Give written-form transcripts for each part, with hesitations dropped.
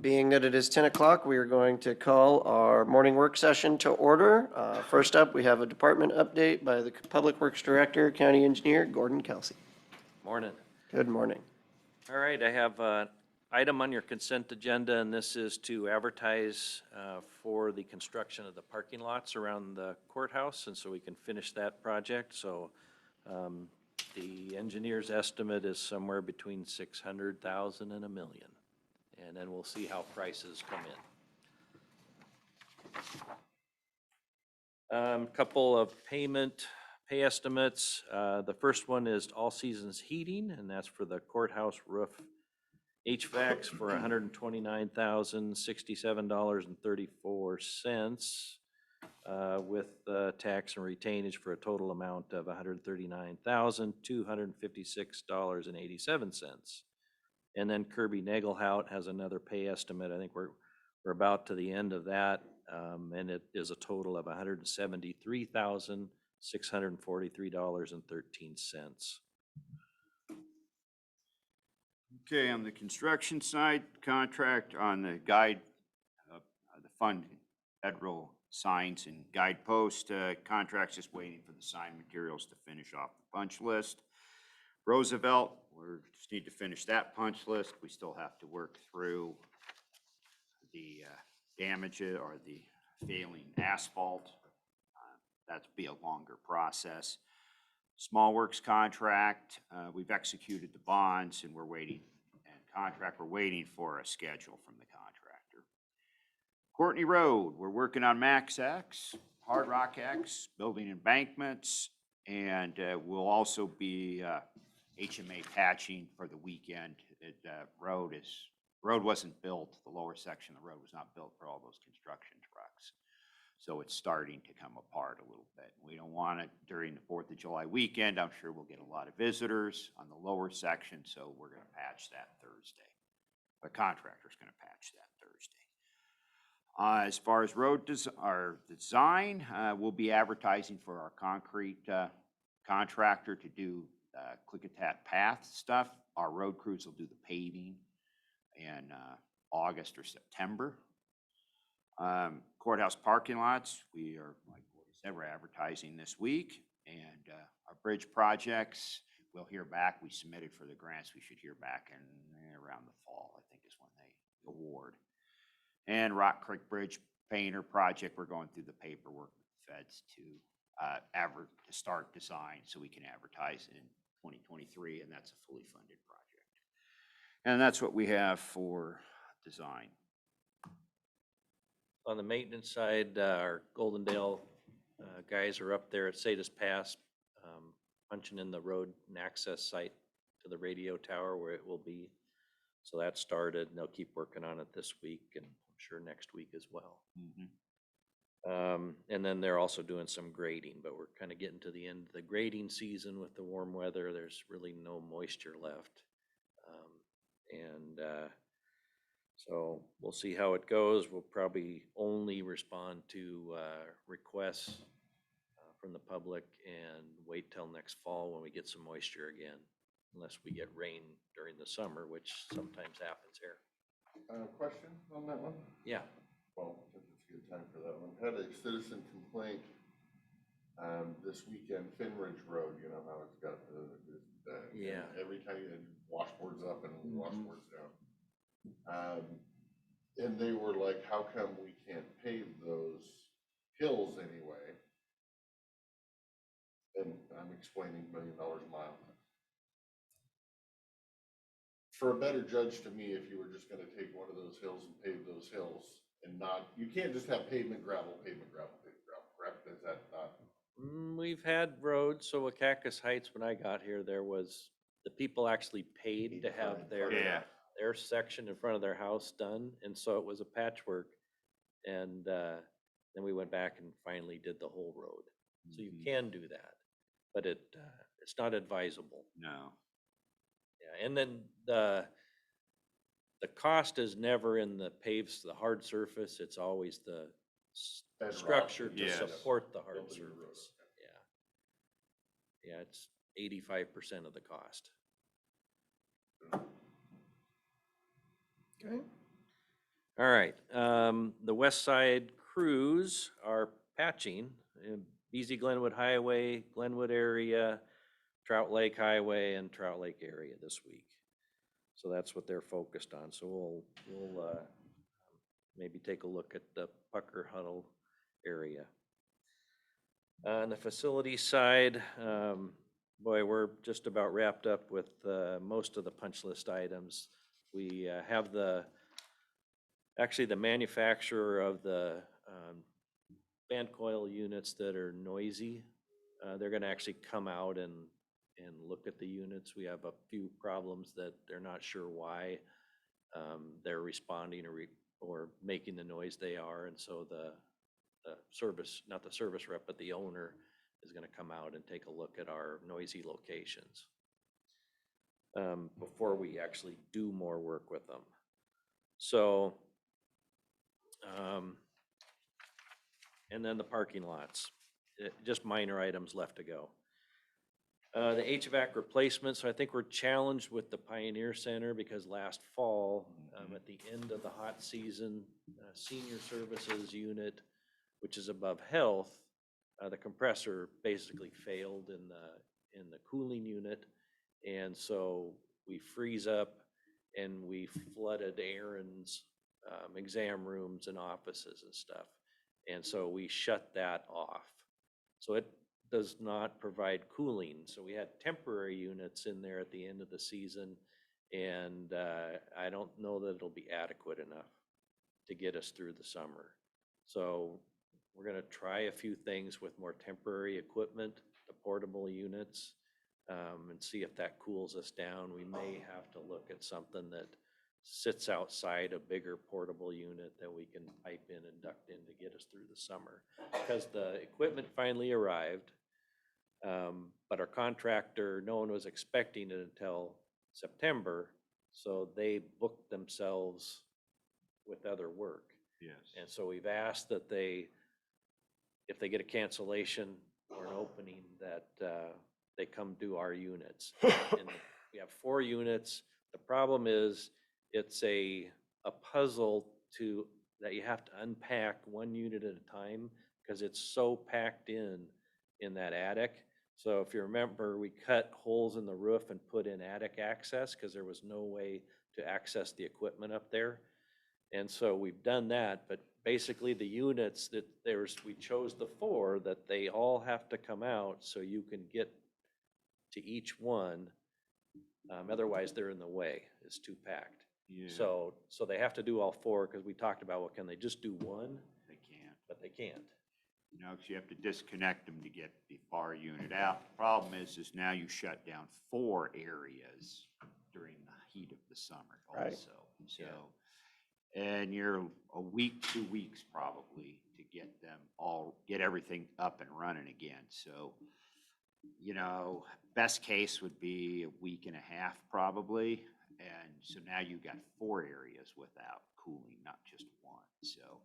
Being that it is 10 o'clock, we are going to call our morning work session to order. First up, we have a department update by the Public Works Director, County Engineer Gordon Kelsey. Morning. Good morning. All right, I have an item on your consent agenda, and this is to advertise for the construction of the parking lots around the courthouse, and so we can finish that project. So the engineer's estimate is somewhere between 600,000 and $1 million, and then we'll see how prices come in. Couple of pay estimates. The first one is All Seasons Heating, and that's for the courthouse roof HVACs for $129,067.34, with tax and retainage for a total amount of $139,256.87. And then Kirby Nagelhout has another pay estimate. I think we're about to the end of that, and it is a total of $173,643.13. Okay, on the construction side, contract on the guide, the fund, federal signs and guidepost, contract's just waiting for the sign materials to finish off the punch list. Roosevelt, we just need to finish that punch list. We still have to work through the damage or the failing asphalt. That'd be a longer process. Small works contract, we've executed the bonds and we're waiting, and contract, we're waiting for a schedule from the contractor. Courtney Road, we're working on Max X, Hard Rock X, building embankments, and we'll also be HMA patching for the weekend. Road wasn't built, the lower section of the road was not built for all those construction trucks. So it's starting to come apart a little bit. We don't want it during the 4th of July weekend. I'm sure we'll get a lot of visitors on the lower section, so we're going to patch that Thursday. The contractor's going to patch that Thursday. As far as our design, we'll be advertising for our concrete contractor to do Klickitat path stuff. Our road crews will do the paving in August or September. Courthouse parking lots, we are, like Gordy said, we're advertising this week. And our bridge projects, we'll hear back. We submitted for the grants. We should hear back in around the fall, I think is when they award. And Rock Creek Bridge Painter project, we're going through the paperwork with the feds to start design so we can advertise in 2023, and that's a fully funded project. And that's what we have for design. On the maintenance side, our Goldendale guys are up there at Sadis Pass, punching in the road and access site to the radio tower where it will be. So that started, and they'll keep working on it this week, and I'm sure next week as well. And then they're also doing some grading, but we're kind of getting to the end of the grading season with the warm weather. There's really no moisture left. So we'll see how it goes. We'll probably only respond to requests from the public and wait till next fall when we get some moisture again, unless we get rain during the summer, which sometimes happens here. Question on that one? Yeah. Well, I think it's a good time for that one. Had a citizen complaint this weekend, Finridge Road, you know how it's got Yeah. every time you washboards up and washboards down. And they were like, how come we can't pave those hills anyway? And I'm explaining $1 million a mile. For a better judge to me, if you were just gonna take one of those hills and pave those hills and not, you can't just have pavement, gravel, pavement, gravel, pavement, gravel, correct? Is that not? We've had roads, so at Cactus Heights, when I got here, the people actually paid to have their section in front of their house done, and so it was a patchwork. And then we went back and finally did the whole road. So you can do that, but it's not advisable. No. Yeah, and then the cost is never in the hard surface. It's always the structure to support the hard surface. Yeah, it's 85% of the cost. Okay. All right, the west side crews are patching in BZ Glenwood Highway, Glenwood area, Trout Lake Highway, and Trout Lake area this week. So that's what they're focused on. So we'll maybe take a look at the Pucker Huddle area. On the facility side, boy, we're just about wrapped up with most of the punch list items. We have actually the manufacturer of the band coil units that are noisy. They're gonna actually come out and look at the units. We have a few problems that they're not sure why they're responding or making the noise they are. And so the service, not the service rep, but the owner is gonna come out and take a look at our noisy locations before we actually do more work with them. So, and then the parking lots, just minor items left to go. The HVAC replacement, so I think we're challenged with the Pioneer Center because last fall, at the end of the hot season, senior services unit, which is above health, the compressor basically failed in the cooling unit. And so we freeze up and we flooded Aaron's exam rooms and offices and stuff. And so we shut that off. So it does not provide cooling. So we had temporary units in there at the end of the season. And I don't know that it'll be adequate enough to get us through the summer. So we're gonna try a few things with more temporary equipment, the portable units, and see if that cools us down. We may have to look at something that sits outside a bigger portable unit that we can pipe in and duct in to get us through the summer. Because the equipment finally arrived, but our contractor, no one was expecting it until September, so they booked themselves with other work. Yes. And so we've asked that if they get a cancellation or an opening, that they come do our units. And we have 4 units. The problem is it's a puzzle that you have to unpack one unit at a time because it's so packed in that attic. So if you remember, we cut holes in the roof and put in attic access because there was no way to access the equipment up there. And so we've done that, but basically the units we chose the 4 that they all have to come out so you can get to each one. Otherwise they're in the way. It's too packed. Yeah. So they have to do all 4 because we talked about, well, can they just do 1? They can't. But they can't. You know, 'cause you have to disconnect them to get the far unit out. The problem is now you shut down 4 areas during the heat of the summer Right. also. So, and you're a week, 2 weeks probably to get everything up and running again. So, you know, best case would be a week and a half probably. And so now you've got 4 areas without cooling, not just 1. So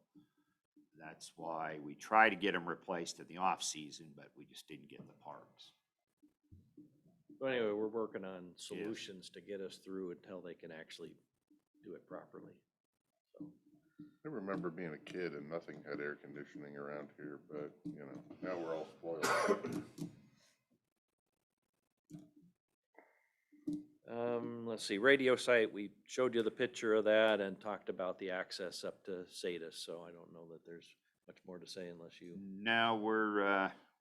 that's why we try to get them replaced in the off season, but we just didn't get the parts. So anyway, we're working on solutions to get us through until they can actually do it properly. So, I remember being a kid and nothing had air conditioning around here, but, you know, now we're all spoiled. Let's see, radio site, we showed you the picture of that and talked about the access up to Sadis, so I don't know that there's much more to say unless you. Now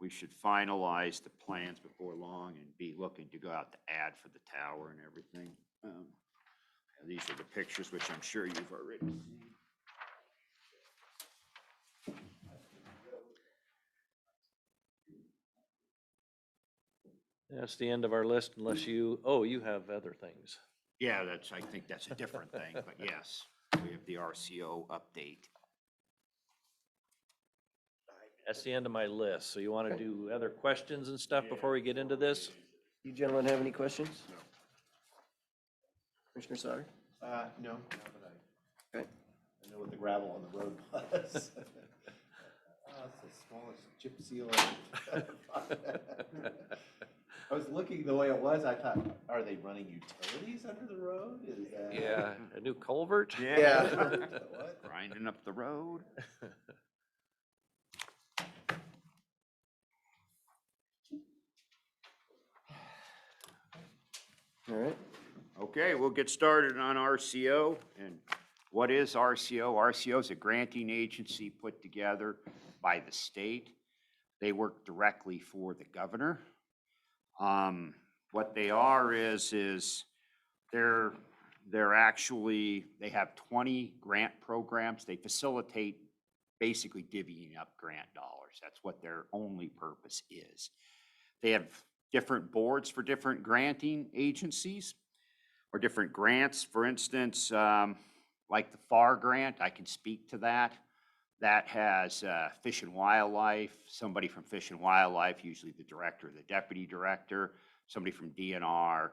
we should finalize the plans before long and be looking to go out to ad for the tower and everything. These are the pictures, which I'm sure you've already seen. That's the end of our list unless you have other things. Yeah, I think that's a different thing, but yes, we have the RCO update. That's the end of my list. So you want to do other questions and stuff before we get into this? You gentlemen have any questions? No. Commissioner Sauer? No, not that Okay. I know what the gravel on the road was. It's the smallest chip seal. I was looking the way it was, I thought, are they running utilities under the road? Is that? Yeah, a new culvert? Yeah. What? Grinding up the road. All right. Okay, we'll get started on RCO. And what is RCO? RCO is a granting agency put together by the state. They work directly for the governor. What they are is they're actually, they have 20 grant programs. They facilitate basically divvying up grant dollars. That's what their only purpose is. They have different boards for different granting agencies or different grants. For instance, like the FAR grant, I can speak to that. That has Fish and Wildlife, somebody from Fish and Wildlife, usually the director or the deputy director, somebody from DNR,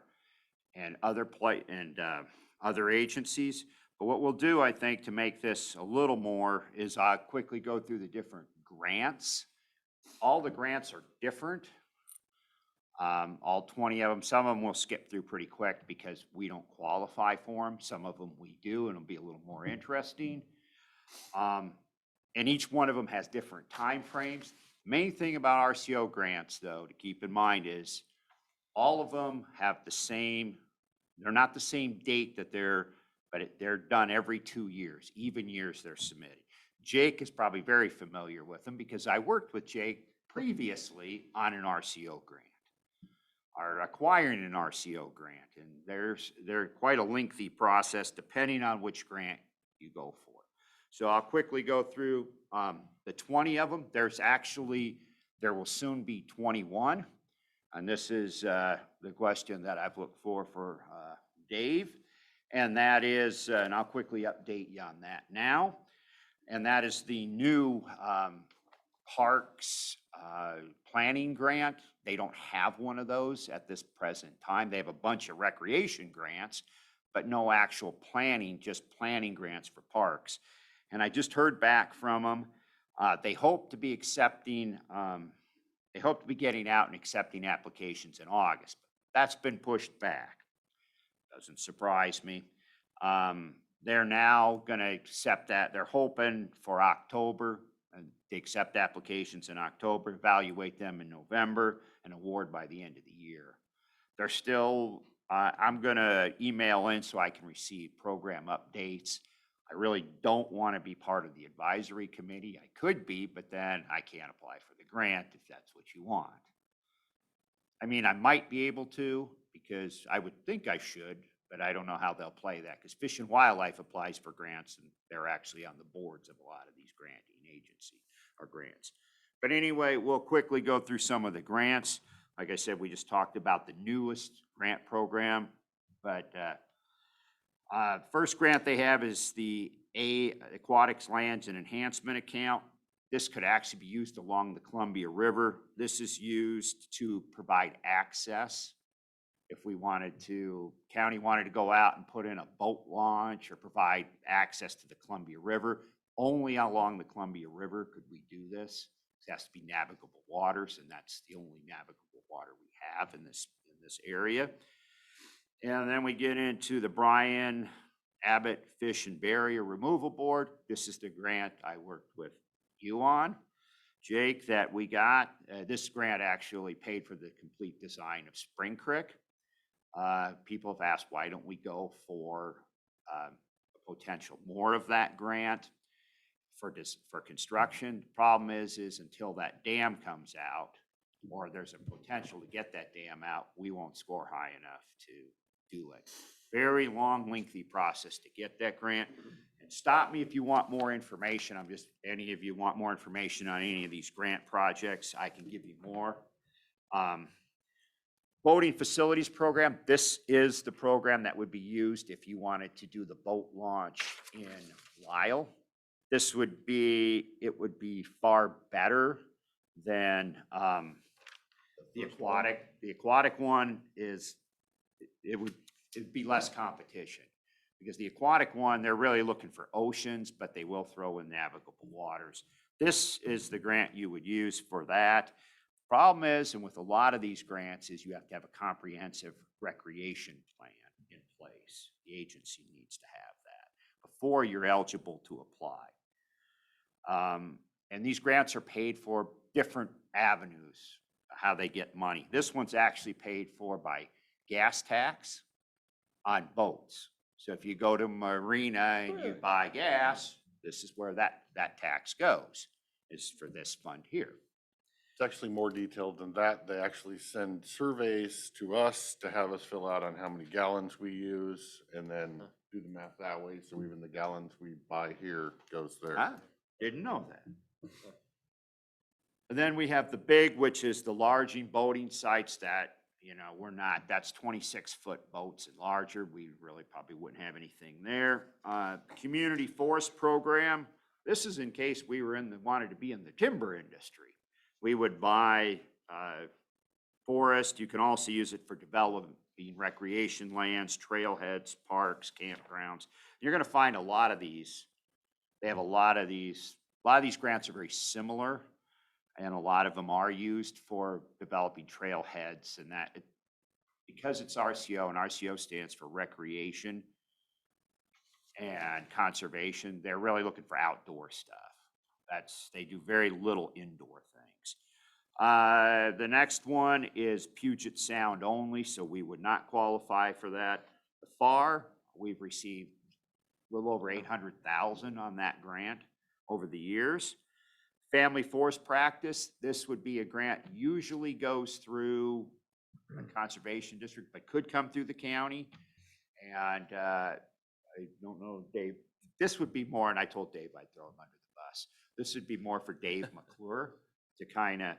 and other agencies. But what we'll do, I think, to make this a little more is quickly go through the different grants. All the grants are different. All 20 of them. Some of them we'll skip through pretty quick because we don't qualify for them. Some of them we do, and it'll be a little more interesting. And each one of them has different time frames. Main thing about RCO grants, though, to keep in mind is all of them have the same, they're not the same date that they're done every 2 years, even years they're submitted. Jake is probably very familiar with them because I worked with Jake previously on an RCO grant, or acquiring an RCO grant. And they're quite a lengthy process depending on which grant you go for. So I'll quickly go through the 20 of them. There will soon be 21. And this is the question that I've looked for Dave. And that is, and I'll quickly update you on that now. And that is the new parks planning grant. They don't have one of those at this present time. They have a bunch of recreation grants, but no actual planning, just planning grants for parks. And I just heard back from them. They hope to be accepting, they hope to be getting out and accepting applications in August. But that's been pushed back. Doesn't surprise me. They're now going to accept that. They're hoping for October, and they accept applications in October, evaluate them in November, and award by the end of the year. They're still, I'm going to email in so I can receive program updates. I really don't want to be part of the advisory committee. I could be, but then I can't apply for the grant if that's what you want. I mean, I might be able to because I would think I should, but I don't know how they'll play that because Fish and Wildlife applies for grants and they're actually on the boards of a lot of these granting agencies or grants. But anyway, we'll quickly go through some of the grants. Like I said, we just talked about the newest grant program, but first grant they have is the Aquatics Lands and Enhancement Account. This could actually be used along the Columbia River. This is used to provide access. If we wanted to, county wanted to go out and put in a boat launch or provide access to the Columbia River, only along the Columbia River could we do this. It has to be navigable waters, and that's the only navigable water we have in this area. And then we get into the Brian Abbott Fish and Barrier Removal Board. This is the grant I worked with you on, Jake, that we got. This grant actually paid for the complete design of Spring Creek. People have asked, why don't we go for a potential more of that grant for construction? The problem is until that dam comes out, or there's a potential to get that dam out, we won't score high enough to do it. Very long, lengthy process to get that grant. And stop me if you want more information. Any of you want more information on any of these grant projects, I can give you more. Boating Facilities Program, this is the program that would be used if you wanted to do the boat launch in Lyle. It would be far better than the aquatic. The aquatic one it'd be less competition because the aquatic one, they're really looking for oceans, but they will throw in navigable waters. This is the grant you would use for that. Problem is, and with a lot of these grants, is you have to have a comprehensive recreation plan in place. The agency needs to have that before you're eligible to apply. And these grants are paid for different avenues, how they get money. This one's actually paid for by gas tax on boats. So if you go to a marina and you buy gas, this is where that tax goes, is for this fund here. It's actually more detailed than that. They actually send surveys to us to have us fill out on how many gallons we use and then do the math that way. So even the gallons we buy here goes there. Ah, didn't know that. And then we have the big, which is the larging boating sites that, you know, that's 26-foot boats and larger. We really probably wouldn't have anything there. Community forest program. This is in case we wanted to be in the timber industry. We would buy forest. You can also use it for developing recreation lands, trailheads, parks, campgrounds. You're going to find a lot of these. They have a lot of these grants are very similar, and a lot of them are used for developing trailheads and that. Because it's RCO, and RCO stands for recreation and conservation, they're really looking for outdoor stuff. They do very little indoor things. The next one is Puget Sound only, so we would not qualify for that. The FAR, we've received a little over $800,000 on that grant over the years. Family forest practice, this would be a grant, usually goes through a conservation district, but could come through the county. And I don't know, Dave, this would be more, and I told Dave I'd throw him under the bus. This would be more for Dave McClure to kind of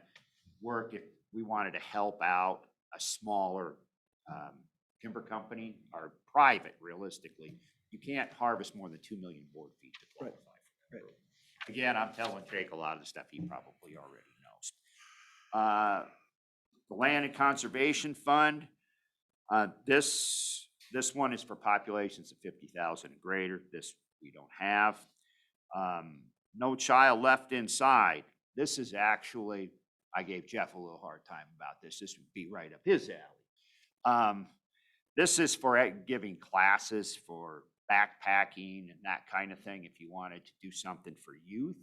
work if we wanted to help out a smaller timber company or private, realistically. You can't harvest more than 2 million board feet to qualify for that. Again, I'm telling Jake a lot of the stuff he probably already knows. The Land and Conservation Fund, this one is for populations of 50,000 and greater. This we don't have. No Child Left Inside. This is actually, I gave Jeff a little hard time about this. This would be right up his alley. This is for giving classes for backpacking and that kind of thing if you wanted to do something for youth.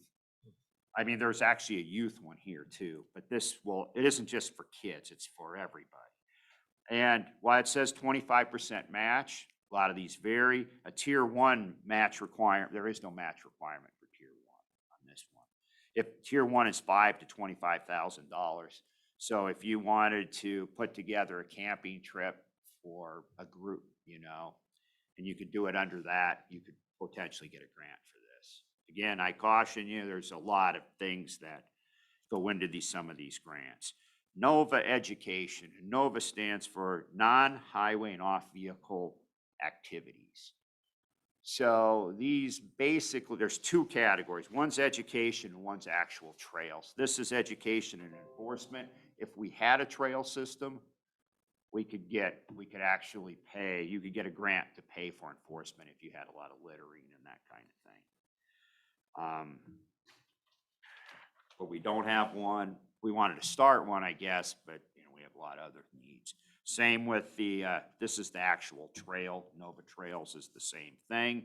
I mean, there's actually a youth one here too, but it isn't just for kids, it's for everybody. And while it says 25% match, a lot of these vary. A tier 1 match requirement, there is no match requirement for tier 1 on this one. If tier 1 is $5,000 to $25,000. So if you wanted to put together a camping trip for a group, you know, and you could do it under that, you could potentially get a grant for this. Again, I caution you, there's a lot of things that go into some of these grants. NOVA Education. NOVA stands for Non-Highway and Off-Vehicle Activities. So these basically, there's 2 categories. One's education and one's actual trails. This is education and enforcement. If we had a trail system, we could actually pay, you could get a grant to pay for enforcement if you had a lot of littering and that kind of thing. But we don't have one. We wanted to start one, I guess, but you know, we have a lot of other needs. Same with this is the actual trail. Nova Trails is the same thing.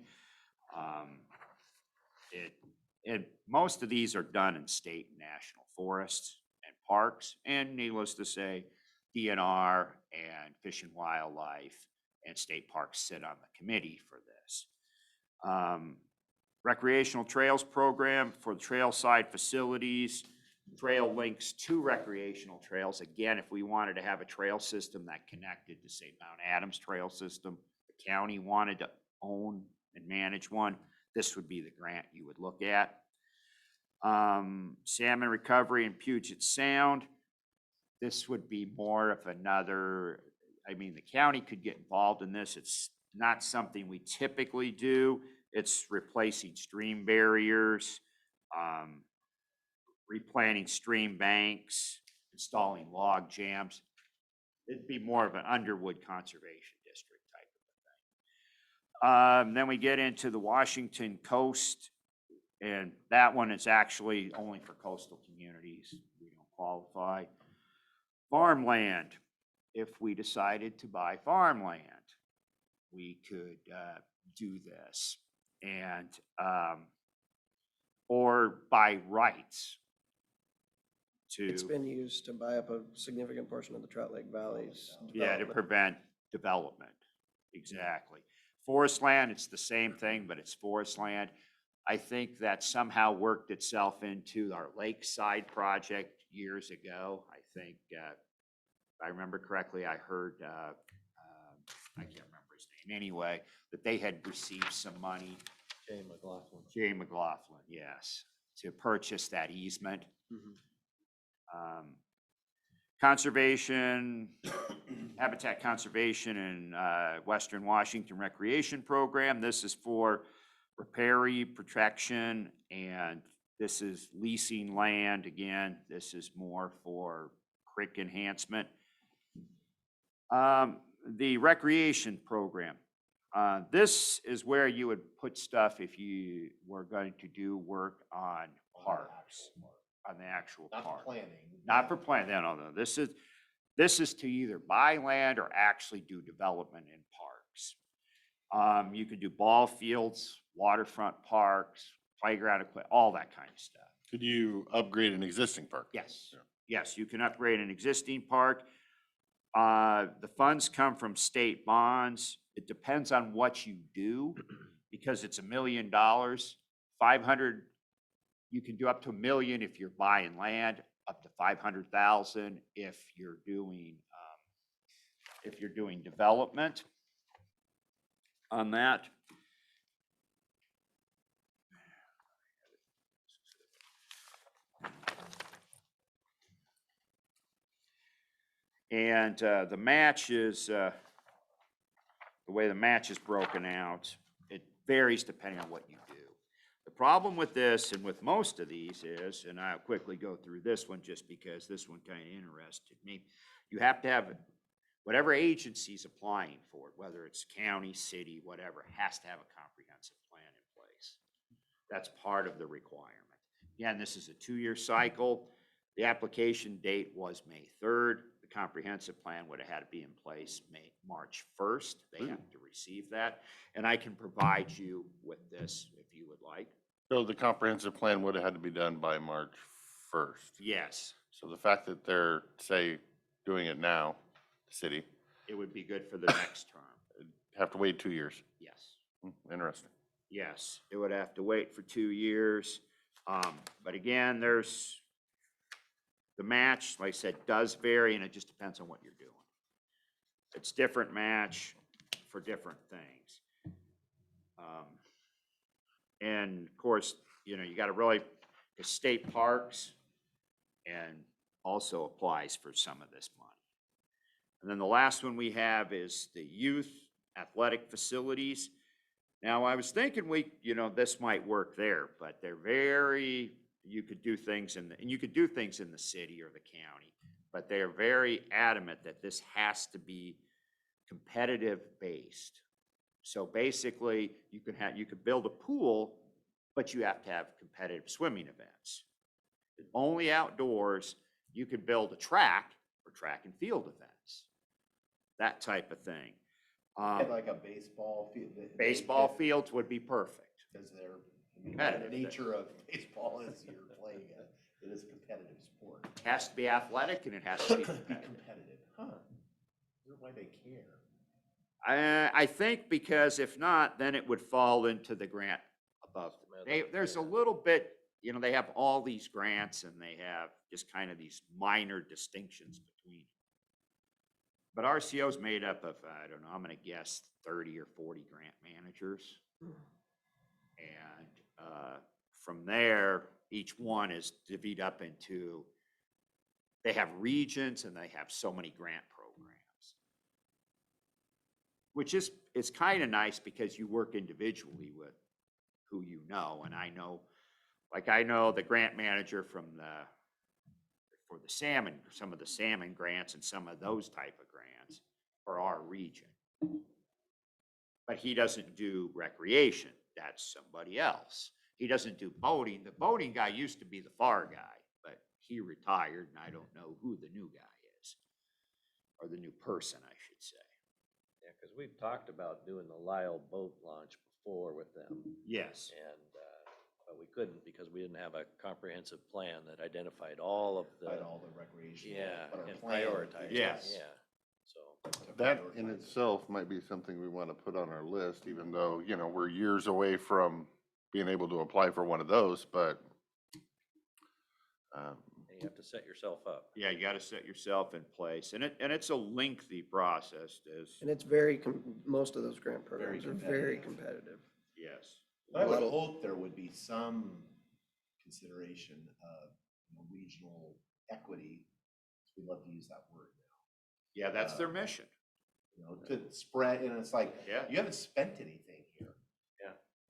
And most of these are done in state and national forests and parks, and needless to say, DNR and Fish and Wildlife and state parks sit on the committee for this. Recreational Trails Program for the trail side facilities. Trail links to recreational trails. Again, if we wanted to have a trail system that connected to, say, Mount Adams Trail System, the county wanted to own and manage one, this would be the grant you would look at. Salmon recovery in Puget Sound. This would be more of another, I mean, the county could get involved in this. It's not something we typically do. It's replacing stream barriers, replanting stream banks, installing log jams. It'd be more of an Underwood Conservation District type of thing. Then we get into the Washington Coast, and that one is actually only for coastal communities. We don't qualify. Farmland, if we decided to buy farmland, we could do this. And, or buy rights It's to, been used to buy up a significant portion of the Trout Lake Valley's yeah, to development. prevent development. Exactly. Forest land, it's the same thing, but it's forest land. I think that somehow worked itself into our lakeside project years ago. I think, if I remember correctly, I heard, I can't remember his name anyway, that they had received some money. Jay McLaughlin, yes, to purchase that easement. Conservation, Habitat Conservation and Western Washington Recreation Program. This is for riparian protection, and this is leasing land. Again, this is more for creek enhancement. The recreation program. This is where you would put stuff if you were going to do work on parks, on the actual Not park. planning. Not for planning, no. This is to either buy land or actually do development in parks. You could do ball fields, waterfront parks, playground equipment, all that kind of stuff. Could you upgrade an existing park? Yes, Yeah. yes, you can upgrade an existing park. The funds come from state bonds. It depends on what you do, because it's $1 million. 500, you can do up to $1 million if you're buying land, up to 500,000 if you're doing development on that. And the match is, the way the match is broken out, it varies depending on what you do. The problem with this and with most of these is, and I'll quickly go through this one just because this one kind of interested me, you have to have, whatever agency's applying for it, whether it's county, city, whatever, has to have a comprehensive plan in place. That's part of the requirement. Again, this is a 2-year cycle. The application date was May 3rd. The comprehensive plan would have had to be in place March 1st. They have to receive that. And I can provide you with this if you would like. So the comprehensive plan would have had to be done by March 1st. Yes, So the fact that they're, say, doing it now, the city, it would be good for the next term. have to wait 2 years. Yes, Interesting. yes, it would have to wait for 2 years. But again, there's, the match, like I said, does vary, and it just depends on what you're doing. It's different match for different things. And of course, you know, you got to really, the state parks and also applies for some of this money. And then the last one we have is the youth athletic facilities. Now, I was thinking this might work there, but they're very, you could do things and you could do things in the city or the county, but they're very adamant that this has to be competitive based. So basically, you could build a pool, but you have to have competitive swimming events. Only outdoors, you could build a track or track and field events, that type of thing. Like a baseball field. Baseball fields would be perfect. Because they're, the Competitive. nature of baseball is you're playing it is a competitive sport. It has to be athletic and it has to be Be competitive. competitive, huh? I wonder why they care. I think because if not, then it would fall into the grant above. There's a little bit, they have all these grants and they have just kind of these minor distinctions between. But RCO is made up of, I don't know, I'm going to guess 30 or 40 grant managers. And from there, each one is divvied up into, they have regions and they have so many grant programs. Which is, it's kind of nice because you work individually with who you know. And I know the grant manager for the salmon, some of the salmon grants and some of those type of grants for our region. But he doesn't do recreation. That's somebody else. He doesn't do boating. The boating guy used to be the FAR guy, but he retired and I don't know who the new guy is. or the new person, I should say. Yeah, because we've talked about doing the Lyle boat launch before with them, Yes. and, but we couldn't because we didn't have a comprehensive plan that identified all of the, Fight all the recreational. yeah, but our and plan prioritized, Yes. yeah, so. That in itself might be something we want to put on our list, even though, you know, we're years away from being able to apply for one of those, but You have to set yourself up. Yeah, you gotta set yourself in place, and it's a lengthy process, And it's very, most of those grant programs are very competitive. competitive. yes. I would Little- hope there would be some consideration of, regional equity. We love to use that word Yeah, that's their mission. now, to spread, and it's like, Yeah. you haven't spent anything here.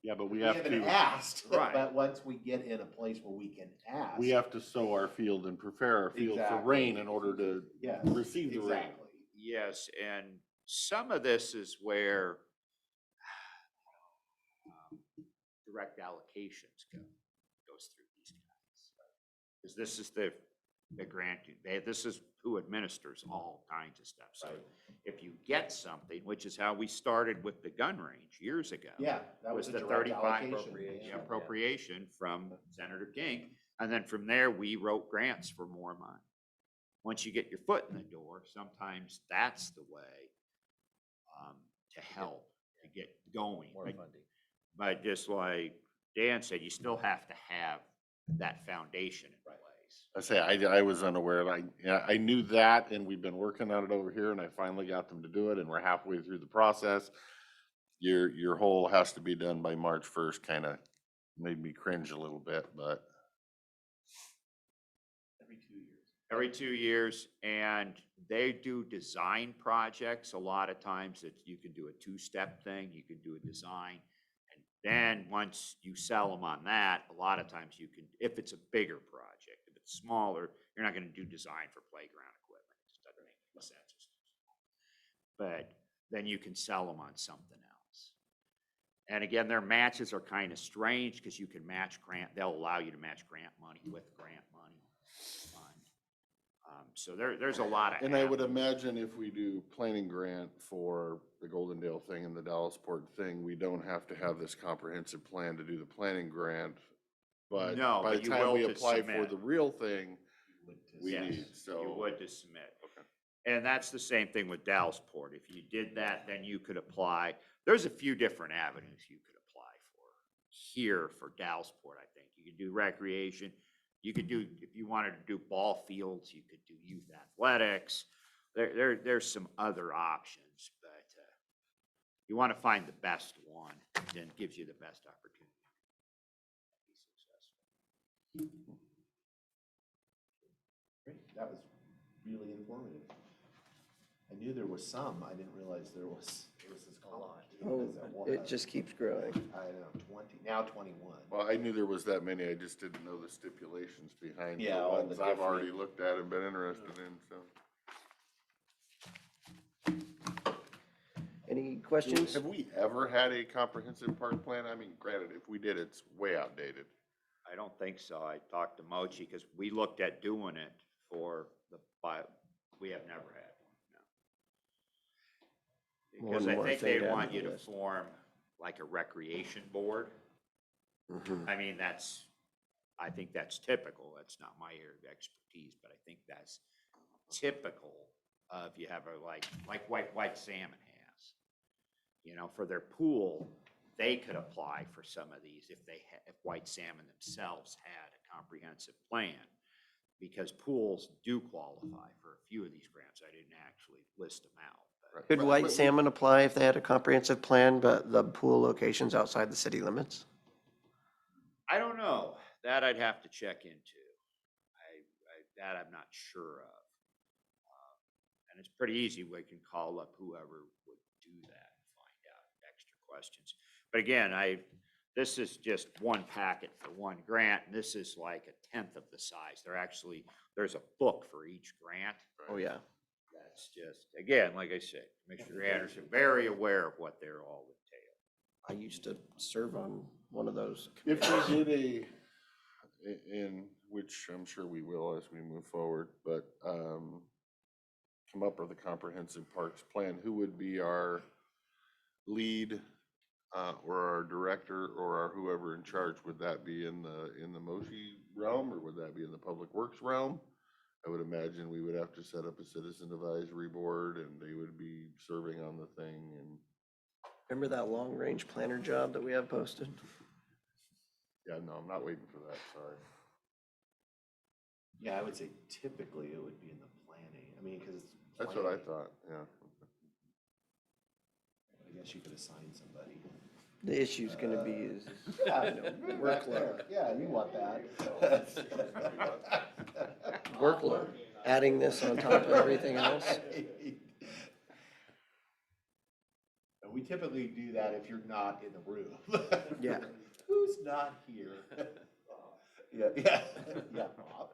yeah, but we We have haven't to, asked, Right. but once we get in a place where we can ask. we have to sow our field and prepare our field for Exactly. rain in order to Yes, receive the rain. exactly. Yes, and some of this is where direct allocations goes through these guys. Because this is the grant, this is who administers all kinds of stuff. So Right. if you get something, which is how we started with the gun range years ago. Yeah, that was Was a the direct 35 allocation. yeah, appropriation from Senator King. And then from there, we wrote grants for more money. Once you get your foot in the door, sometimes that's the way to help, to get going. More funding. But just like Dan said, you still have to have that foundation in place. I say, I was unaware, I knew that, and we've been working on it over here, and I finally got them to do it, and we're halfway through the process. Your whole has to be done by March 1st, kind of made me cringe a little bit, but Every 2 years. Every 2 years, and they do design projects. A lot of times that you can do a two-step thing, you can do a design. And then once you sell them on that, a lot of times you can, if it's a bigger project, if it's smaller, you're not gonna do design for playground equipment. It just doesn't make any sense. But then you can sell them on something else. And again, their matches are kind of strange because you can match grant, they'll allow you to match grant money with grant money. So there's a lot of. and I would imagine if we do planning grant for the Goldendale thing and the Dallasport thing, we don't have to have this comprehensive plan to do the planning grant. But No, by but the you time will we to apply for submit. the real thing, we Yes, need, so. you would to submit. Okay. And that's the same thing with Dallasport. If you did that, then you could apply. There's a few different avenues you could apply for here for Dallasport, I think. You could do recreation. You could do, if you wanted to do ball fields, you could do youth athletics. There's some other options, but you want to find the best one, then it gives you the best opportunity to be successful. Great, that was really informative. I knew there was some, I didn't realize there was as complicated Oh, as it was. it just keeps growing. I know, 20, now 21. Well, I knew there was that many, I just didn't know the stipulations behind the Yeah, all the ones I've already different- looked at and been interested in, so. Any questions? Have we ever had a comprehensive park plan? I mean, granted, if we did, it's way outdated. I don't think so. I talked to Mochi because we looked at doing it for we have never had one, no. Because One I more think thing they to add want to you the to list. form like a recreation board. Mhm. I mean, I think that's typical. That's not my area of expertise, but I think that's typical of you have a, like White Salmon has. You know, for their pool, they could apply for some of these if White Salmon themselves had a comprehensive plan. Because pools do qualify for a few of these grants. I didn't actually list them out. But Could white salmon apply if they had a comprehensive plan, but the pool location's outside the city limits? I don't know. That I'd have to check into. That I'm not sure of. And it's pretty easy. We can call up whoever would do that and find out extra questions. But again, this is just one packet for one grant, and this is like 1/10 of the size. There's a book for each grant. Oh, yeah. That's just, again, like I said, Commissioner Anderson, very aware of what they're all entail. I used to serve on one of those. If we did in which I'm sure we will as we move forward, but come up, or the comprehensive parks plan, who would be our lead, or our director, or our whoever in charge? Would that be in the Moshi realm, or would that be in the Public Works realm? I would imagine we would have to set up a citizen advisory board, and they would be serving on the thing. And Remember that long-range planner job that we have posted? yeah, no, I'm not waiting for that, sorry. Yeah, I would say typically it would be in the planning. I mean, because it's. That's what I planning. thought, yeah. I guess you could assign somebody. The issue's gonna be is, Yeah, workload. Yeah, you want that. Workload, adding this on top of everything else. And we typically do that if you're not in the room. Yeah. Who's not here? Yeah, yeah, yeah, Bob.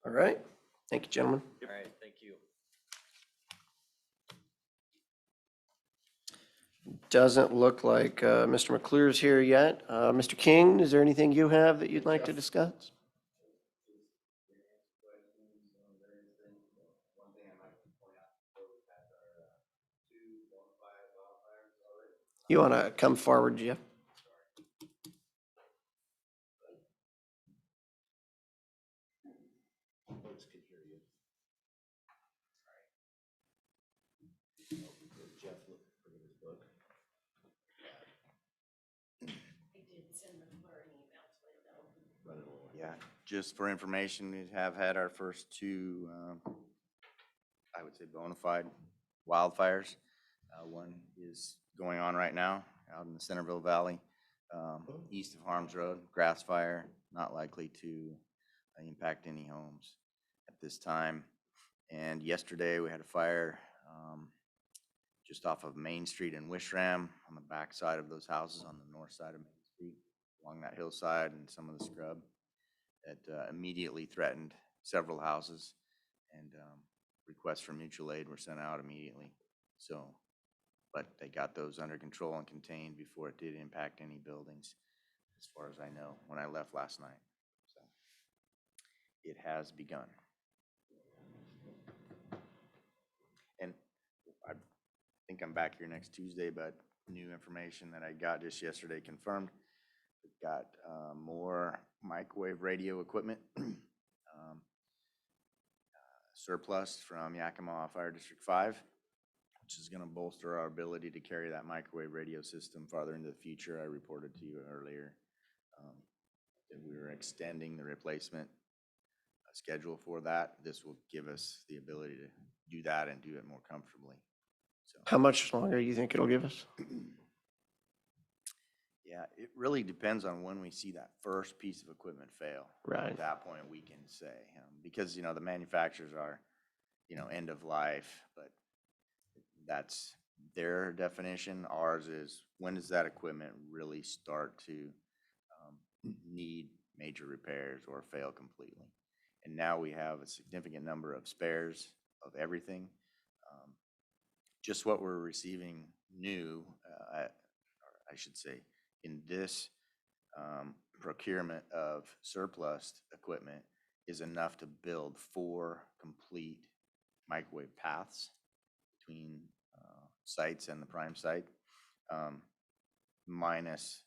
All right, thank you, gentlemen. All right, thank you. Doesn't look like Mr. McClure's here yet. Mr. King, is there anything you have that you'd like to discuss? You want to come forward, Jeff? Folks can hear you. Jeff look for his book. I did send McClure an email to let him know. Running along. Yeah, just for information, we have had our first two, I would say bona fide wildfires. One is going on right now out in the Centerville Valley, east of Harms Road, grass fire, not likely to impact any homes at this time. And yesterday we had a fire just off of Main Street in Wishram on the back side of those houses on the north side of Main Street, along that hillside and some of the scrub that immediately threatened several houses, and requests for mutual aid were sent out immediately. So, but they got those under control and contained before it did impact any buildings, as far as I know, when I left last night. So it has begun. And I think I'm back here next Tuesday, but new information that I got just yesterday confirmed. We've got more microwave radio equipment surplus from Yakima Fire District 5, which is going to bolster our ability to carry that microwave radio system farther into the future. I reported to you earlier that we were extending the replacement schedule for that. This will give us the ability to do that and do it more comfortably. So, How much longer do you think it'll give us? yeah, it really depends on when we see that first piece of equipment fail. Right. At that point, we can say, because, the manufacturers are, end of life, but that's their definition. Ours is, when does that equipment really start to need major repairs or fail completely? And now we have a significant number of spares of everything. Just what we're receiving new, or I should say, in this procurement of surplus equipment is enough to build 4 complete microwave paths between sites and the prime site, minus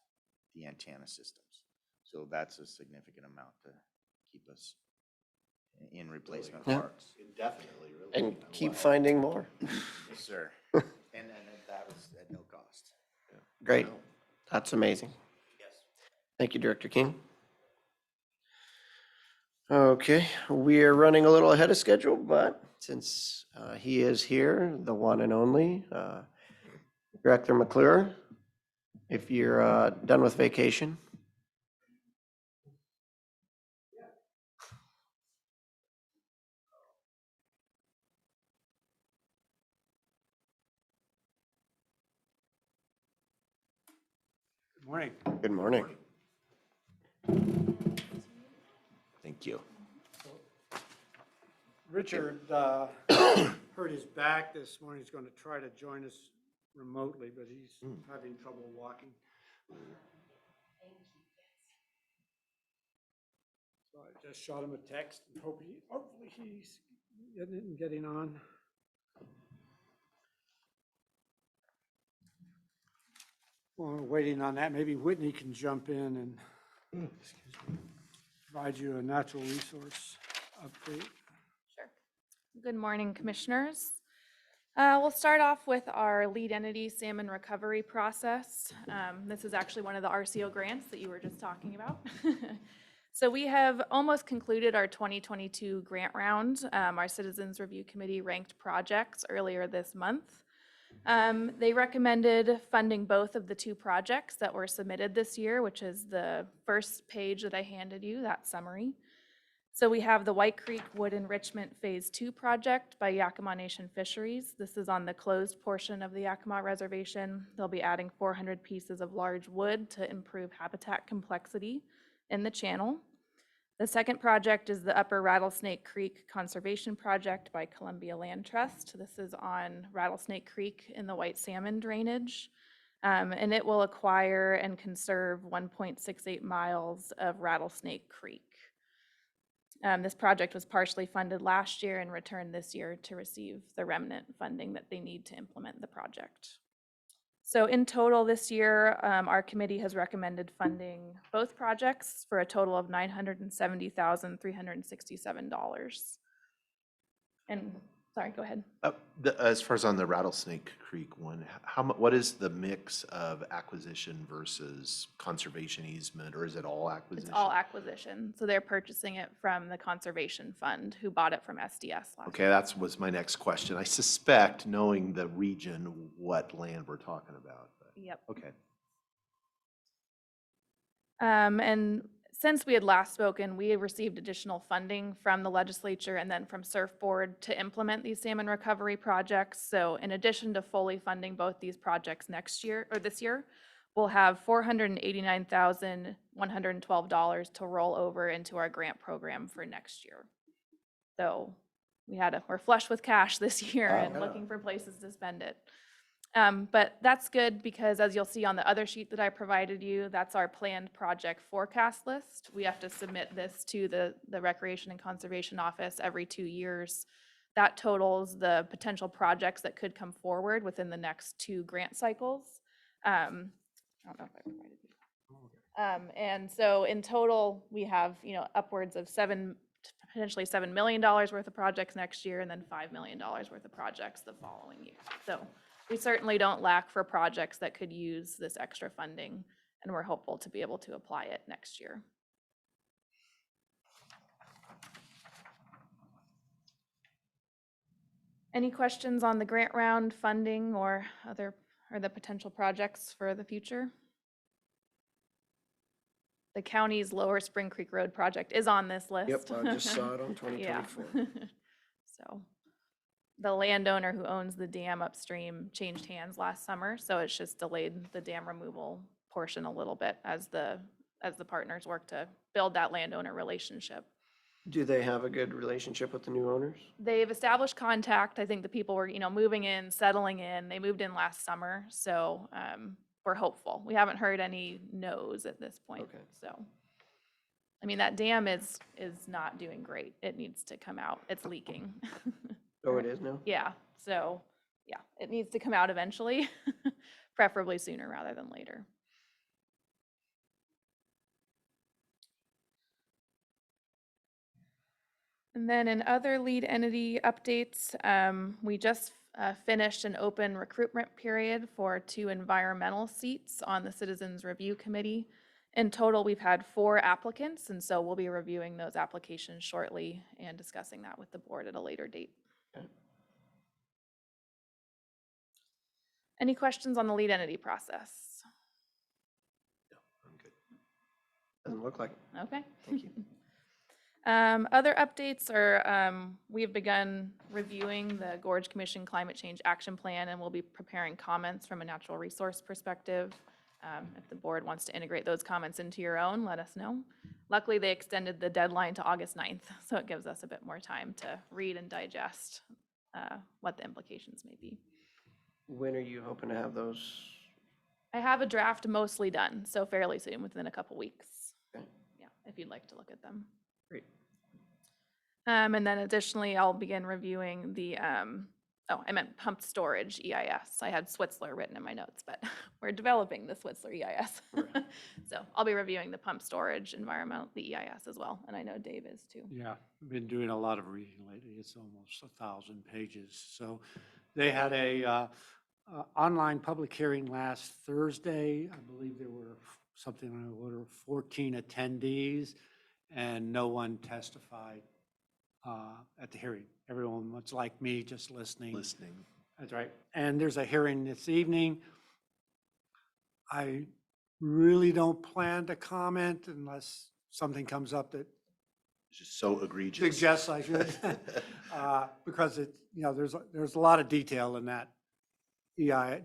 the antenna systems. So that's a significant amount to keep us in replacement Yeah. parts. Indefinitely, really. And Wow. keep finding more. Yes, sir. And that was at no cost. Great, that's amazing. Yes. Thank you, Director King. Okay, we are running a little ahead of schedule, but since he is here, the one and only, Director McClure, if you're done with vacation. Morning. Good morning. Thank you. Richard hurt his back this morning. He's going to try to join us remotely, but he's having trouble walking. So So I just shot him a text and hopefully he's getting on. While we're waiting on that, maybe Whitney can jump in and provide you a natural resource update. Sure. Good morning, Commissioners. We'll start off with our lead entity salmon recovery process. This is actually one of the RCO grants that you were just talking about. So we have almost concluded our 2022 grant round. Our Citizens Review Committee ranked projects earlier this month. They recommended funding both of the two projects that were submitted this year, which is the first page that I handed you, that summary. So we have the White Creek Wood Enrichment Phase 2 project by Yakima Nation Fisheries. This is on the closed portion of the Yakima Reservation. They'll be adding 400 pieces of large wood to improve habitat complexity in the channel. The second project is the Upper Rattlesnake Creek Conservation Project by Columbia Land Trust. This is on Rattlesnake Creek in the white salmon drainage. And it will acquire and conserve 1.68 miles of Rattlesnake Creek. This project was partially funded last year and returned this year to receive the remnant funding that they need to implement the project. So in total this year, our committee has recommended funding both projects for a total of $970,367. And, sorry, go ahead. As far as on the Rattlesnake Creek one, what is the mix of acquisition versus conservation easement, or is it all acquisition? It's all acquisition. So they're purchasing it from the Conservation Fund, who bought it from SDS last Okay, year. that was my next question. I suspect, knowing the region, what land we're talking about. But Yep. okay. And since we had last spoken, we had received additional funding from the legislature and then from Surf Board to implement these salmon recovery projects. So in addition to fully funding both these projects next year or this year, we'll have $489,112 to roll over into our grant program for next year. So we're flush with cash this year Wow. and looking for places to spend it. But that's good because, as you'll see on the other sheet that I provided you, that's our planned project forecast list. We have to submit this to the Recreation and Conservation Office every 2 years. That totals the potential projects that could come forward within the next 2 grant cycles. I don't know if I provided you. And so in total, we have, upwards of potentially $7 million worth of projects next year, and then $5 million worth of projects the following year. So we certainly don't lack for projects that could use this extra funding, and we're hopeful to be able to apply it next year. Any questions on the grant round funding or the potential projects for the future? The county's Lower Spring Creek Road project is on this list. Yep, I just saw it on 2024. So the landowner who owns the dam upstream changed hands last summer, so it's just delayed the dam removal portion a little bit as the partners work to build that landowner relationship. Do they have a good relationship with the new owners? They've established contact. I think the people were, moving in, settling in. They moved in last summer, so we're hopeful. We haven't heard any no's at this point. Okay. So, I mean, that dam is not doing great. It needs to come out. It's leaking. Oh, it is now? Yeah. So, yeah, it needs to come out eventually, preferably sooner rather than later. And then in other lead entity updates, we just finished an open recruitment period for 2 environmental seats on the Citizens Review Committee. In total, we've had 4 applicants, and so we'll be reviewing those applications shortly and discussing that with the board at a later date. Okay. Any questions on the lead entity process? No, I'm good. Doesn't look like it. Okay. Thank you. Other updates are we've begun reviewing the Gorge Commission Climate Change Action Plan, and we'll be preparing comments from a natural resource perspective. If the board wants to integrate those comments into your own, let us know. Luckily, they extended the deadline to August 9th, so it gives us a bit more time to read and digest what the implications may be. When are you hoping to have those? I have a draft mostly done, so fairly soon, within a couple weeks. Okay. Yeah, if you'd like to look at them. Great. And then additionally, I'll begin reviewing the, I meant pumped storage EIS. I had Switzler written in my notes, but we're developing the Switzler EIS. So I'll be reviewing the pumped storage environmental, the EIS as well, and I know Dave is too. Yeah, I've been doing a lot of reading lately. It's almost 1,000 pages. So they had a online public hearing last Thursday. I believe there were something on the order of 14 attendees, and no one testified at the hearing. Everyone was like me, just listening. Listening. That's right. And there's a hearing this evening. I really don't plan to comment unless something comes up that Just so egregious. suggests I should. Because it, there's a lot of detail in that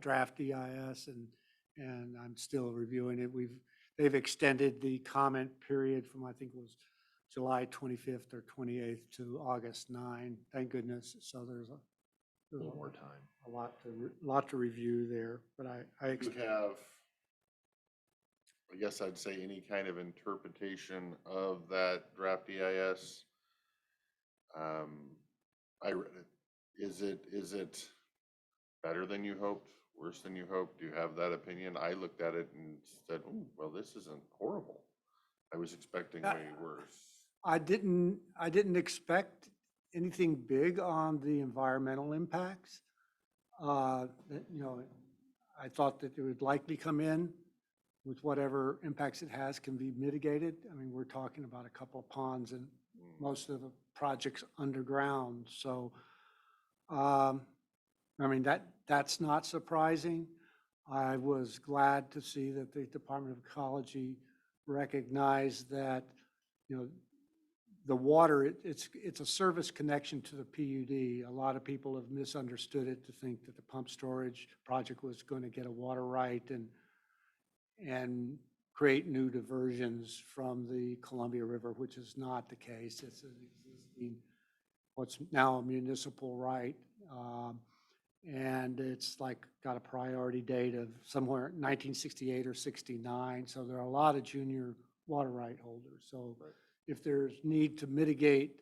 draft EIS, and I'm still reviewing it. They've extended the comment period from, I think it was July 25th or 28th to August 9. Thank goodness. So there's A little more time. a lot to review there, but I You expect. have, I guess I'd say, any kind of interpretation of that draft EIS. I read it. Is it better than you hoped, worse than you hoped? Do you have that opinion? I looked at it and said, oh, well, this isn't horrible. I was expecting way worse. I didn't expect anything big on the environmental impacts. I thought that it would likely come in with whatever impacts it has can be mitigated. I mean, we're talking about a couple of ponds and most of the projects underground. So, that's not surprising. I was glad to see that the Department of Ecology recognized that, the water, it's a service connection to the PUD. A lot of people have misunderstood it to think that the pump storage project was going to get a water right and create new diversions from the Columbia River, which is not the case. It's an existing, what's now a municipal right. And it's like got a priority date of somewhere 1968 or 69. So there are a lot of junior water right holders. So if there's need to mitigate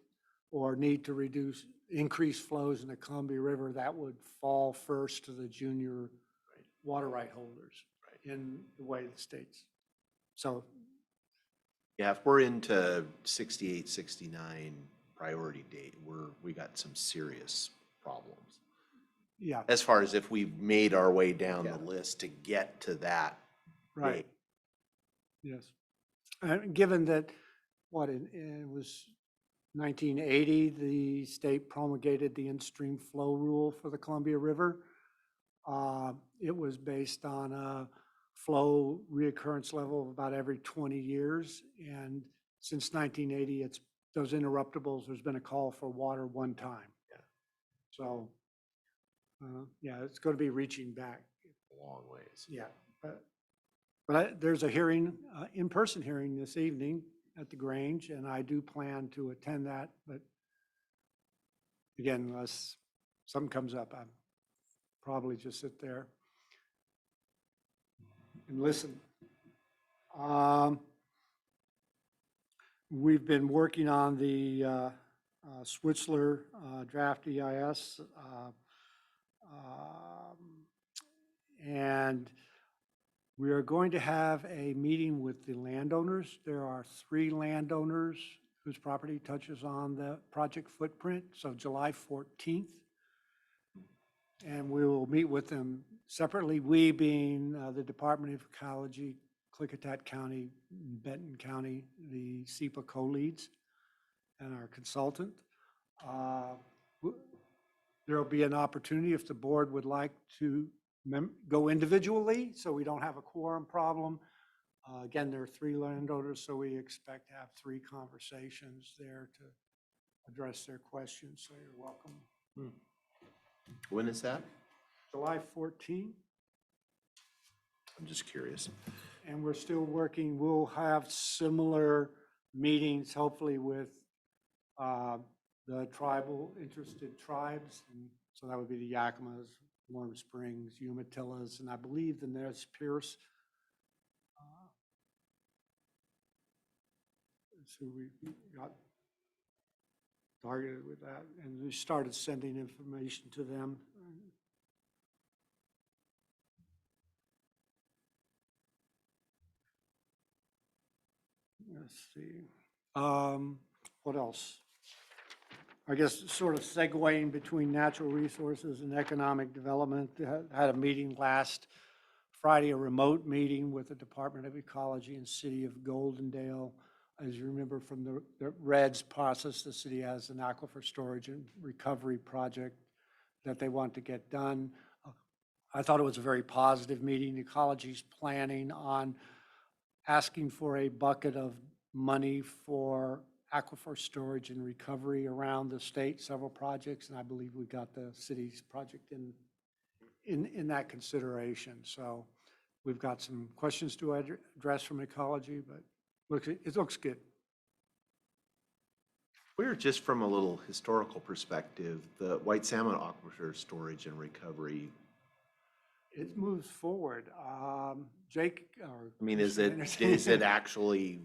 or need to increase flows in the Columbia River, that would fall first to the junior water right holders in the way the states. So, Yeah, if we're into 68, 69 priority date, we got some serious problems. yeah, As far as if we've made our way down Yeah. the list to get to that right. date. Yes. And given that, it was 1980, the state promulgated the in-stream flow rule for the Columbia River. It was based on a flow reoccurrence level of about every 20 years. And since 1980, those interruptibles, there's been a call for water one time. Yeah. So, it's going to be reaching back. A long ways. Yeah, but there's a hearing, in-person hearing this evening at the Grange, and I do plan to attend that, but again, unless something comes up, I'll probably just sit there and listen. We've been working on the Switzler draft EIS, and we are going to have a meeting with the landowners. There are 3 landowners whose property touches on the project footprint, so July 14th. And we will meet with them separately, we being the Department of Ecology, Klickitat County, Benton County, the SEPA co-leads, and our consultant. There will be an opportunity if the board would like to go individually, so we don't have a quorum problem. Again, there are 3 landowners, so we expect to have 3 conversations there to address their questions, so you're welcome. When is that? July 14th, I'm just curious. and we're still working. We'll have similar meetings, hopefully with the tribal, interested tribes. And so that would be the Yakimas, Warm Springs, Umatillas, and I believe the Nez Perce. That's who we got targeted with that, and we started sending information to them. Let's see. What else? I guess sort of segueing between natural resources and economic development, had a meeting last Friday, a remote meeting with the Department of Ecology and City of Goldendale. As you remember from the REDS process, the city has an aquifer storage and recovery project that they want to get done. I thought it was a very positive meeting. Ecology's planning on asking for a bucket of money for aquifer storage and recovery around the state, several projects, and I believe we got the city's project in that consideration. So we've got some questions to address from Ecology, but it looks good. We're just from a little historical perspective, the white salmon aquifer storage and recovery. It moves forward. Jake, or I mean, is Commissioner it actually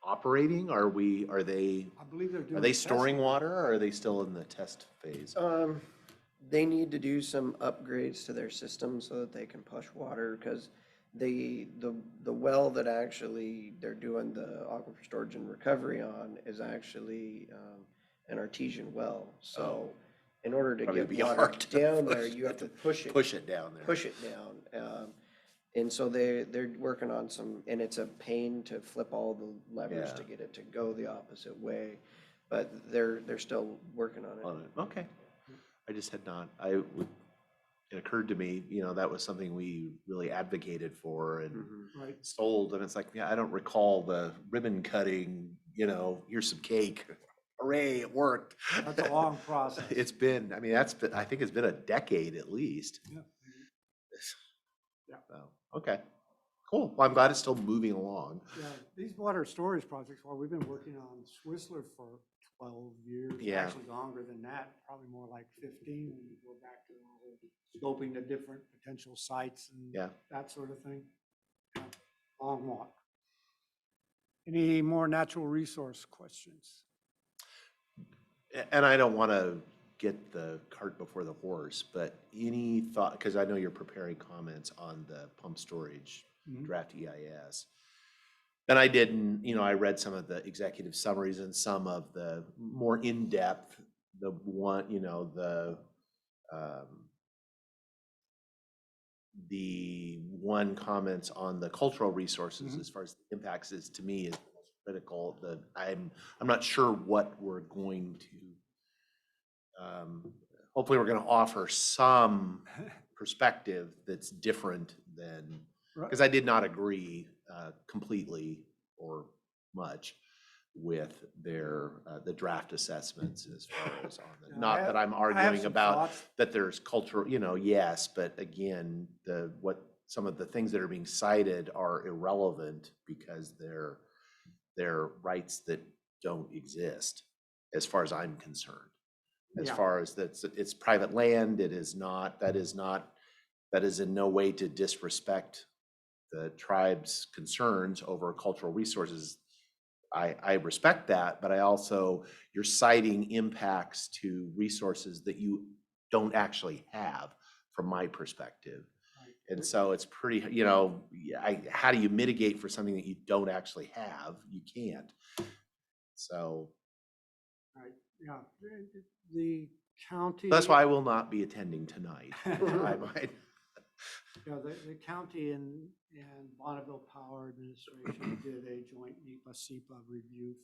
operating? Are they I believe they're doing. are they testing. storing water or are they still in the test phase? They need to do some upgrades to their system so that they can push water, because the well that actually they're doing the aquifer storage and recovery on is actually an artesian well. So in order to Probably get be water hard to down there, push you have to push it. Push it down there. Push it down. And so they're working on some, and it's a pain to flip all the levers Yeah. to get it to go the opposite way. But they're still working on it. On it. Okay. I just had not, it occurred to me, that was something we really advocated for and Right. sold. And it's like, yeah, I don't recall the ribbon cutting, here's some cake. Hooray, it worked. That's a long process. It's been, I think it's been a decade at least. Yeah. Yeah. So, okay, cool. Well, I'm glad it's still moving along. Yeah, these water storage projects, well, we've been working on Whistler for 12 years. Yeah. Actually longer than that, probably more like 15 when you go back to scoping the different potential sites and Yeah. that sort of thing. Yeah, long walk. Any more natural resource questions? And I don't want to get the cart before the horse, but any thought, because I know you're preparing comments on the pump storage Mhm. draft EIS. And I didn't, I read some of the executive summaries and some of the more in-depth, the one, the one comments on the cultural resources as far as the impacts is, to me, is critical. I'm not sure what we're going to, hopefully we're going to offer some perspective that's different than, because I did not agree completely or much with their, the draft assessments as far as on the, not that I'm arguing about that there's cultural, yes, but again, some of the things that are being cited are irrelevant because they're rights that don't exist as far as I'm concerned. As far as it's private land, that is in no way to disrespect the tribe's concerns over cultural resources. I respect that, but I also, you're citing impacts to resources that you don't actually have from my perspective. And so it's pretty, how do you mitigate for something that you don't actually have? You can't. So. Right, yeah, the county. That's why I will not be attending tonight. I might. Yeah, the county and Bonneville Power Administration did a joint NEPA-CEPA review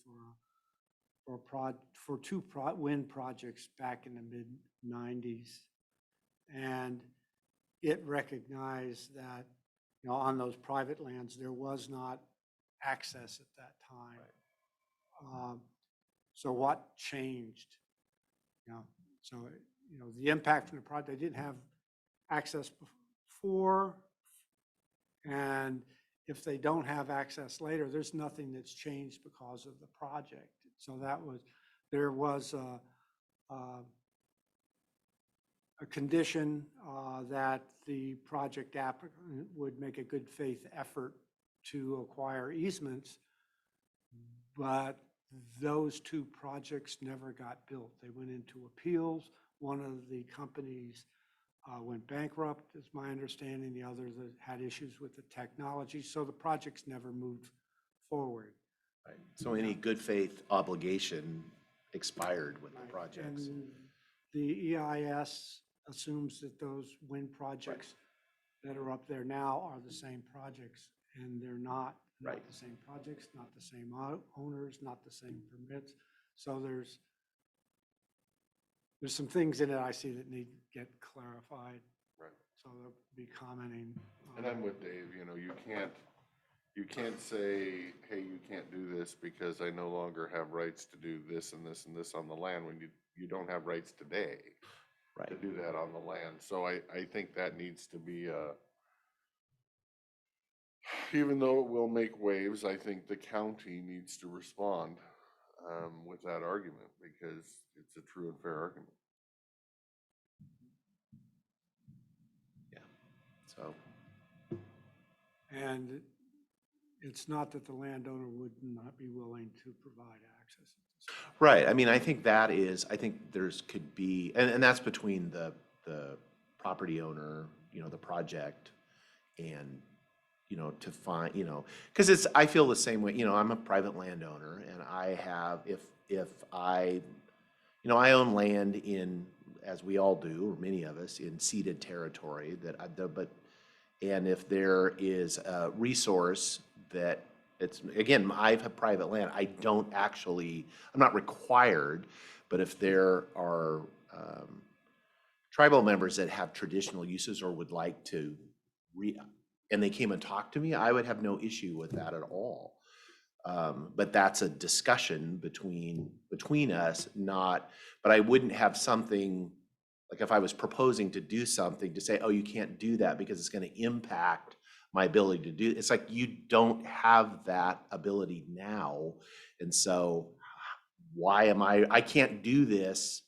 for two wind projects back in the mid-90s. And it recognized that, on those private lands, there was not access at that time. So what changed? So, the impact from the project, they didn't have access before, and if they don't have access later, there's nothing that's changed because of the project. So there was a condition that the project applicant would make a good faith effort to acquire easements, but those two projects never got built. They went into appeals. One of the companies went bankrupt, is my understanding. The other that had issues with the technology, so the projects never moved forward. Right. So any good faith obligation expired with the projects. And the EIS assumes that those wind projects that are up there now are the same projects, and they're not. Not Right. the same projects, not the same owners, not the same permits. So there's some things in it I see that need to get clarified. Right. So they'll be commenting. And I'm with Dave, you know, you can't say, hey, you can't do this because I no longer have rights to do this and this and this on the land when you don't have rights today to Right. do that on the land. So I think that needs to be even though it will make waves, I think the county needs to respond with that argument because it's a true and fair argument. Yeah. So, And it's not that the landowner would not be willing to provide access. right. I mean, I think there's could be, and that's between the property owner, you know, the project and, you know, to find, you know, because I feel the same way, you know, I'm a private landowner and I have, if I, you know, I own land in, as we all do, or many of us, in ceded territory and if there is a resource that it's, again, I have private land, I'm not required, but if there are tribal members that have traditional uses or would like to and they came and talked to me, I would have no issue with that at all. But that's a discussion between us, but I wouldn't have something, like if I was proposing to do something, to say, oh, you can't do that because it's going to impact my ability to do, it's like you don't have that ability now. And so I can't do this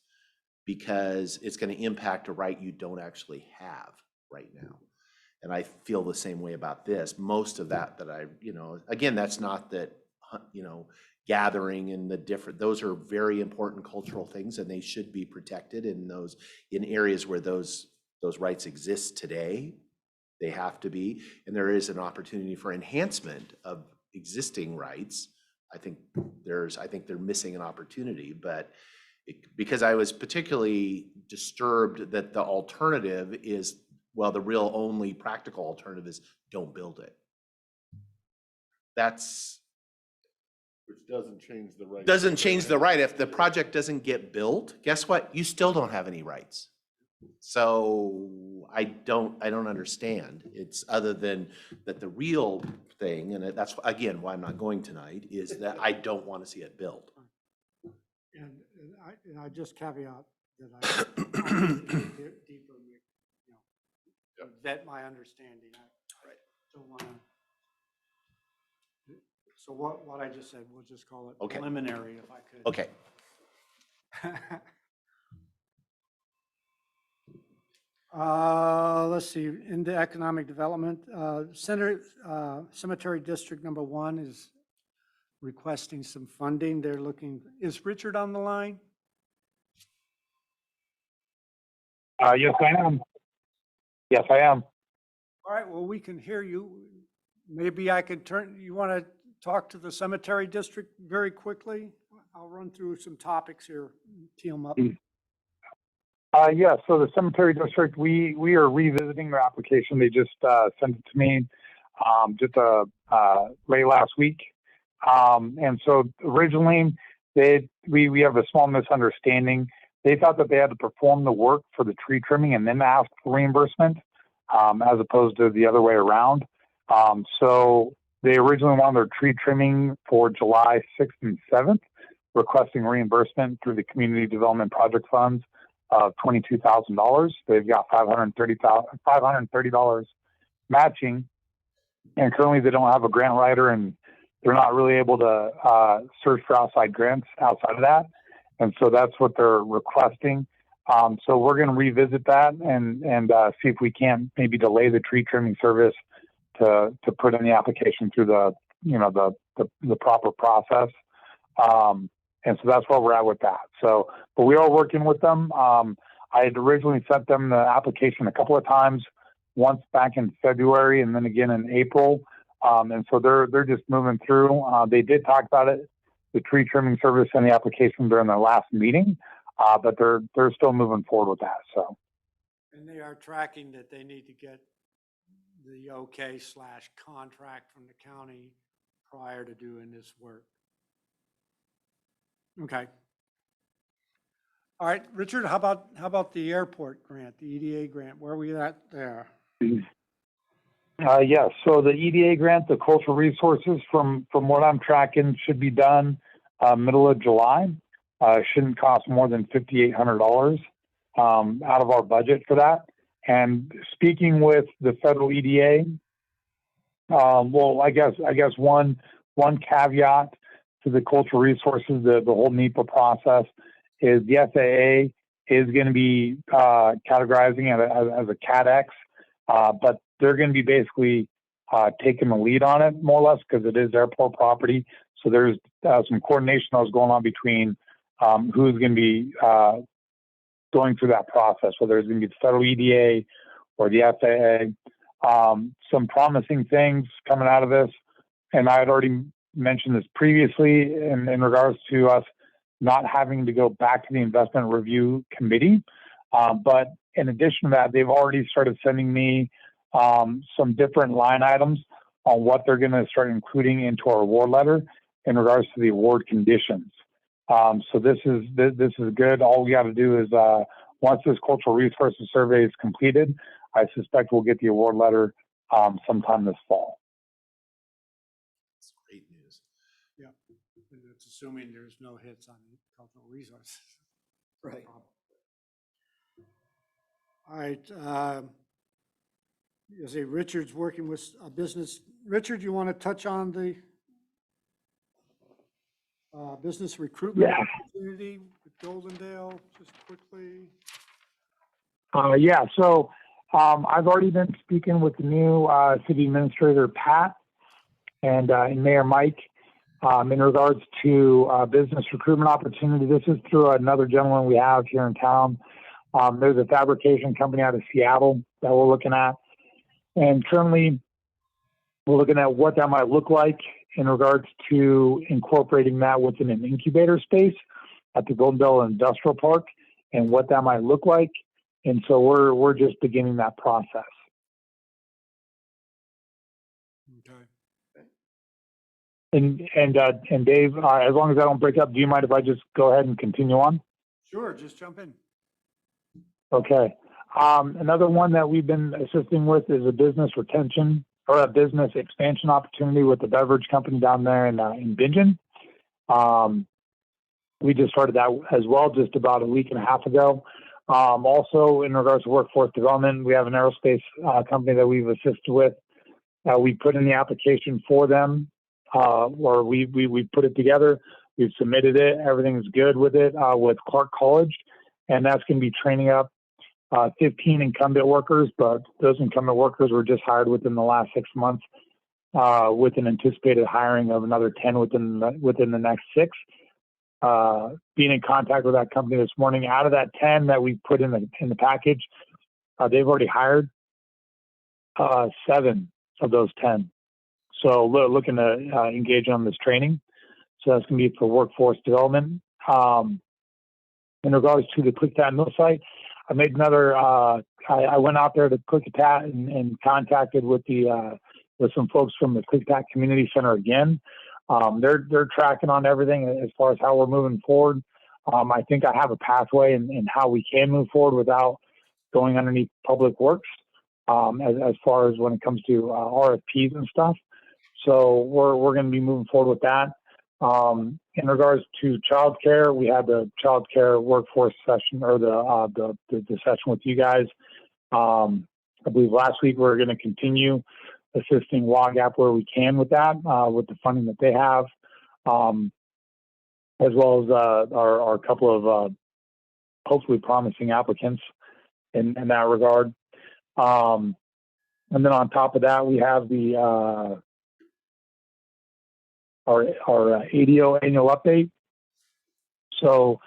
because it's going to impact a right you don't actually have right now. And I feel the same way about this. Most of that I, you know, again, that's not that, you know, gathering and those are very important cultural things and they should be protected in areas where those rights exist today. They have to be, and there is an opportunity for enhancement of existing rights. I think they're missing an opportunity, but because I was particularly disturbed that the alternative is, well, the real only practical alternative is don't build it. Which doesn't change the right. Doesn't change the right. If the project doesn't get built, guess what? You still don't have any rights. So I don't understand. It's other than that the real thing, and that's again why I'm not going tonight, is that I don't want to see it built. And I just caveat that I deeper, you know, vet my understanding. I don't want to. So what I just said, we'll just call it preliminary, if I could. Okay. Let's see, into economic development, Cemetery District Number 1 is requesting some funding. They're looking, is Richard on the line? Yes, I am. Yes, I am. All right, well, we can hear you. Maybe I could you want to talk to the Cemetery District very quickly? I'll run through some topics here, tee them up. Yeah, so the Cemetery District, we are revisiting their application. They just sent it to me just late last week. And so originally, we have a small misunderstanding. They thought that they had to perform the work for the tree trimming and then ask for reimbursement, as opposed to the other way around. So they originally wanted their tree trimming for July 6th and 7th, requesting reimbursement through the Community Development Project Funds of $22,000. They've got $530 matching, and currently they don't have a grant writer, and they're not really able to search for outside grants outside of that. And so that's what they're requesting. So we're going to revisit that and see if we can maybe delay the tree trimming service to put in the application through the proper process. And so that's where we're at with that. So, but we are working with them. I had originally sent them the application a couple of times, once back in February and then again in April. And so they're just moving through. They did talk about it, the tree trimming service and the application during their last meeting, but they're still moving forward with that. So. And they are tracking that they need to get the okay/contract from the county prior to doing this work. Okay. All right, Richard, how about the airport grant, the EDA grant? Where are we at there? Yes, so the EDA grant, the cultural resources, from what I'm tracking, should be done middle of July. Shouldn't cost more than $5,800 out of our budget for that. And speaking with the federal EDA, well, I guess one caveat to the cultural resources, the whole NEPA process, is the FAA is going to be categorizing it as a Cat X, but they're going to be basically taking the lead on it, more or less, because it is airport property. So there's some coordination that was going on between who's going to be going through that process, whether it's going to be the federal EDA or the FAA. Some promising things coming out of this, and I had already mentioned this previously in regards to us not having to go back to the investment review committee. But in addition to that, they've already started sending me some different line items on what they're going to start including into our award letter in regards to the award conditions. So this is good. All we got to do is once this cultural resources survey is completed, I suspect we'll get the award letter sometime this fall. That's great news. Yeah, and it's assuming there's no hits on cultural resources. Right. All right. You say Richard's working with a business. Richard, you want to touch on the business recruitment opportunity with Goldendale just quickly? Yeah, so I've already been speaking with the new city administrator, Pat, and Mayor Mike in regards to business recruitment opportunity. This is through another gentleman we have here in town. There's a fabrication company out of Seattle that we're looking at. And currently, we're looking at what that might look like in regards to incorporating that within an incubator space at the Goldendale Industrial Park and what that might look like. And so we're just beginning that process. Okay. And Dave, as long as I don't break up, do you mind if I just go ahead and continue on? Sure, just jump in. Okay. Another one that we've been assisting with is a business retention or a business expansion opportunity with the beverage company down there in Bingen. We just started that as well just about a week and a half ago. Also, in regards to workforce development, we have an aerospace company that we've assisted with. We put in the application for them, or we put it together. We've submitted it. Everything's good with it with Clark College, and that's going to be training up 15 incumbent workers, but those incumbent workers were just hired within the last 6 months with an anticipated hiring of another 10 within the next 6. Being in contact with that company this morning, out of that 10 that we put in the package, they've already hired 7 of those 10. So looking to engage on this training. So that's going to be for workforce development. In regards to the Klickitat mill site, I made another. I went out there to Klickitat and contacted with some folks from the Klickitat Community Center again. They're tracking on everything as far as how we're moving forward. I think I have a pathway in how we can move forward without going underneath Public Works as far as when it comes to RFPs and stuff. So we're going to be moving forward with that. In regards to childcare, we had the childcare workforce session or the session with you guys. I believe last week we're going to continue assisting WAGAP where we can with that, with the funding that they have, as well as our couple of hopefully promising applicants in that regard. And then on top of that, we have the our ADO annual update. So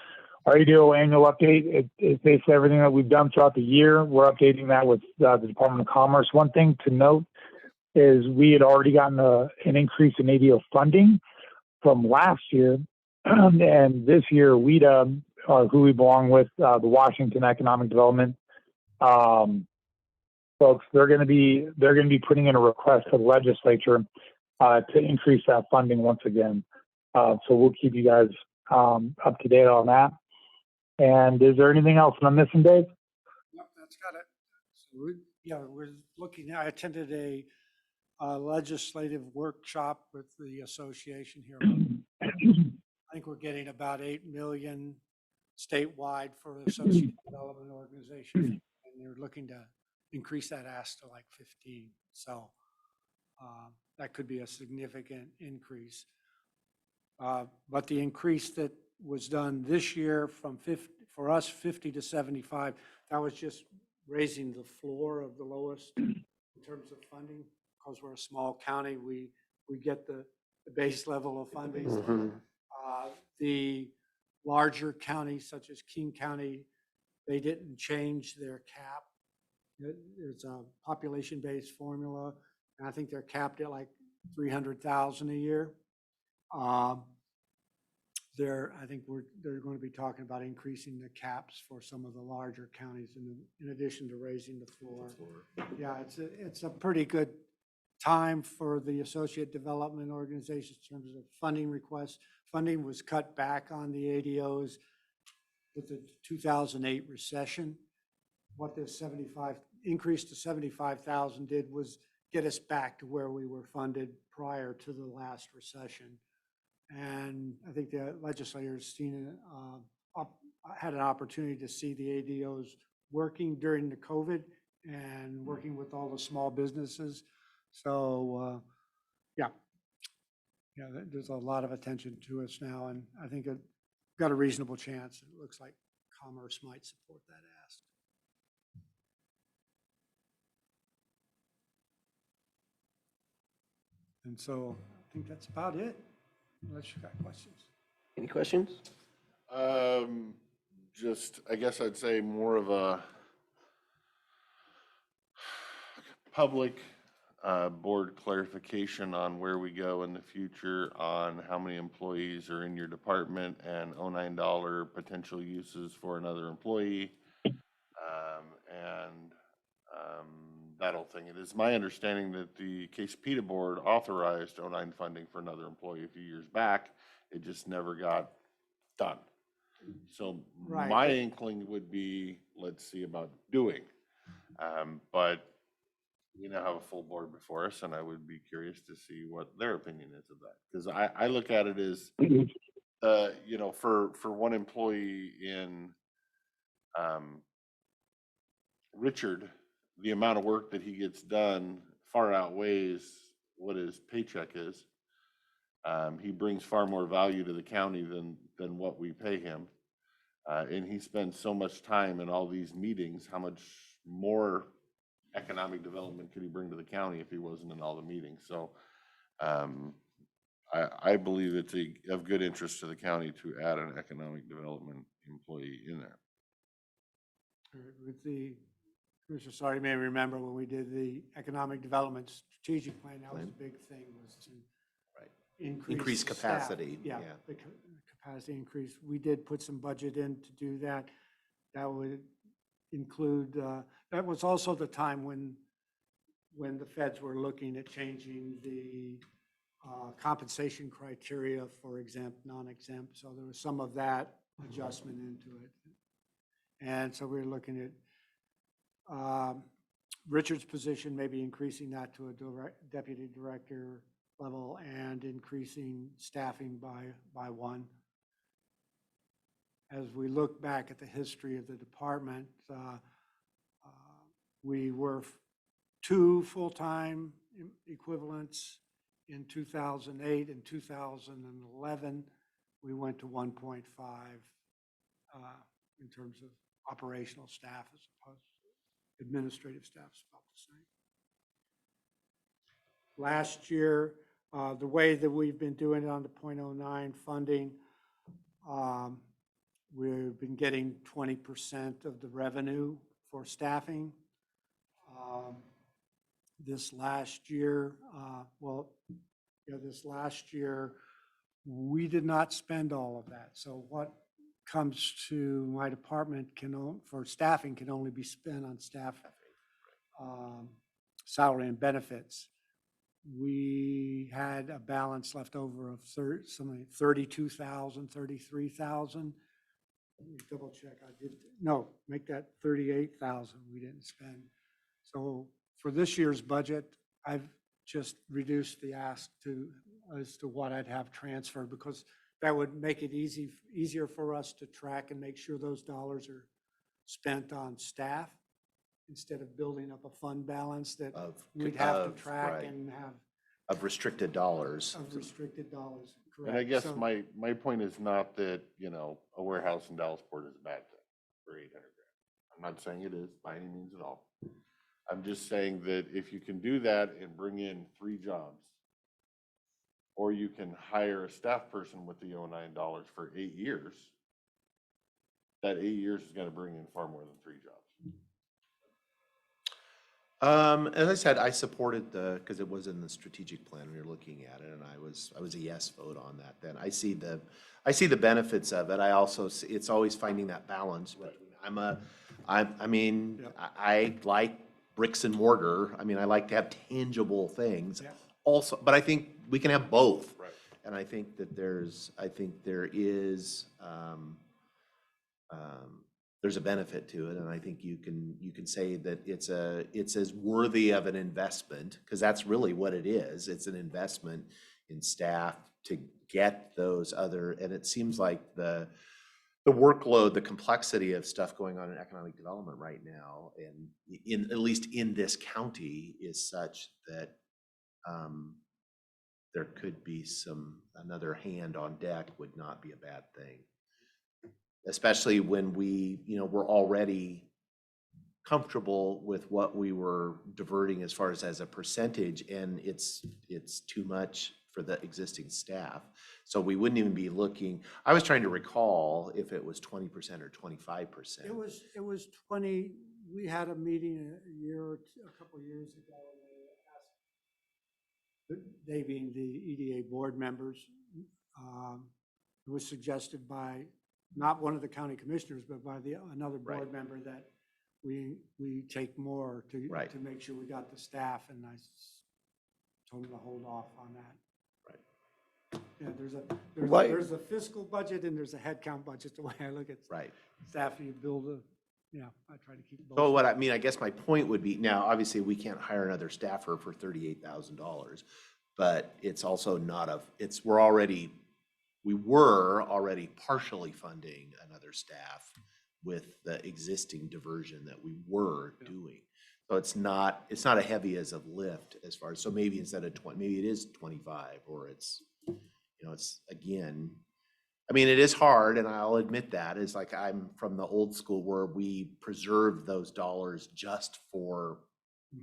our ADO annual update is basically everything that we've done throughout the year. We're updating that with the Department of Commerce. One thing to note is we had already gotten an increase in ADO funding from last year. And this year, WEDA, who we belong with, the Washington Economic Development folks, they're going to be putting in a request to the legislature to increase that funding once again. So we'll keep you guys up to date on that. And is there anything else I'm missing, Dave? Nope, that's got it. So we're looking. I attended a legislative workshop with the association here. I think we're getting about 8 million statewide for the associate development organization, and they're looking to increase that ask to like 15. So that could be a significant increase. But the increase that was done this year from 50, for us 50 to 75, that was just raising the floor of the lowest in terms of funding. Because we're a small county, we get the base level of funding. Mhm. The larger counties, such as King County, they didn't change their cap. There's a population-based formula, and I think they're capped at like 300,000 a year. I think they're going to be talking about increasing the caps for some of the larger counties in addition to raising the floor. Yeah, it's a pretty good time for the associate development organizations in terms of funding requests. Funding was cut back on the ADOs with the 2008 recession. What this increase to 75,000 did was get us back to where we were funded prior to the last recession. And I think the legislators had an opportunity to see the ADOs working during the COVID and working with all the small businesses. So, there's a lot of attention to us now, and I think it got a reasonable chance. It looks like Commerce might support that ask. And so I think that's about it, unless you got questions. Any questions? Just, I guess I'd say more of a public board clarification on where we go in the future on how many employees are in your department and $09 potential uses for another employee. That whole thing. It is my understanding that the KC board authorized 09 funding for another employee a few years back. It just never got done. So Right. my inkling would be, let's see about doing. But we now have a full board before us, and I would be curious to see what their opinion is of that. Because I look at it as, for one employee in Richard, the amount of work that he gets done far outweighs what his paycheck is. He brings far more value to the county than what we pay him. And he spends so much time in all these meetings. How much more economic development could he bring to the county if he wasn't in all the meetings? So I believe it's of good interest to the county to add an economic development employee in there. With the Commissioner, sorry, you may remember when we did the economic development strategic plan, that was a big thing, was to increase Increase staff. capacity. Yeah, the capacity increase. We did put some budget in to do that. That would include, that was also the time when the feds were looking at changing the compensation criteria for exempt, non-exempt. So there was some of that adjustment into it. And so we're looking at Richard's position, maybe increasing that to a deputy director level and increasing staffing by one. As we look back at the history of the department, we were 2 full-time equivalents in 2008. In 2011, we went to 1.5 in terms of operational staff as opposed to administrative staff is about the same. Last year, The way that we've been doing it on the .09 funding, we've been getting 20% of the revenue for staffing. This last year, this last year, we did not spend all of that. So what comes to my department for staffing can only be spent on staff salary and benefits. We had a balance left over of something 32,000, 33,000. Let me double check. Make that 38,000 we didn't spend. So for this year's budget, I've just reduced the ask as to what I'd have transferred, because that would make it easier for us to track and make sure those dollars are spent on staff instead of building up a fund balance that we'd have to track right. and have. Of restricted dollars. Of restricted dollars, correct. And I guess So- my point is not that, you know, a warehouse in Dallasport is a bad thing for 800 grand. I'm not saying it is by any means at all. I'm just saying that if you can do that and bring in 3 jobs, or you can hire a staff person with the $09 for 8 years, that 8 years is gonna bring in far more than 3 jobs. As I said, I supported because it was in the strategic plan, we were looking at it, and I was a yes vote on that then. I see the benefits of it. I also, it's always finding that balance. I like bricks and mortar. I mean, I like to have tangible things Yeah. also, but I think we can have both. Right. And I think that there is, there's a benefit to it, and I think you can say that it's as worthy of an investment, because that's really what it is. It's an investment in staff to get those other, and it seems like the workload, the complexity of stuff going on in economic development right now, and at least in this county, is such that there could be another hand on deck would not be a bad thing. Especially when we're already comfortable with what we were diverting as far as a percentage, and it's too much for the existing staff. So we wouldn't even be looking, I was trying to recall if it was 20% or 25%. It was 20, we had a meeting a couple of years ago, and they being the EDA board members, it was suggested by not one of the county commissioners, but by another board Right. member that we take more Right. to make sure we got the staff, and I told them to hold off on that. Right. Yeah, Why- there's a fiscal budget and there's a headcount budget, the way I look at Right. staff. You build I try to keep both. So I guess my point would be, now, obviously, we can't hire another staffer for $38,000, but it's also we were already partially funding another staff with the existing diversion that we were doing. So it's not a heavy as a lift as far as, so maybe instead of 20, maybe it is 25, or it's again, I mean, it is hard, and I'll admit that. It's like, I'm from the old school where we preserved those dollars just for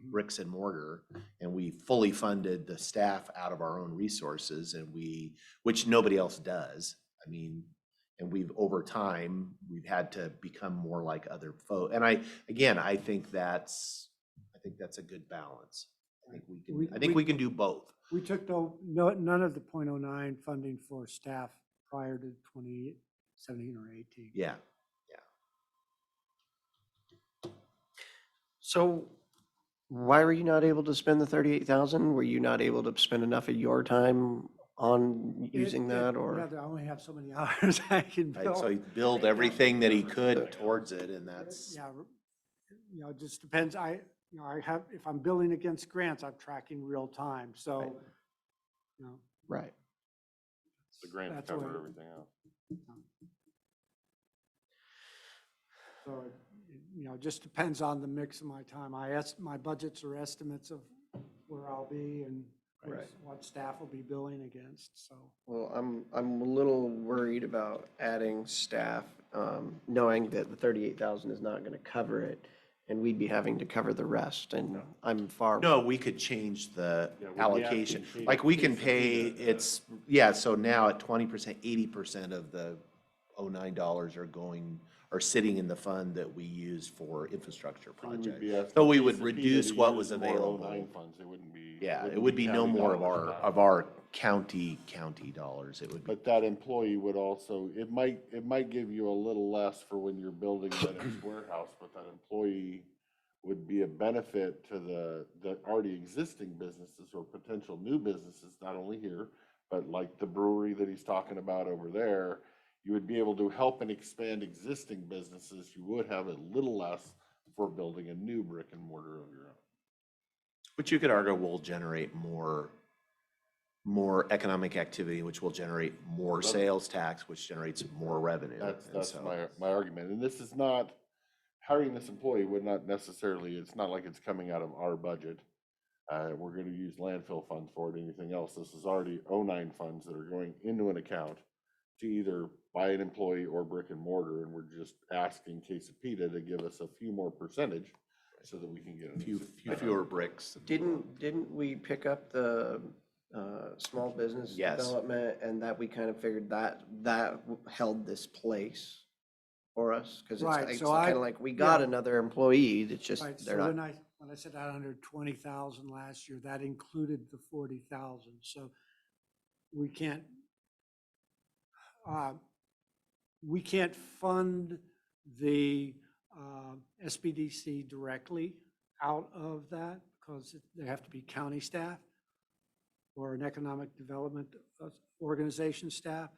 bricks and mortar, and we fully funded the staff out of our own resources, which nobody else does. I mean, and over time, we've had to become more like other folks. And I think that's a good balance. I think we can do both. We took none of the .09 funding for staff prior to 2017 or 18. Yeah. So why were you not able to spend the 38,000? Were you not able to spend enough of your time on using that, or? Yeah, I only have so many hours I can Right, bill. so he built everything that he could towards it, and that's, Yeah, it just depends. If I'm billing against grants, I'm tracking real time, so, Right. The grants That's cover what- everything else. So, it just depends on the mix of my time. My budgets are estimates of where I'll be and Right. what staff will be billing against, so. Well, I'm a little worried about adding staff, knowing that the 38,000 is not going to cover it. and we'd be having to cover the rest, and I'm far. No, we could change the Yeah, we'd be allocation. asking Like we can Kate pay, to- it's, yeah, so now at 20%, 80% of the $09 are sitting in the fund that we use for infrastructure So we would projects. be asking So we would KC reduce to what use was more available. 09 funds. It wouldn't be. Yeah, wouldn't it would be no county more dollars now. of our county dollars. It would be, But that employee would also, it might give you a little less for when you're building the next warehouse, but that employee would be a benefit to the already existing businesses or potential new businesses, not only here, but like the brewery that he's talking about over there. You would be able to help and expand existing businesses. You would have a little less for building a new brick and mortar of your own. which you could argue will generate more economic activity, which will generate more sales tax, which generates more revenue. And That's so- my argument. And this is not, hiring this employee would not necessarily, it's not like it's coming out of our budget. We're gonna use landfill funds for it, anything else. This is already 09 funds that are going into an account to either buy an employee or brick and mortar, and we're just asking Klickitat to give us a few more percentage so that we can get a Few fewer bricks. Didn't we pick up the small business Yes. development, and that we kind of figured that held this place for us? Because Right, it's so kind I- of like, we got yeah. another employee, it's just, Right, they're so not. when I said 120,000 last year, that included the 40,000, so we can't, we can't fund the SBDC directly out of that because they have to be county staff or an economic development organization staff.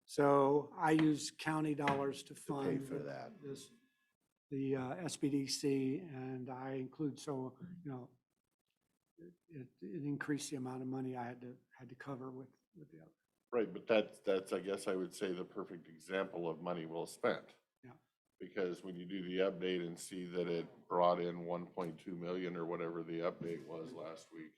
So I use county dollars to pay fund for that. the SBDC, and I include, so, you know, it increased the amount of money I had to cover with the other. Right, but that's, I guess I would say, the perfect example of money well spent. Yeah. Because when you do the update and see that it brought in 1.2 million or whatever the update was last week,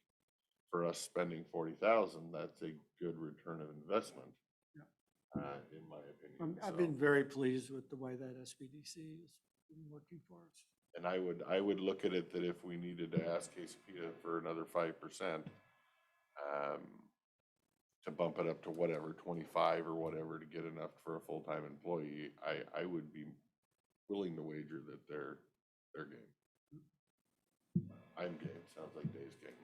for us spending 40,000, that's a good return of investment. Yeah. In my opinion. I've So- been very pleased with the way that SBDC has been working for us. And I would look at it that if we needed to ask KC for another 5%, to bump it up to whatever, 25 or whatever, to get enough for a full-time employee, I would be willing to wager that they're game. I'm game, sounds like Dave's game.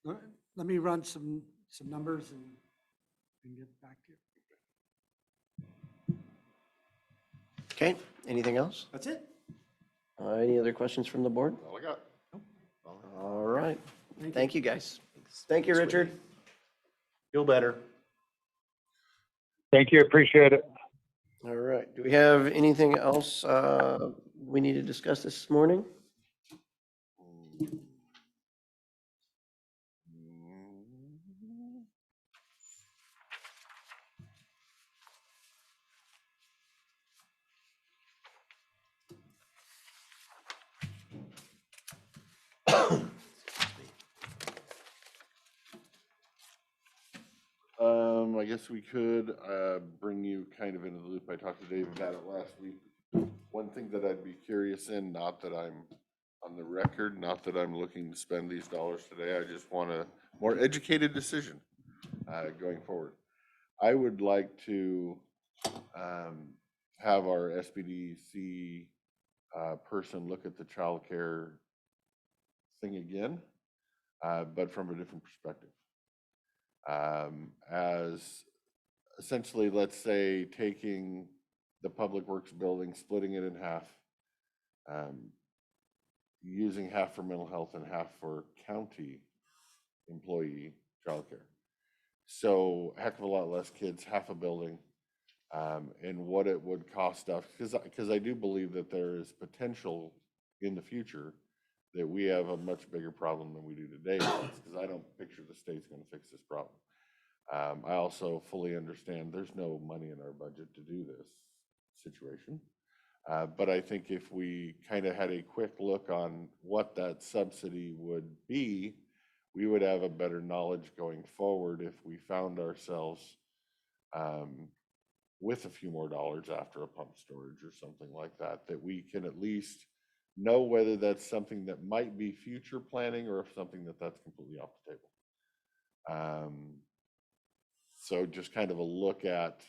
All right. Let me run some numbers and get back to you. Okay, anything else? That's it. Any other questions from the board? All I got. All right, thank you, guys. Thank you, Thanks, Richard. Feel better. Thank you, appreciate it. All right, do we have anything else we need to discuss this morning? I guess we could bring you kind of into the loop. I talked to Dave about it last week. One thing that I'd be curious in, not that I'm on the record, not that I'm looking to spend these dollars today, I just want a more educated decision going forward. I would like to have our SBDC person look at the childcare thing again, but from a different perspective. As essentially, let's say, taking the Public Works building, splitting it in half, using half for mental health and half for county employee childcare. So a heck of a lot less kids, half a building, and what it would cost us, because I do believe that there is potential in the future that we have a much bigger problem than we do today, because I don't picture the state's gonna fix this problem. I also fully understand there's no money in our budget to do this situation. But I think if we kind of had a quick look on what that subsidy would be, we would have a better knowledge going forward if we found ourselves with a few more dollars after a pump storage or something like that, that we can at least know whether that's something that might be future planning or if something that's completely off the table. So just kind of a look at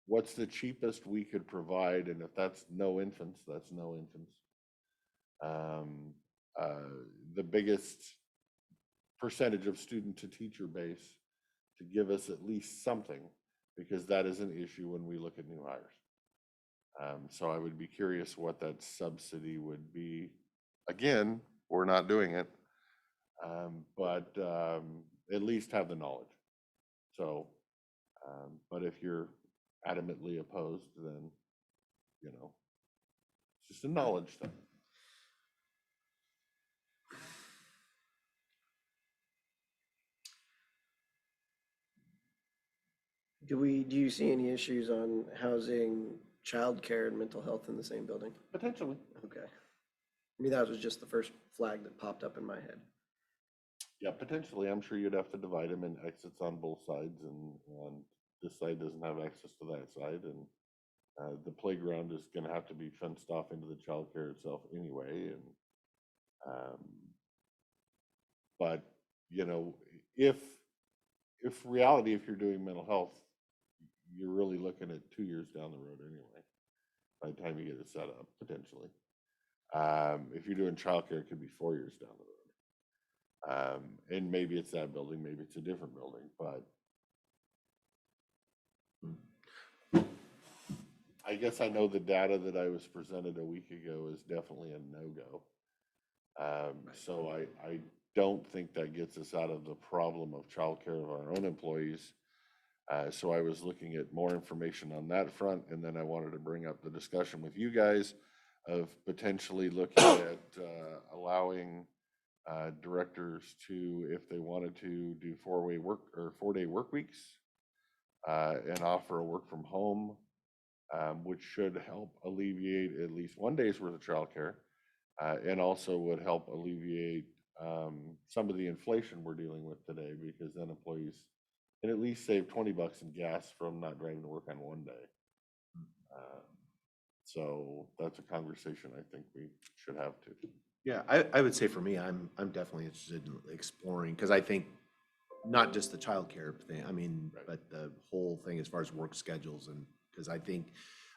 what's the cheapest we could provide, and if that's no infants, that's no infants. The biggest percentage of student to teacher base to give us at least something, because that is an issue when we look at new hires. So I would be curious what that subsidy would be. Again, we're not doing it, but at least have the knowledge. So, but if you're adamantly opposed, then, it's just a knowledge thing. Do you see any issues on housing childcare and mental health in the same building? Potentially. Okay. I mean, that was just the first flag that popped up in my head. Yeah, potentially. I'm sure you'd have to divide them in exits on both sides, and this side doesn't have access to that side, and the playground is going to have to be fenced off into the childcare itself anyway. And but if reality, if you're doing mental health, you're really looking at 2 years down the road anyway, by the time you get it set up, potentially. If you're doing childcare, it could be 4 years down the road. And maybe it's that building, maybe it's a different building, but I guess I know the data that I was presented a week ago is definitely a no-go. So I don't think that gets us out of the problem of childcare of our own employees. So I was looking at more information on that front, and then I wanted to bring up the discussion with you guys of potentially looking at allowing directors to, if they wanted to, do 4-day work weeks and offer a work from home, which should help alleviate at least 1 day's worth of childcare, and also would help alleviate some of the inflation we're dealing with today, because then employees can at least save $20 in gas from not driving to work on 1 day. So that's a conversation I think we should have too. Yeah, I would say for me, I'm definitely interested in exploring, because I think not just the childcare thing, I mean, Right. but the whole thing as far as work schedules, and because I think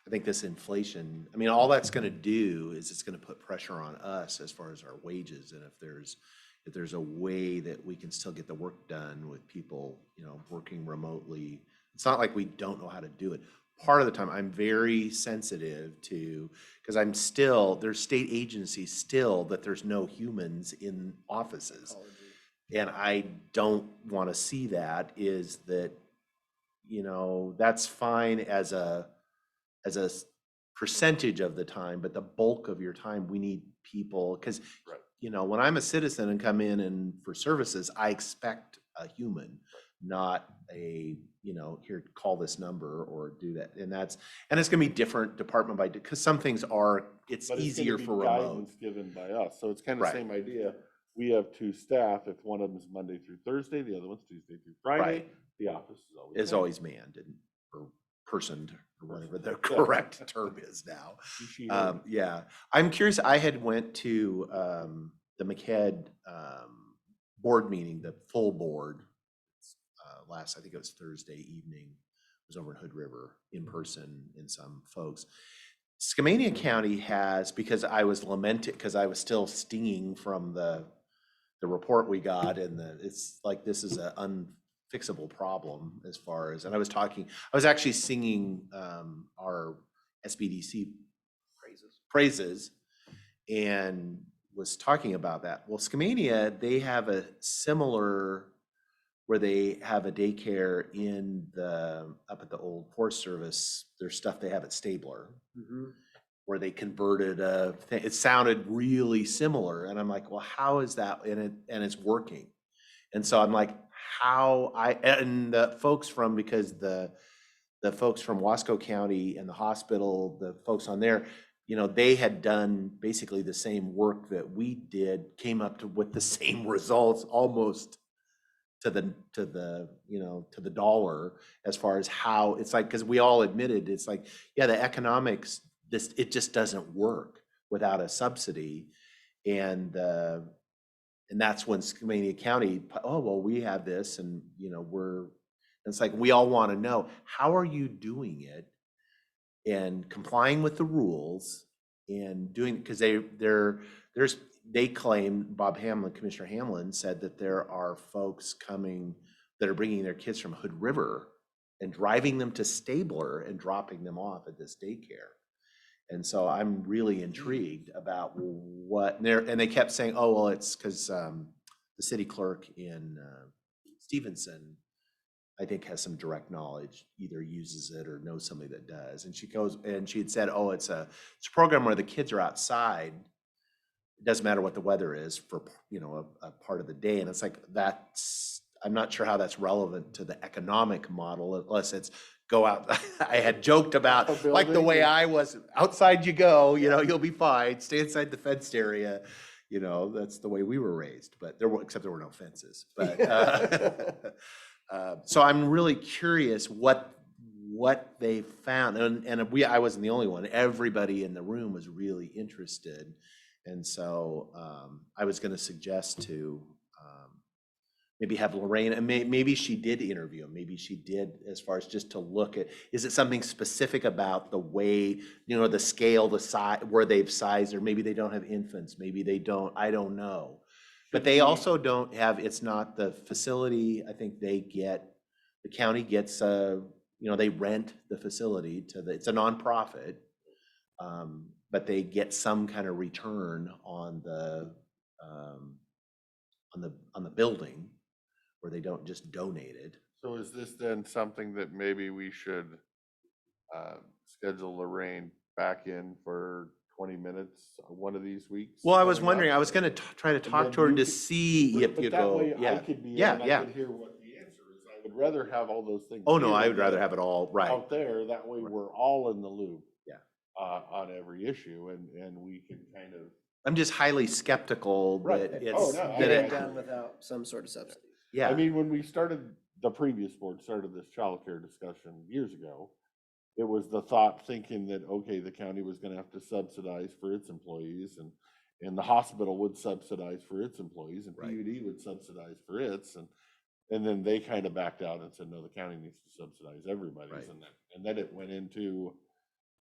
this inflation, I mean, all that's going to do is it's going to put pressure on us as far as our wages, and if there's a way that we can still get the work done with people, working remotely, it's not like we don't know how to do it. Part of the time, I'm very sensitive to, because there's state agencies still that there's no humans in offices. And I don't want to see that, is that, that's fine as a percentage of the time, but the bulk of your time, we need people, because, Right. when I'm a citizen and come in and for services, I expect a human, not a, here, call this number or do that. And it's gonna be different department by, because some things it's But it's gonna easier be for remote. guidance given by us. So it's kind of Right. the same idea. We have 2 staff. If one of them is Monday through Thursday, the other one's Tuesday through Friday, Right. the office is always Is manned. always manned or personed, or whatever the correct term is now. She, her. Yeah, I'm curious. I had went to the MCHED board meeting, the full board, I think it was Thursday evening. It was over in Hood River in person, and some folks. Skamania County has, because I was lamenting, because I was still stinging from the report we got, and it's like, this is an unfixable problem as far as, and I was actually singing our SBDC praises and was talking about that. Well, Skamania, they have a similar, where they have a daycare up at the old Forest Service. There's stuff they have at Stabler, where they converted a thing. It sounded really similar, and I'm like, well, how is that? And it's working. And so I'm like, and the folks from, because the folks from Wasco County and the hospital, the folks on there, they had done basically the same work that we did, came up with the same results, almost to the dollar, as far as how it's like, because we all admitted, it's like, yeah, the economics, it just doesn't work. without a subsidy. And that's when Skamania County, oh, well, we have this and, you know, it's like, we all want to know, how are you doing it? And complying with the rules and doing, because they claim, Bob Hamlin, Commissioner Hamlin said that there are folks coming that are bringing their kids from Hood River and driving them to Stabler and dropping them off at this daycare. And so I'm really intrigued about what, and they kept saying, oh, well, it's because the city clerk in Stevenson, I think, has some direct knowledge, either uses it or knows somebody that does. And she goes, and she had said, oh, it's a program where the kids are outside. It doesn't matter what the weather is for, you know, a part of the day. And it's like, I'm not sure how that's relevant to the economic model, unless it's go out. I had joked about, like the way I was, outside you go, you know, you'll be fine. Stay inside the fenced area. You know, that's the way we were raised, but except there were no fences. But so I'm really curious what they found, and I wasn't the only one. Everybody in the room was really interested, and so I was going to suggest to maybe have Lorraine, and maybe she did interview him. Maybe she did, as far as just to look at, is it something specific about the way, you know, the scale, the size, where they've sized, or maybe they don't have infants, maybe they don't, I don't know. But they also don't have, it's not the facility, I think the county gets, you know, they rent the facility it's a nonprofit, but they get some kind of return on the building, where they don't just donate it. So is this then something that maybe we should schedule Lorraine back in for 20 minutes one of these weeks? Well, I was coming wondering, up? I was gonna try to And talk then to her you to could- see if But you that go, way I yeah, could be in yeah, and I yeah. could hear what the answer is. I would rather have all those things. Oh, no, here I would than rather have it all, right. out there. That way we're all in the loop. Yeah. On every issue, and we can kind of. I'm just highly skeptical Right. that Oh, it's, no, that Get it it, done without some sort of subsidy. yeah. I mean, when we started, the previous board started this childcare discussion years ago, it was the thought thinking that, okay, the county was gonna have to subsidize for its employees, and the hospital would subsidize for its employees, and Right. PUD would subsidize for its, and then they kind of backed out and said, no, the county needs to subsidize everybody's, Right. and then it went into,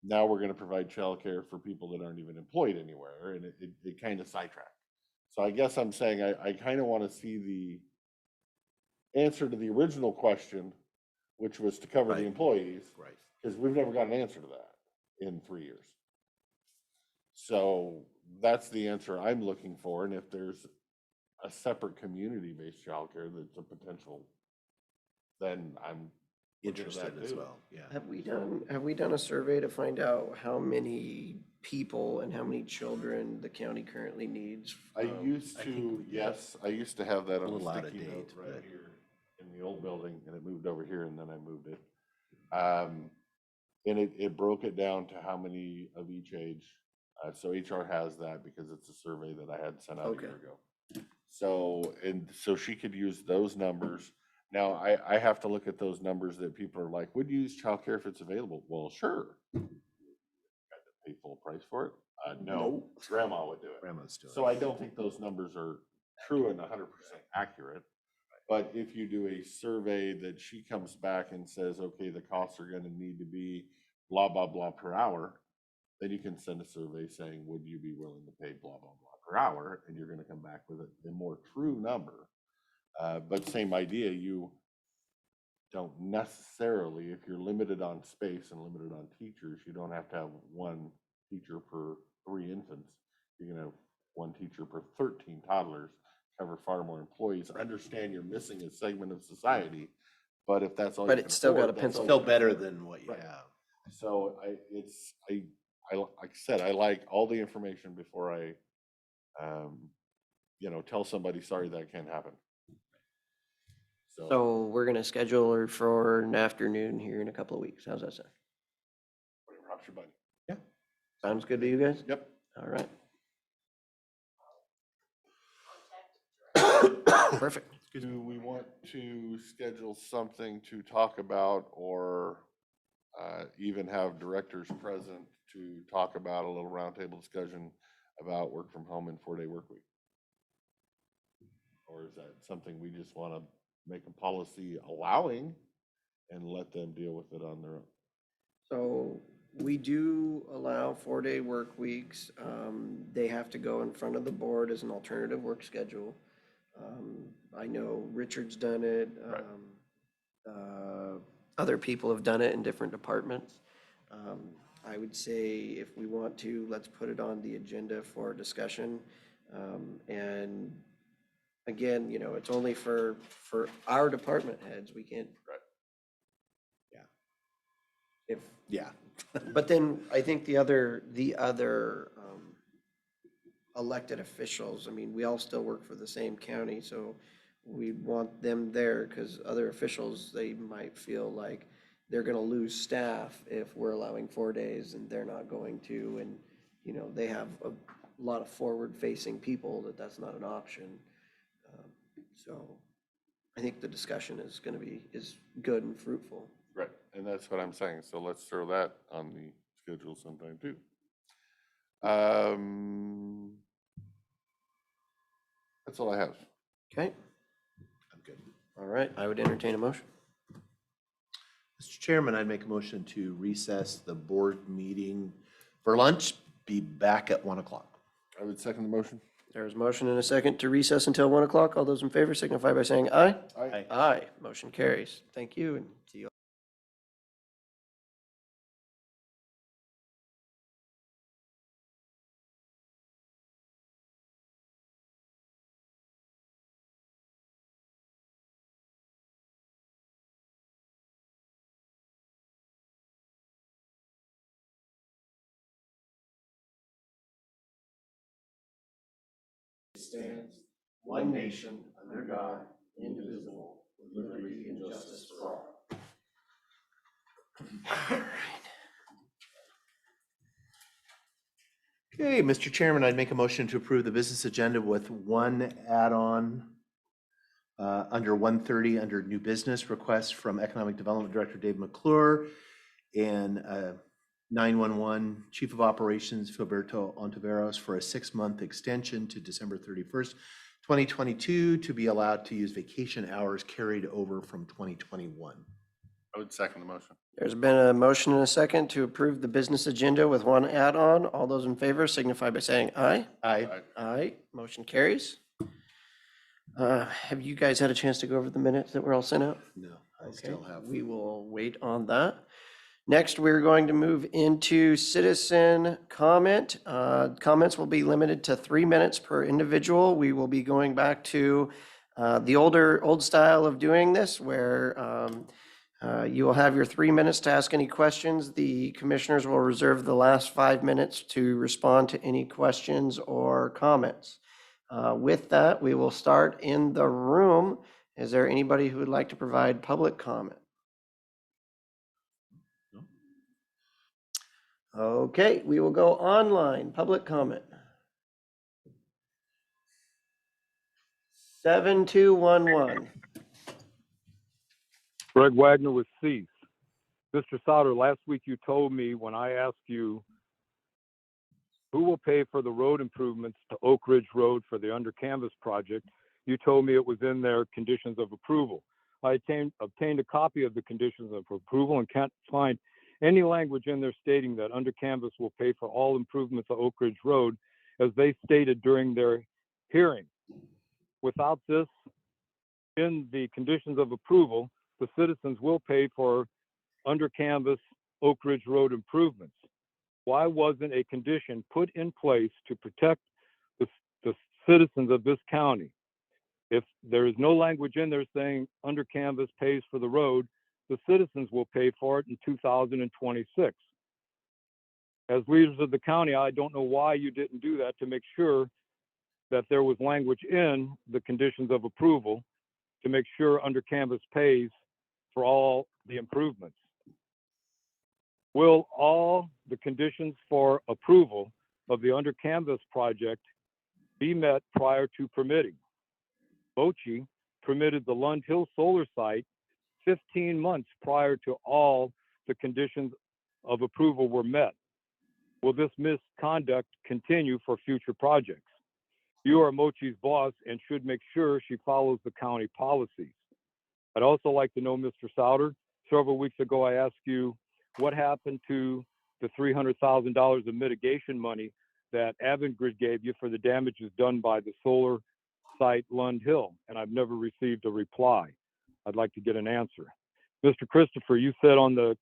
now we're gonna provide childcare for people that aren't even employed anywhere, and it kind of sidetracked. So I guess I'm saying I kind of want to see the answer to the original question, which was to cover the Right. employees, Right. because we've never got an answer to that in 3 years. So that's the answer I'm looking for, and if there's a separate community-based childcare that's a potential, then I'm looking at that Interested as too. well, yeah. Have we done a survey to find out how many people and how many children the county currently needs? I used I think to, we did. yes, I used to have that A on little a out of sticky note date, right but- here in the old building, and it moved over here, and then I moved it. And it broke it down to how many of each age. So HR has that because it's a survey that I had sent out a year ago. So she could use those numbers. Now, I have to look at those numbers that people are like, would you use childcare if it's available? Well, sure. Got to pay full price for it? No, grandma would do it. Grandma's doing So I don't think those numbers are true and 100% accurate. But if you do a survey that she comes back and says, okay, the costs are gonna need to be blah, blah, blah per hour, then you can send a survey saying, would you be willing to pay blah, blah, blah per hour? And you're gonna come back with a more true number. But same idea, you don't necessarily, if you're limited on space and limited on teachers, you don't have to have one teacher per 3 infants. You can have one teacher per 13 toddlers, cover far more employees. Understand you're missing a segment of society, but if that's all But you can it's still got afford, a that's pencil. all Still you can better afford. than what you Right. have. So like I said, I like all the information before I, tell somebody, sorry, that can't happen. So we're gonna schedule her for an afternoon here in a couple of weeks. How's that sound? Whatever, rocks your buddy. Sounds good to you guys? Yep. All right. Perfect. Do we want to schedule something to talk about or even have directors present to talk about a little roundtable discussion about work from home and 4-day work week? Or is that something we just want to make a policy allowing and let them deal with it on their own? So we do allow 4-day work weeks. They have to go in front of the board as an alternative work schedule. I know Richard's done it. Right. Other people have done it in different departments. I would say if we want to, let's put it on the agenda for discussion. And again, you know, it's only for our department heads. We can't. Right. Yeah. If, Yeah. but then I think the other elected officials, I mean, we all still work for the same county, so we want them there because other officials, they might feel like they're gonna lose staff if we're allowing 4 days and they're not going to. And, you know, they have a lot of forward-facing people that's not an option. So I think the discussion is good and fruitful. Right, and that's what I'm saying, so let's throw that on the schedule sometime too. That's all I have. Okay, I'm good. all right, I would entertain a motion. Mr. Chairman, I'd make a motion to recess the board meeting for lunch, be back at 1 o'clock. I would second the motion. There's a motion and a second to recess until 1 o'clock. All those in favor signify by saying aye. Aye. Aye, motion carries. Thank you and see you. Stands one nation under God, indivisible, with liberty and justice for all. Okay, Mr. Chairman, I'd make a motion to approve the business agenda with one add-on under 130, under new business request from Economic Development Director Dave McClure and 911 Chief of Operations Filberto Ontiveros for a 6-month extension to December 31st, 2022, to be allowed to use vacation hours carried over from 2021. I would second the motion. There's been a motion and a second to approve the business agenda with one add-on. All those in favor signify by saying aye. Aye. Aye, motion carries. Have you guys had a chance to go over the minutes that were all sent out? No, I Okay, still have. we will wait on that. Next, we're going to move into citizen comment. Comments will be limited to 3 minutes per individual. We will be going back to the old style of doing this, where you will have your 3 minutes to ask any questions. The commissioners will reserve the last 5 minutes to respond to any questions or comments. With that, we will start in the room. Is there anybody who would like to provide public comment? Okay, we will go online. Public comment. 7211. Greg Wagner with Cease. Mr. Sauter, last week you told me when I asked you who will pay for the road improvements to Oak Ridge Road for the under canvas project, you told me it was in their conditions of approval. I obtained a copy of the conditions of approval and can't find any language in there stating that under canvas will pay for all improvements to Oak Ridge Road, as they stated during their hearing. Without this in the conditions of approval, the citizens will pay for under canvas Oak Ridge Road improvements. Why wasn't a condition put in place to protect the citizens of this county? If there is no language in there saying under canvas pays for the road, the citizens will pay for it in 2026. As leaders of the county, I don't know why you didn't do that to make sure that there was language in the conditions of approval to make sure under canvas pays for all the improvements. Will all the conditions for approval of the under canvas project be met prior to permitting? BoCC permitted the Lund Hill solar site 15 months prior to all the conditions of approval were met. will this misconduct continue for future projects? You are Mochi's boss and should make sure she follows the county policies. I'd also like to know, Mr. Souter, several weeks ago I asked you what happened to the $300,000 of mitigation money that Avangrid gave you for the damages done by the solar site Lund Hill, and I've never received a reply. I'd like to get an answer. Mr. Christopher, you said on the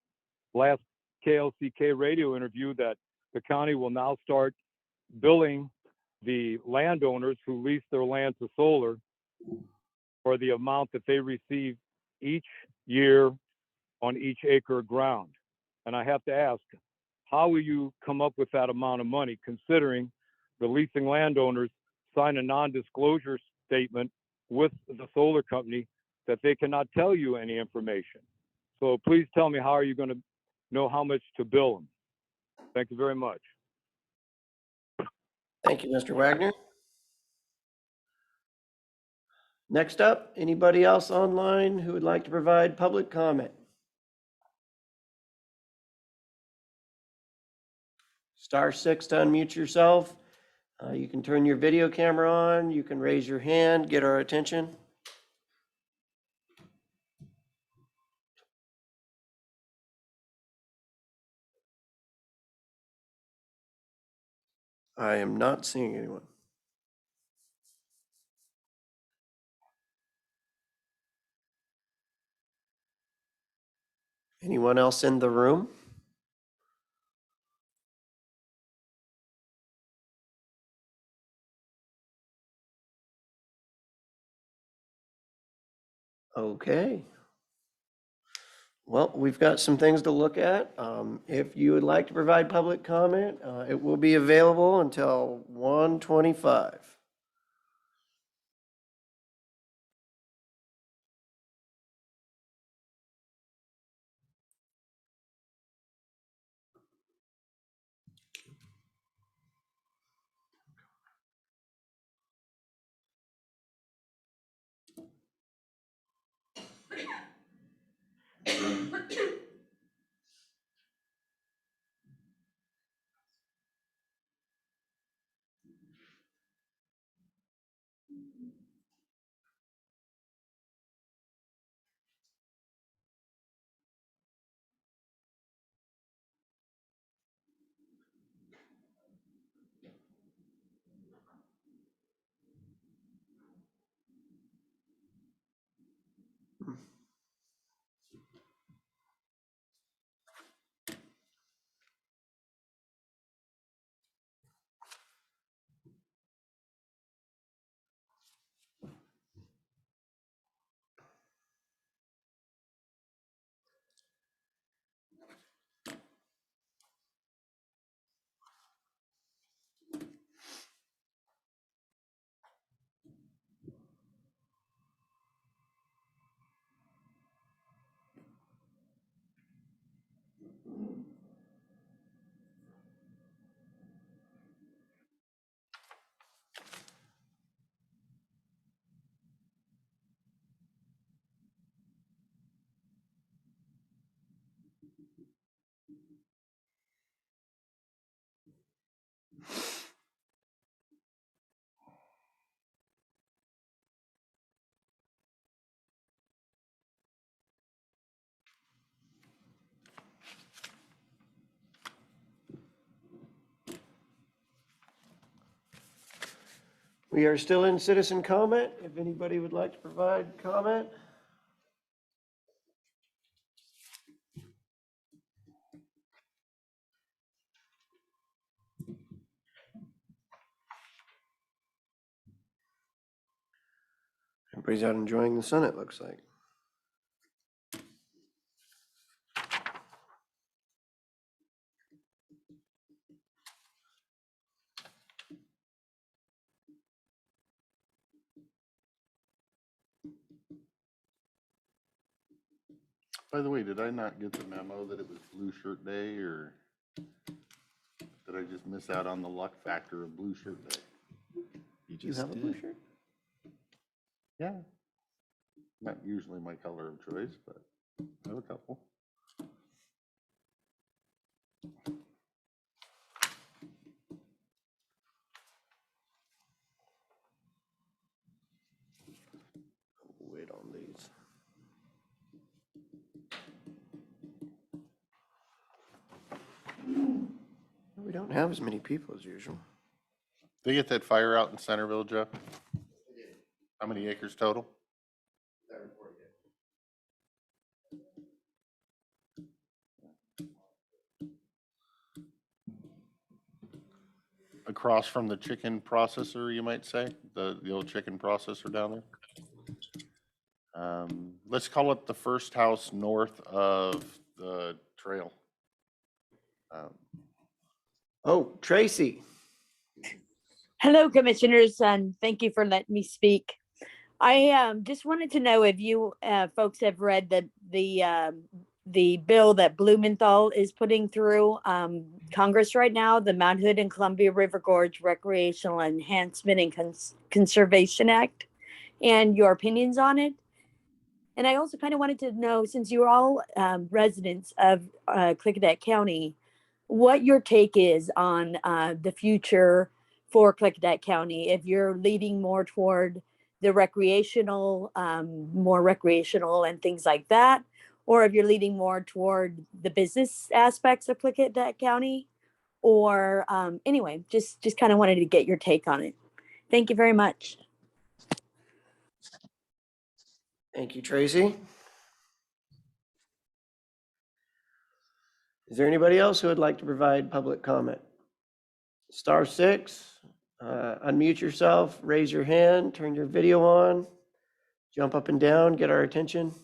last KLCK radio interview that the county will now start billing the landowners who lease their land to solar for the amount that they receive each year on each acre of ground. And I have to ask, how will you come up with that amount of money considering the leasing landowners sign a non-disclosure statement with the solar company that they cannot tell you any information? So please tell me, how are you going to know how much to bill them? Thank you very much. Thank you, Mr. Wagner. Next up, anybody else online who would like to provide public comment? *6 to unmute yourself. You can turn your video camera on. You can raise your hand, get our attention. I am not seeing anyone. Anyone else in the room? Okay. Well, we've got some things to look at. If you would like to provide public comment, it will be available until 1:25. We are still in citizen comment. If anybody would like to provide comment. Everybody's out enjoying the sun, it looks like. By the way, did I not get the memo that it was Blue Shirt Day, or did I just miss out on the luck factor of Blue Shirt Day? Do you have a blue shirt? Yeah. Not usually my color of choice, but I have a couple. don't have as many people as usual. They get that fire out in Centerville, Jeff? How many acres total? Across from the chicken processor, you might say, the old chicken processor down there? Let's call it the first house north of the trail. Oh, Tracy. Hello, Commissioners, and thank you for letting me speak. I just wanted to know if you folks have read the bill that Blumenthal is putting through Congress right now, the Mount Hood and Columbia River Gorge Recreational Enhancement and Conservation Act, and your opinions on it. And I also kind of wanted to know, since you're all residents of Klickitat County, what your take is on the future for Klickitat County. If you're leading more toward the recreational, more recreational and things like that, or if you're leading more toward the business aspects of Klickitat County, or anyway, just kind of wanted to get your take on it. Thank you very much. Thank you, Tracy. Is there anybody else who would like to provide public comment? Star 6, unmute yourself, raise your hand, turn your video on, jump up and down, get our attention.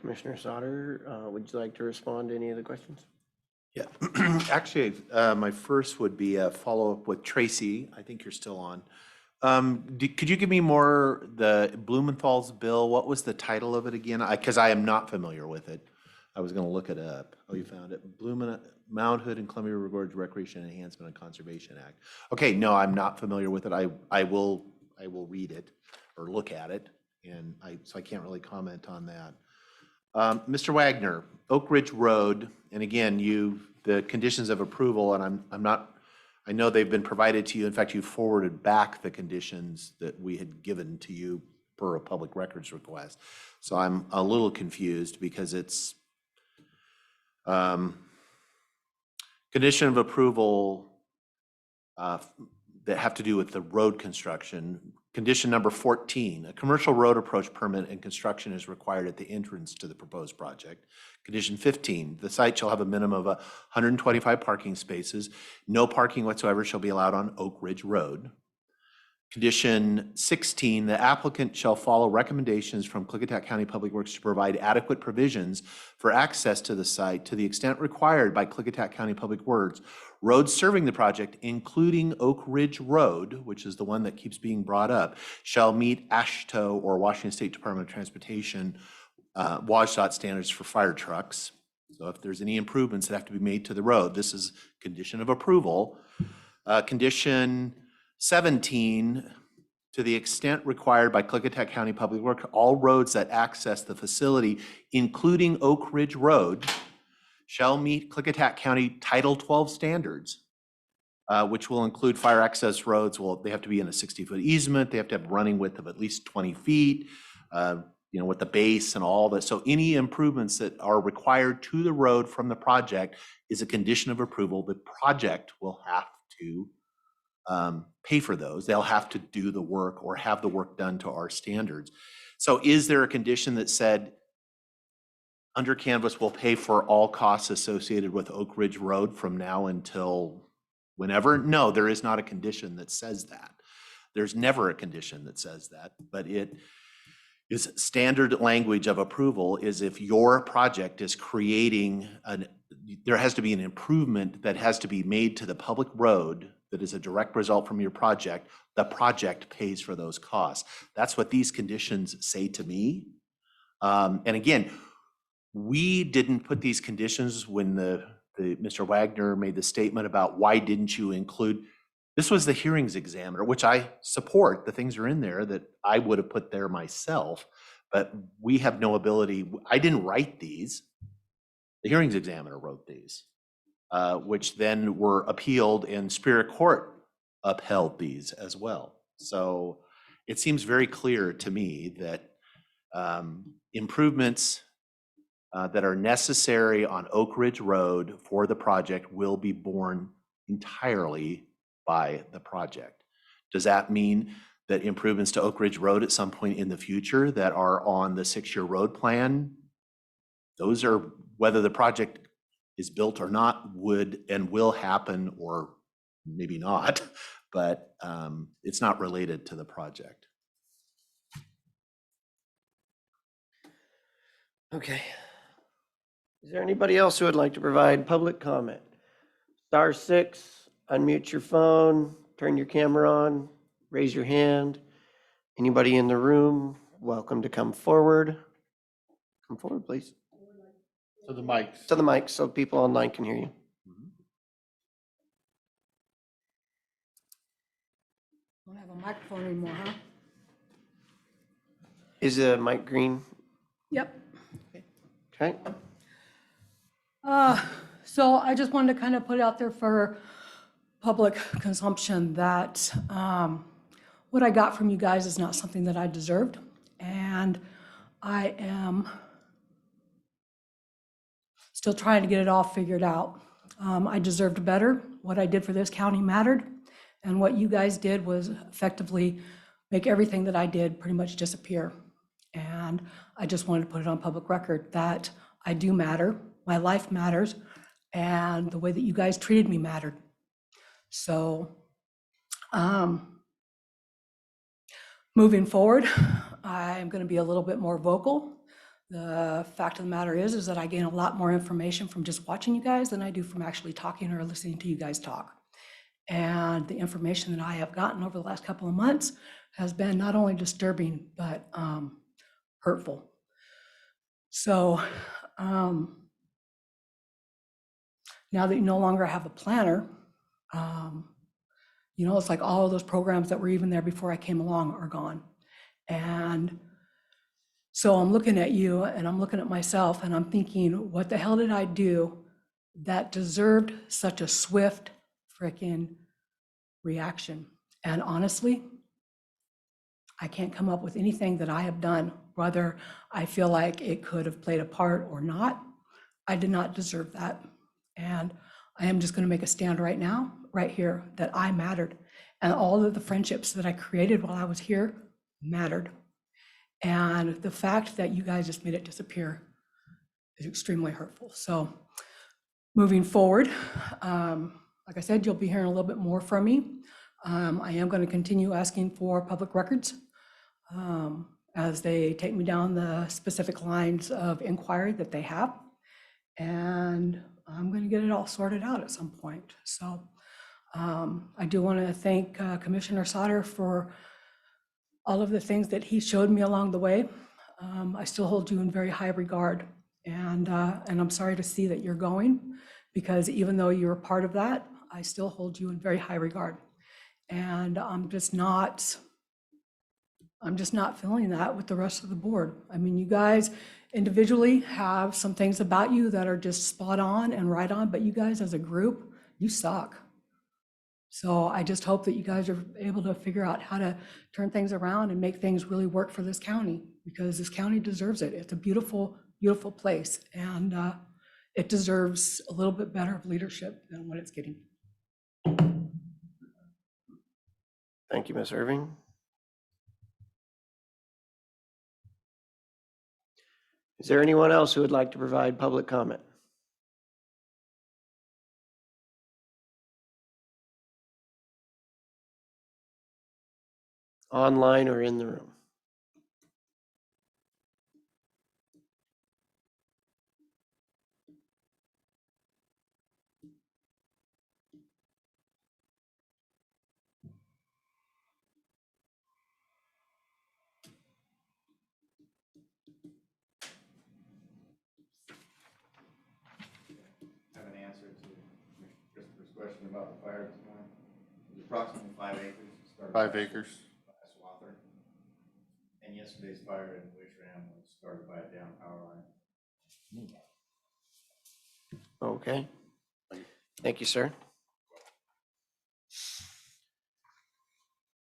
Commissioner Sauter, would you like to respond to any of the questions? Yeah, actually, my first would be a follow-up with Tracy. I think you're still on. Could you give me more, the Blumenthal's bill, what was the title of it again? Because I am not familiar with it. I was gonna look it up. Oh, you found it. Mount Hood and Columbia River Gorge Recreation Enhancement and Conservation Act. Okay, no, I'm not familiar with it. I will read it or look at it, and so I can't really comment on that. Mr. Wagner, Oak Ridge Road, and again, the conditions of approval, and I know they've been provided to you. In fact, you forwarded back the conditions that we had given to you per a public records request. So I'm a little confused because it's condition of approval that have to do with the road construction. Condition number 14, a commercial road approach permit and construction is required at the entrance to the proposed project. Condition 15, the site shall have a minimum of 125 parking spaces. No parking whatsoever shall be allowed on Oak Ridge Road. Condition 16, the applicant shall follow recommendations from Klickitat County Public Works to provide adequate provisions for access to the site to the extent required by Klickitat County Public Works. Roads serving the project, including Oak Ridge Road, which is the one that keeps being brought up, shall meet AASHTO or Washington State Department of Transportation WSDOT standards for fire trucks. So if there's any improvements that have to be made to the road, this is condition of approval. Condition 17, to the extent required by Klickitat County Public Works, all roads that access the facility, including Oak Ridge Road, shall meet Klickitat County Title 12 standards, which will include fire access roads. Well, they have to be in a 60-foot easement. They have to have running width of at least 20 feet, with the base and all that. So any improvements that are required to the road from the project is a condition of approval. The project will have to pay for those. They'll have to do the work or have the work done to our standards. So is there a condition that said under canvas will pay for all costs associated with Oak Ridge Road from now until whenever? No, there is not a condition that says that. There's never a condition that says that, but it is standard language of approval is if your project is creating there has to be an improvement that has to be made to the public road that is a direct result from your project, the project pays for those costs. That's what these conditions say to me. And again, we didn't put these conditions when Mr. Wagner made the statement about why didn't you include, this was the hearings examiner, which I support, the things are in there that I would have put there myself, but we have no ability, I didn't write these. The hearings examiner wrote these, which then were appealed and Superior Court upheld these as well. So it seems very clear to me that improvements that are necessary on Oak Ridge Road for the project will be borne entirely by the project. Does that mean that improvements to Oak Ridge Road at some point in the future that are on the 6-year road plan, those are, whether the project is built or not, would and will happen, or maybe not, but it's not related to the project. Okay. Is there anybody else who would like to provide public comment? *6, unmute your phone, turn your camera on, raise your hand. Anybody in the room, welcome to come forward. Come forward, please. To the mics. To the mic so people online can hear you. Don't have a microphone anymore, huh? Is the mic green? Yep. Okay. So I just wanted to kind of put it out there for public consumption that what I got from you guys is not something that I deserved. And I am still trying to get it all figured out. I deserved better. What I did for this county mattered. And what you guys did was effectively make everything that I did pretty much disappear. And I just wanted to put it on public record that I do matter, my life matters, and the way that you guys treated me mattered. So moving forward, I'm going to be a little bit more vocal. The fact of the matter is that I gain a lot more information from just watching you guys than I do from actually talking or listening to you guys talk. And the information that I have gotten over the last couple of months has been not only disturbing, but hurtful. So now that you no longer have a planner, you know, it's like all of those programs that were even there before I came along are gone. And so I'm looking at you and I'm looking at myself and I'm thinking, what the hell did I do that deserved such a swift frickin' reaction? And honestly, I can't come up with anything that I have done, whether I feel like it could have played a part or not. I did not deserve that. And I am just going to make a stand right now, right here, that I mattered. And all of the friendships that I created while I was here mattered. And the fact that you guys just made it disappear is extremely hurtful. So moving forward, like I said, you'll be hearing a little bit more from me. I am going to continue asking for public records as they take me down the specific lines of inquiry that they have. And I'm going to get it all sorted out at some point. So I do want to thank Commissioner Sauter for all of the things that he showed me along the way. I still hold you in very high regard. And I'm sorry to see that you're going, because even though you're a part of that, I still hold you in very high regard. And I'm just not feeling that with the rest of the board. I mean, you guys individually have some things about you that are just spot on and right on, but you guys as a group, you suck. So I just hope that you guys are able to figure out how to turn things around and make things really work for this county, because this county deserves it. It's a beautiful, beautiful place, and it deserves a little bit better of leadership than what it's getting. Thank you, Ms. Irving. Is there anyone else who would like to provide public comment? Online or in the room? Have an answer to Christopher's question about the fire this morning. It was approximately 5 acres. Started 5 acres. by a swather. And yesterday's fire in Wishram was started by a down power line. Okay. Thank you, sir.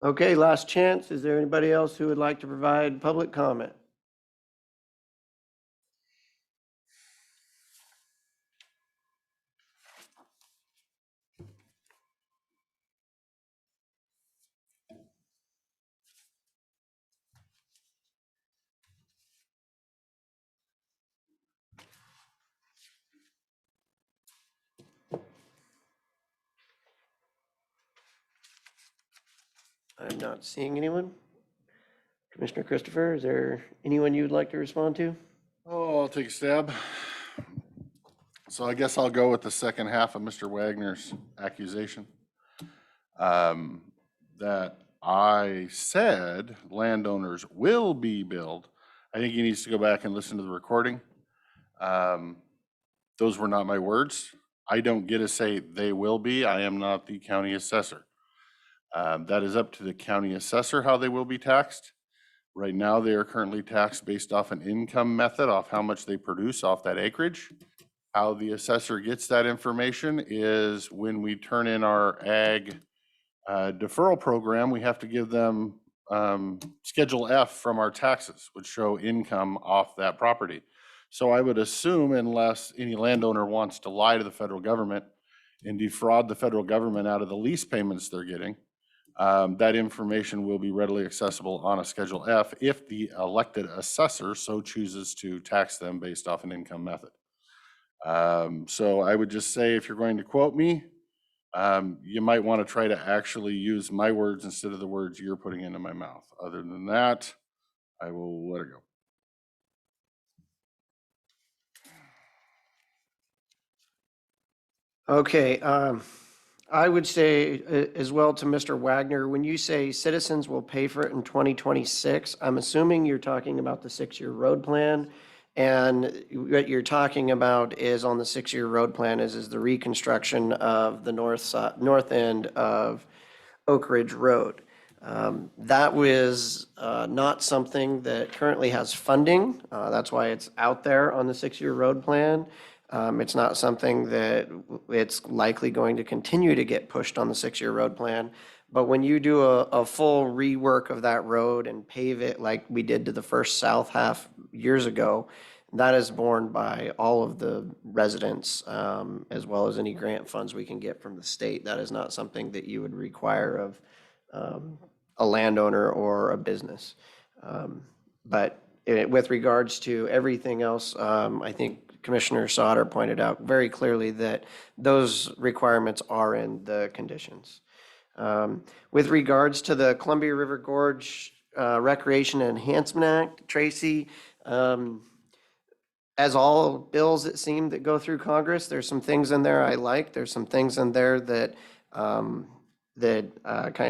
Okay, last chance. Is there anybody else who would like to provide public comment? I'm not seeing anyone. Commissioner Christopher, is there anyone you'd like to respond to? Oh, I'll take a stab. So I guess I'll go with the second half of Mr. Wagner's accusation. That I said landowners will be billed. I think he needs to go back and listen to the recording. Those were not my words. I don't get to say they will be. I am not the county assessor. That is up to the county assessor how they will be taxed. Right now, they are currently taxed based off an income method, off how much they produce off that acreage. How the assessor gets that information is when we turn in our ag deferral program, we have to give them Schedule F from our taxes, which show income off that property. So I would assume, unless any landowner wants to lie to the federal government and defraud the federal government out of the lease payments they're getting, that information will be readily accessible on a Schedule F if the elected assessor so chooses to tax them based off an income method. So I would just say, if you're going to quote me, you might want to try to actually use my words instead of the words you're putting into my mouth. Other than that, I will let it go. Okay, I would say as well to Mr. Wagner, when you say citizens will pay for it in 2026, I'm assuming you're talking about the 6-year road plan. And what you're talking about is on the 6-year road plan is the reconstruction of the north end of Oak Ridge Road. That was not something that currently has funding. That's why it's out there on the 6-year road plan. It's not something that it's likely going to continue to get pushed on the 6-year road plan. But when you do a full rework of that road and pave it like we did to the first south half years ago, that is borne by all of the residents, as well as any grant funds we can get from the state. That is not something that you would require of a landowner or a business. But with regards to everything else, I think Commissioner Sauter pointed out very clearly that those requirements are in the conditions. With regards to the Columbia River Gorge Recreation Enhancement Act, Tracy, as all bills, it seemed, that go through Congress, there's some things in there I like. There's some things in there that kind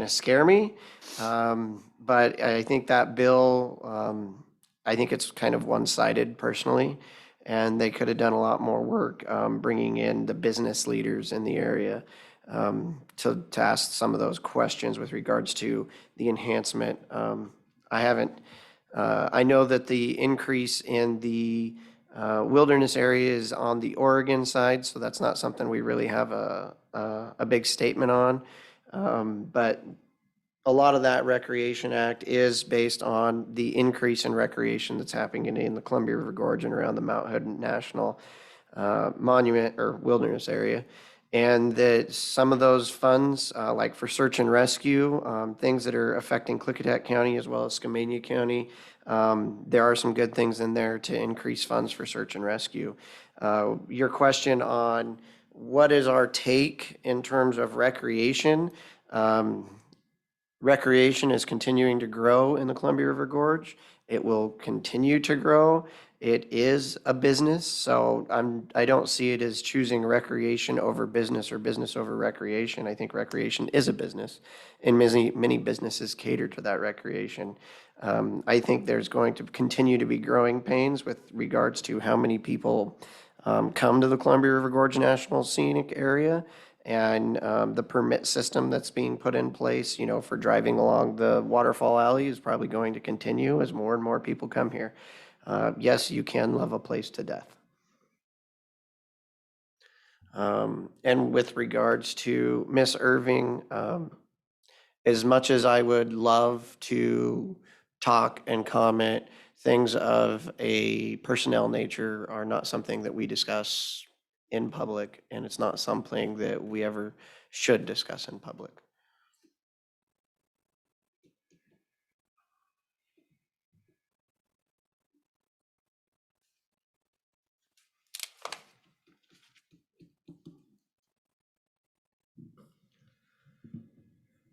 of scare me. But I think that bill, I think it's kind of one-sided personally, and they could have done a lot more work bringing in the business leaders in the area to ask some of those questions with regards to the enhancement. I know that the increase in the wilderness area is on the Oregon side, so that's not something we really have a big statement on. But a lot of that Recreation Act is based on the increase in recreation that's happening in the Columbia River Gorge and around the Mount Hood National Monument or Wilderness area. And that some of those funds, like for search and rescue, things that are affecting Klickitat County as well as Skamania County, there are some good things in there to increase funds for search and rescue. Your question on what is our take in terms of recreation? Recreation is continuing to grow in the Columbia River Gorge. It will continue to grow. It is a business, so I don't see it as choosing recreation over business or business over recreation. I think recreation is a business, and many businesses cater to that recreation. I think there's going to continue to be growing pains with regards to how many people come to the Columbia River Gorge National Scenic Area, and the permit system that's being put in place, for driving along the waterfall alley is probably going to continue as more and more people come here. Yes, you can love a place to death. And with regards to Miss Irving, as much as I would love to talk and comment, things of a personnel nature are not something that we discuss in public, and it's not something that we ever should discuss in public.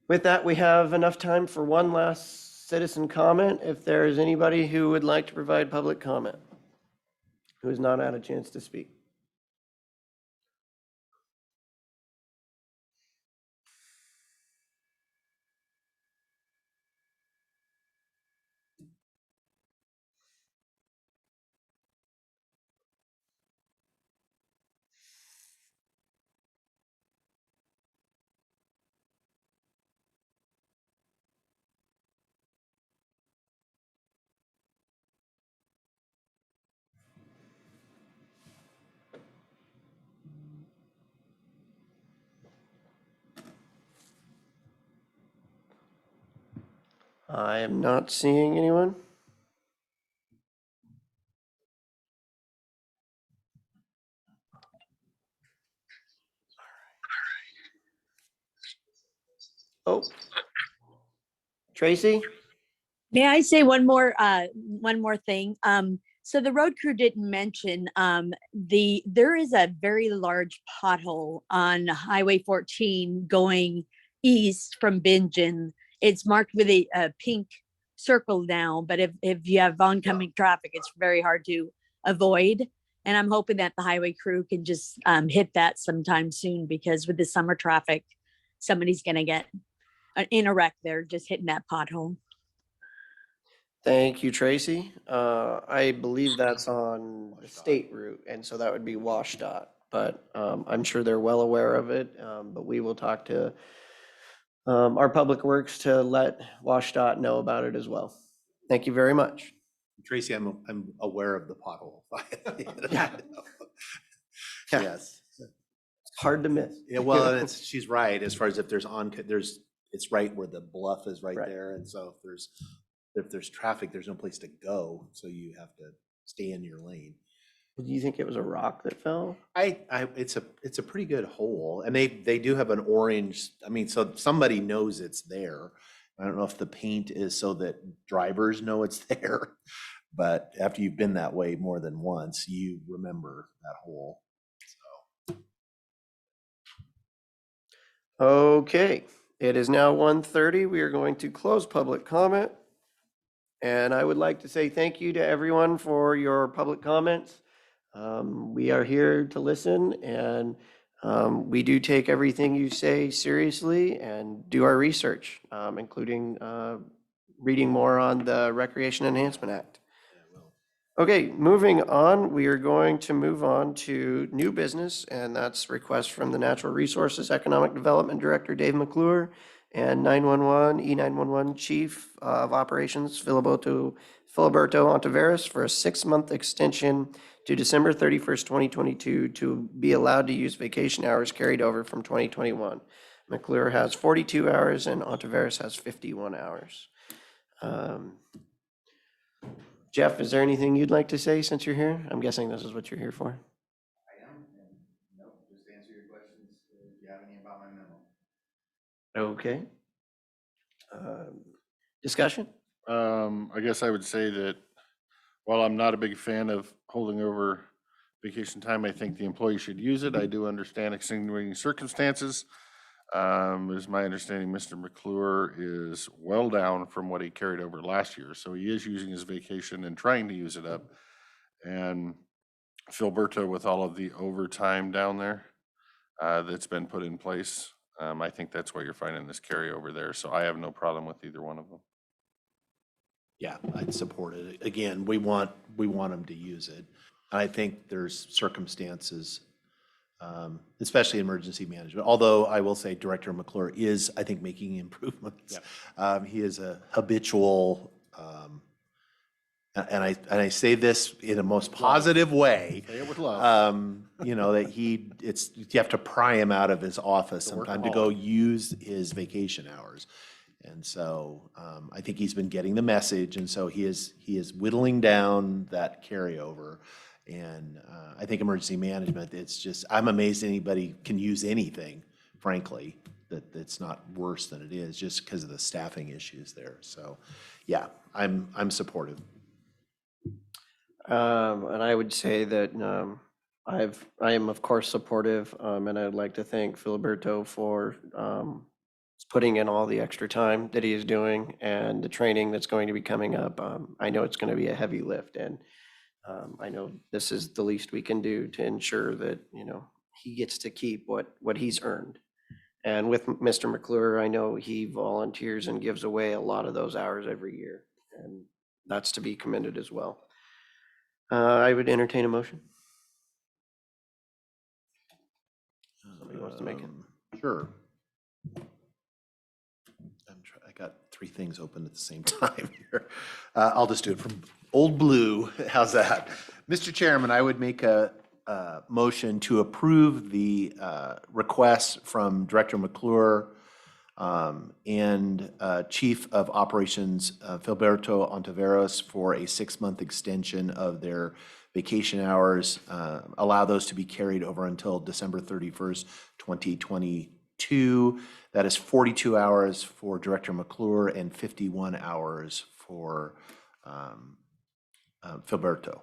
With that, we have enough time for one last citizen comment. If there is anybody who would like to provide public comment, who has not had a chance to speak. I am not seeing anyone. Oh, Tracy? May I say one more thing? So the road crew didn't mention, there is a very large pothole on Highway 14 going east from Bingen. It's marked with a pink circle now, but if you have oncoming traffic, it's very hard to avoid. And I'm hoping that the highway crew can just hit that sometime soon, because with the summer traffic, somebody's gonna get in a wreck there, just hitting that pothole. Thank you, Tracy. I believe that's on the state route, and so that would be WashDOT. But I'm sure they're well aware of it, but we will talk to our Public Works to let WashDOT know about it as well. Thank you very much. Tracy, I'm aware of the pothole. Yeah. Yeah. Yes. It's hard to miss. Yeah, well, and she's right, as far as if it's right where the bluff is right Right. there, and so if there's traffic, there's no place to go, so you have to stay in your lane. Do you think it was a rock that fell? It's a pretty good hole, and they do have an orange, I mean, so somebody knows it's there. I don't know if the paint is so that drivers know it's there, but after you've been that way more than once, you remember that hole. Okay, it is now 1:30. We are going to close public comment. And I would like to say thank you to everyone for your public comments. We are here to listen, and we do take everything you say seriously and do our research, including reading more on the Recreation Enhancement Act. Okay, moving on, we are going to move on to new business, and that's request from the Natural Resources Economic Development Director, Dave McClure, and 911, E911 Chief of Operations, Filiberto Ontiveros, for a 6-month extension to December 31st, 2022, to be allowed to use vacation hours carried over from 2021. McClure has 42 hours and Ontiveros has 51 hours. Jeff, is there anything you'd like to say since you're here? I'm guessing this is what you're here for. I am, and nope, just answer your questions if you have any about my memo. Okay. Discussion? I guess I would say that while I'm not a big fan of holding over vacation time, I think the employee should use it. I do understand extenuating circumstances. Is my understanding Mr. McClure is well down from what he carried over last year. So he is using his vacation and trying to use it up. And Filiberto, with all of the overtime down there that's been put in place, I think that's why you're finding this carryover there. So I have no problem with either one of them. Yeah, I'd support it. Again, we want them to use it. I think there's circumstances, especially emergency management, although I will say Director McClure is, I think, making improvements. He is a habitual, and I say this in a most positive way. Say it with love. That you have to pry him out of his office sometime to go use his vacation hours. And so I think he's been getting the message, and so he is whittling down that carryover. And I think emergency management, it's just, I'm amazed anybody can use anything, frankly, that's not worse than it is, just because of the staffing issues there. So, yeah, I'm supportive. And I would say that I am of course supportive, and I'd like to thank Filiberto for putting in all the extra time that he is doing and the training that's going to be coming up. I know it's going to be a heavy lift, and I know this is the least we can do to ensure that, he gets to keep what he's earned. And with Mr. McClure, I know he volunteers and gives away a lot of those hours every year, and that's to be commended as well. I would entertain a motion. Somebody wants to make it? Sure. I got 3 things open at the same time here. I'll just do it from Old Blue. How's that? Mr. Chairman, I would make a motion to approve the request from Director McClure and Chief of Operations Filiberto Ontiveros for a 6-month extension of their vacation hours. Allow those to be carried over until December 31st, 2022. That is 42 hours for Director McClure and 51 hours for Filiberto.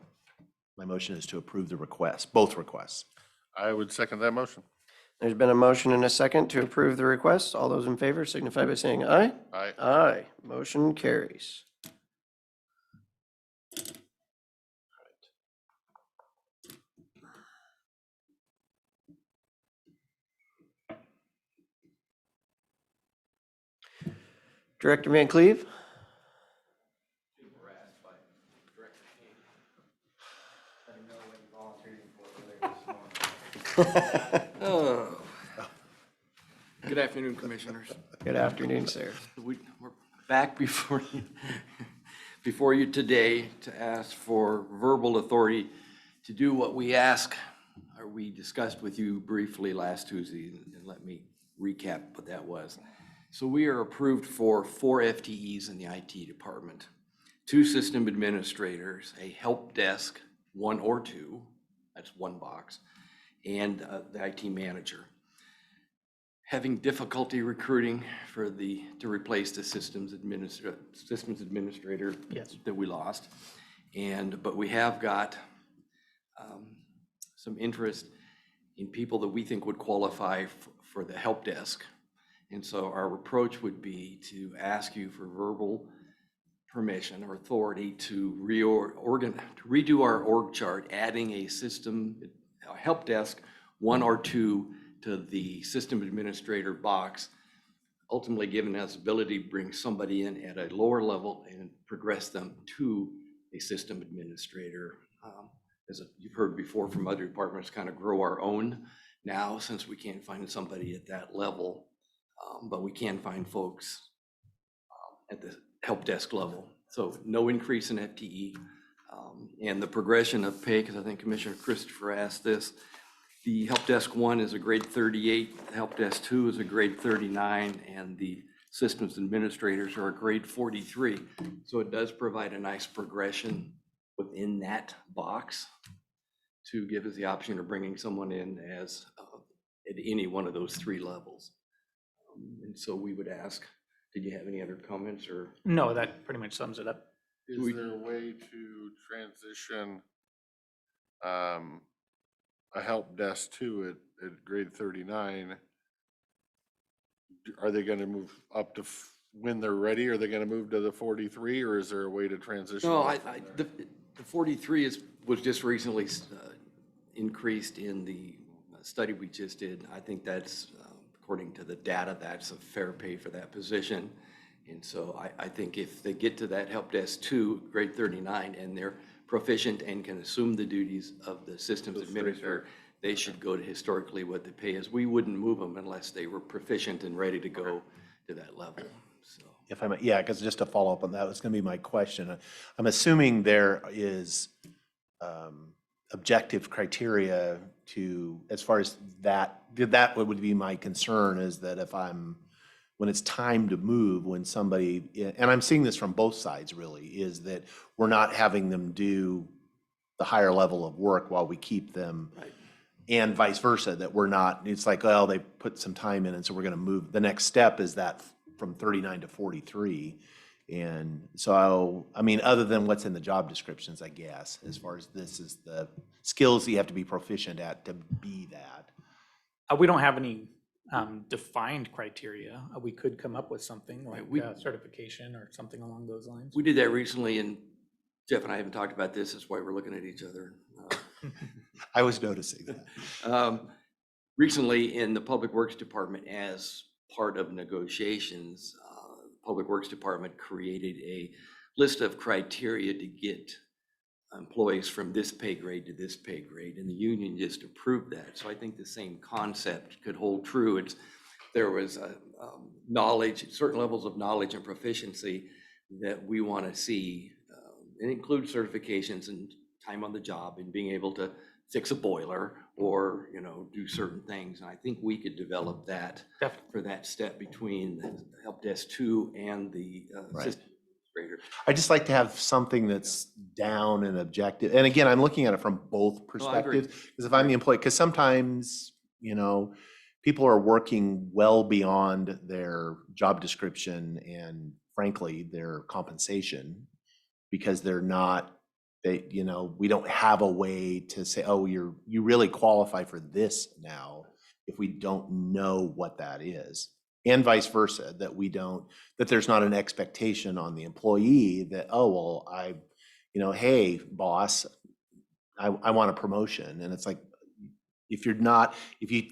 My motion is to approve the request, both requests. I would second that motion. There's been a motion and a second to approve the request. All those in favor signify by saying aye. Aye. Aye. Motion carries. Director Van Cleve? Oh. Good afternoon, Commissioners. Good afternoon, sir. We're back before you today to ask for verbal authority to do what we asked, or we discussed with you briefly last Tuesday, and let me recap what that was. So we are approved for 4 FTEs in the IT department, 2 system administrators, a help desk, 1 or 2, that's 1 box, and the IT manager. Having difficulty recruiting to replace the systems administrator that we lost. But we have got some interest in people that we think would qualify for the help desk. And so our approach would be to ask you for verbal permission or authority to redo our org chart, adding a help desk, 1 or 2 to the system administrator box, ultimately giving us ability to bring somebody in at a lower level and progress them to a system administrator. As you've heard before from other departments, kind of grow our own now since we can't find somebody at that level, but we can find folks at the help desk level. So no increase in FTE, and the progression of pay, because I think Commissioner Christopher asked this, the help desk 1 is a grade 38, the help desk 2 is a grade 39, and the systems administrators are a grade 43. So it does provide a nice progression within that box to give us the option of bringing someone in as at any one of those 3 levels. And so we would ask, did you have any other comments or? No, that pretty much sums it up. Is there a way to transition a help desk 2 at grade 39? Are they gonna move up to, when they're ready, are they gonna move to the 43, or is there a way to transition? No, up from there? the 43 was just recently increased in the study we just did. I think that's, according to the data, that's a fair pay for that position. And so I think if they get to that help desk 2, grade 39, and they're proficient and can assume the duties of the systems administrator, they should go to historically what the pay is. We wouldn't move them unless they were proficient and ready to go to that level. So. If I might, yeah, because just to follow up on that was going to be my question. I'm assuming there is objective criteria to, as far as that would be my concern, is that when it's time to move, when somebody, and I'm seeing this from both sides really, is that we're not having them do the higher level of work while we keep them. Right. And vice versa, that we're not, it's like, well, they put some time in and so we're going to move. The next step is that from 39 to 43. And so, I mean, other than what's in the job descriptions, I guess, as far as this is the skills that you have to be proficient at to be that. We don't have any defined criteria. We could come up with something like certification or something along those lines. We did that recently, and Jeff and I haven't talked about this. That's why we're looking at each other. I was noticing that. Recently in the Public Works Department, as part of negotiations, Public Works Department created a list of criteria to get employees from this pay grade to this pay grade, and the union just approved that. So I think the same concept could hold true. There was knowledge, certain levels of knowledge and proficiency that we want to see, and include certifications and time on the job and being able to fix a boiler or, do certain things. And I think we could develop that for that step between the help desk 2 and the system administrator. I just like to have something that's down and objective. And again, I'm looking at it from both perspectives. Because if I'm the employee, because sometimes, people are working well beyond their job description and frankly, their compensation, because we don't have a way to say, oh, you really qualify for this now, if we don't know what that is. And vice versa, that there's not an expectation on the employee that, oh, well, hey, boss, I want a promotion. And it's like, if you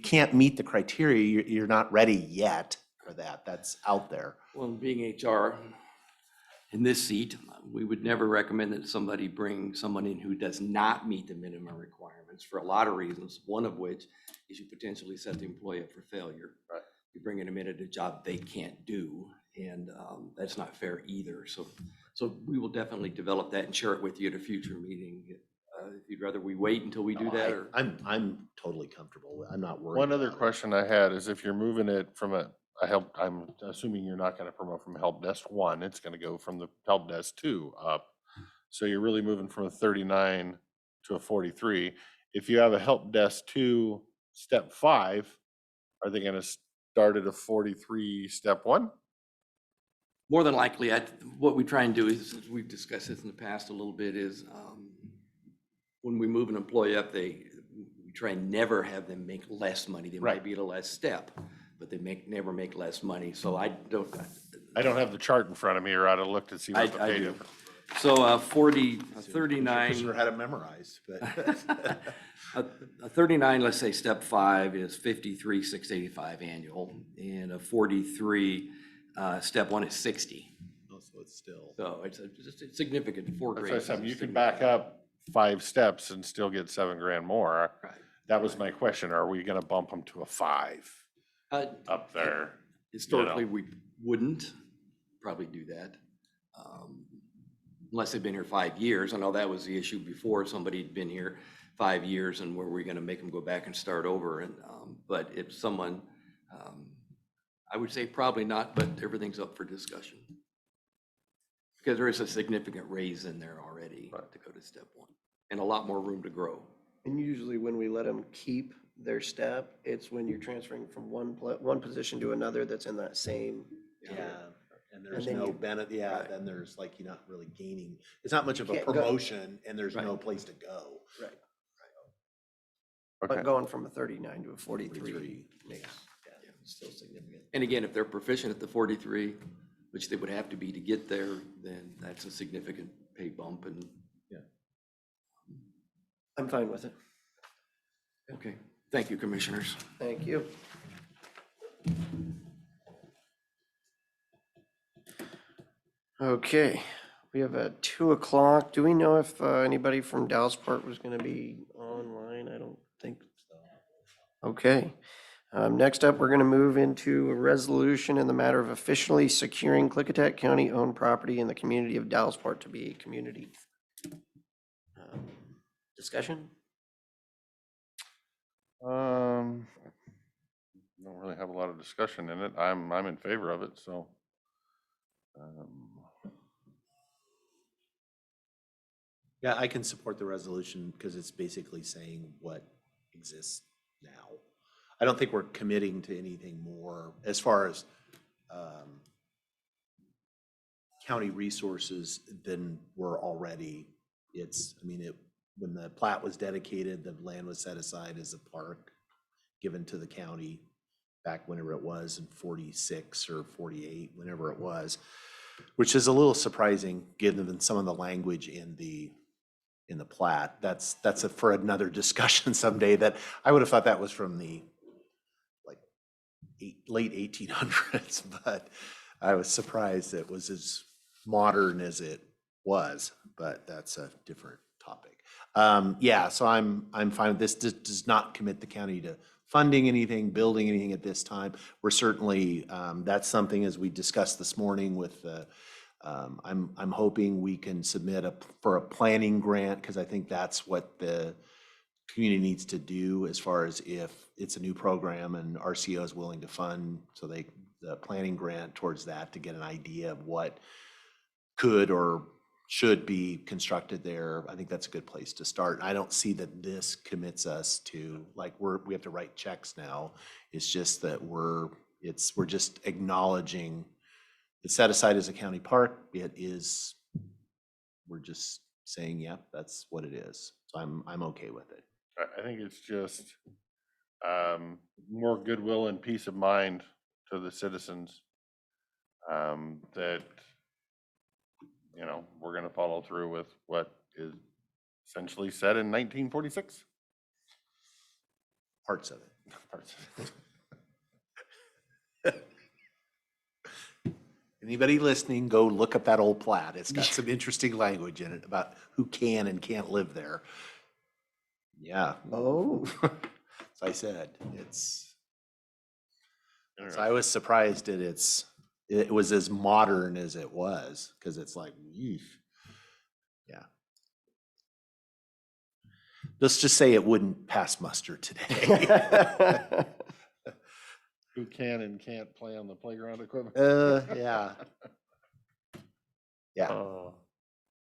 can't meet the criteria, you're not ready yet. for that. That's out there. Well, being HR in this seat, we would never recommend that somebody bring someone in who does not meet the minimum requirements for a lot of reasons, one of which is you potentially set the employee up for failure. Right. You're bringing them in at a job they can't do, and that's not fair either. So we will definitely develop that and share it with you at a future meeting. If you'd rather we wait until we do No, that, or I'm totally comfortable. I'm not worried. One other about it. question I had is if you're moving it from I'm assuming you're not gonna promote from help desk 1, it's gonna go from the help desk 2 up. So you're really moving from a 39 to a 43. If you have a help desk 2, step 5, are they gonna start at a 43, step 1? more than likely, what we try and do is, as we've discussed this in the past a little bit, is when we move an employee up, we try and never have them make less money. They might Right. be at a less step, but they never make less money. So I don't have the chart in front of me, or I'd have looked to see what the I pay do. difference. So a Commissioner 39, had it memorized, but. a 39, let's say step 5 is 53,685 annual, and a 43, step 1 is 60. Oh, so it's still. So it's a significant 4 That's grades. what I said, you can back up 5 steps and still get 7 grand more. Right. That was my question. Are we gonna bump them to a 5 up there? Historically, we wouldn't probably do that. Unless they've been here 5 years. I know that was the issue before. Somebody'd been here 5 years, and were we gonna make them go back and start over? And, but if someone, I would say probably not, but everything's up for discussion. Because there is a significant raise in there already to go to step 1, and a lot more room to grow. And usually when we let them keep their step, it's when you're transferring from one position to another that's in that same. Yeah, and there's then no you- benefit, yeah, then there's like, you're not really gaining, it's not much of a Can't go- promotion, and there's Right. no place to go. Right. Okay. But going from a 39 to a 43 43. makes, yeah, it's still significant. And again, if they're proficient at the 43, which they would have to be to get there, then that's a significant pay bump. And I'm fine with it. okay, thank you, commissioners. Thank you. Okay, we have a 2 o'clock. Do we know if anybody from Dallasport was going to be online? I don't think so. Okay. Next up, we're going to move into a resolution in the matter of officially securing Klickitat County-owned property in the community of Dallasport to be a community. Discussion? Don't really have a lot of discussion in it. I'm in favor of it, so. Yeah, I can support the resolution because it's basically saying what exists now. I don't think we're committing to anything more as far as county resources than we're already. When the plat was dedicated, the land was set aside as a park given to the county back whenever it was in 46 or 48, whenever it was, which is a little surprising given some of the language in the plat. That's for another discussion someday. That I would have thought that was from the late 1800s, but I was surprised it was as modern as it was, but that's a different topic. Yeah, so I'm fine with this. This does not commit the county to funding anything, building anything at this time. We're certainly, that's something as we discussed this morning with I'm hoping we can submit for a planning grant, because I think that's what the community needs to do as far as if it's a new program and RCO is willing to fund, so the planning grant towards that to get an idea of what could or should be constructed there. I think that's a good place to start. I don't see that this commits us to, like, we have to write checks now. It's just that we're just acknowledging it's set aside as a county park. We're just saying, yep, that's what it is. So I'm okay with it. I think it's just more goodwill and peace of mind to the citizens that, we're going to follow through with what is essentially said in 1946. Parts of it. Parts of it. Anybody listening, go look up that old plat. It's got some interesting language in it about who can and can't live there. Yeah. Oh. As I said, so I was surprised that it was as modern as it was, because it's like, yeesh. Yeah. Let's just say it wouldn't pass muster today. Who can and can't play on the playground equipment? Yeah. Yeah.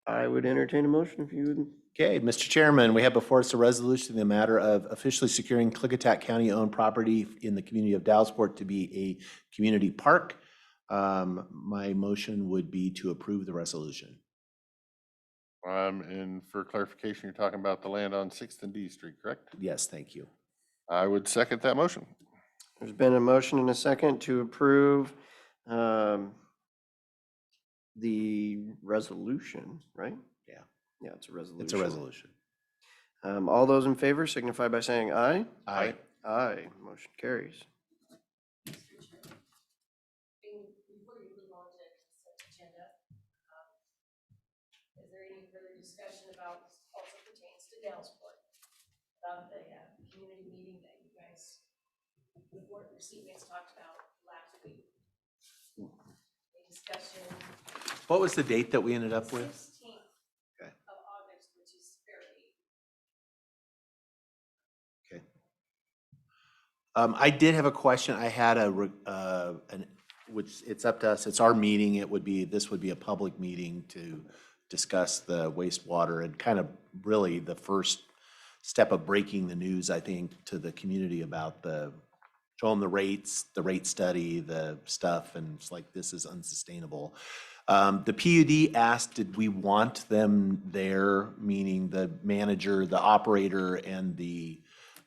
I would entertain a motion if you would. Okay, Mr. Chairman, we have before us a resolution in the matter of officially securing Klickitat County-owned property in the community of Dallasport to be a community park. My motion would be to approve the resolution. And for clarification, you're talking about the land on 6th and D Street, correct? Yes, thank you. I would second that motion. There's been a motion and a second to approve the resolution, right? Yeah. Yeah, it's a resolution. It's a resolution. All those in favor signify by saying aye. Aye. Aye, motion carries. Before you move on to consent agenda, is there any further discussion about, also pertains to Dallasport, about the community meeting that you guys, the board recipients talked about last week? A discussion. What was the date that we ended up with? 16th Okay. of August, which is fairly. Okay. I did have a question. I had which it's up to us. It's our meeting. This would be a public meeting to discuss the wastewater and kind of really the first step of breaking the news, I think, to the community about show them the rates, the rate study, the stuff, and it's like, this is unsustainable. The PUD asked, did we want them there, meaning the manager, the operator, and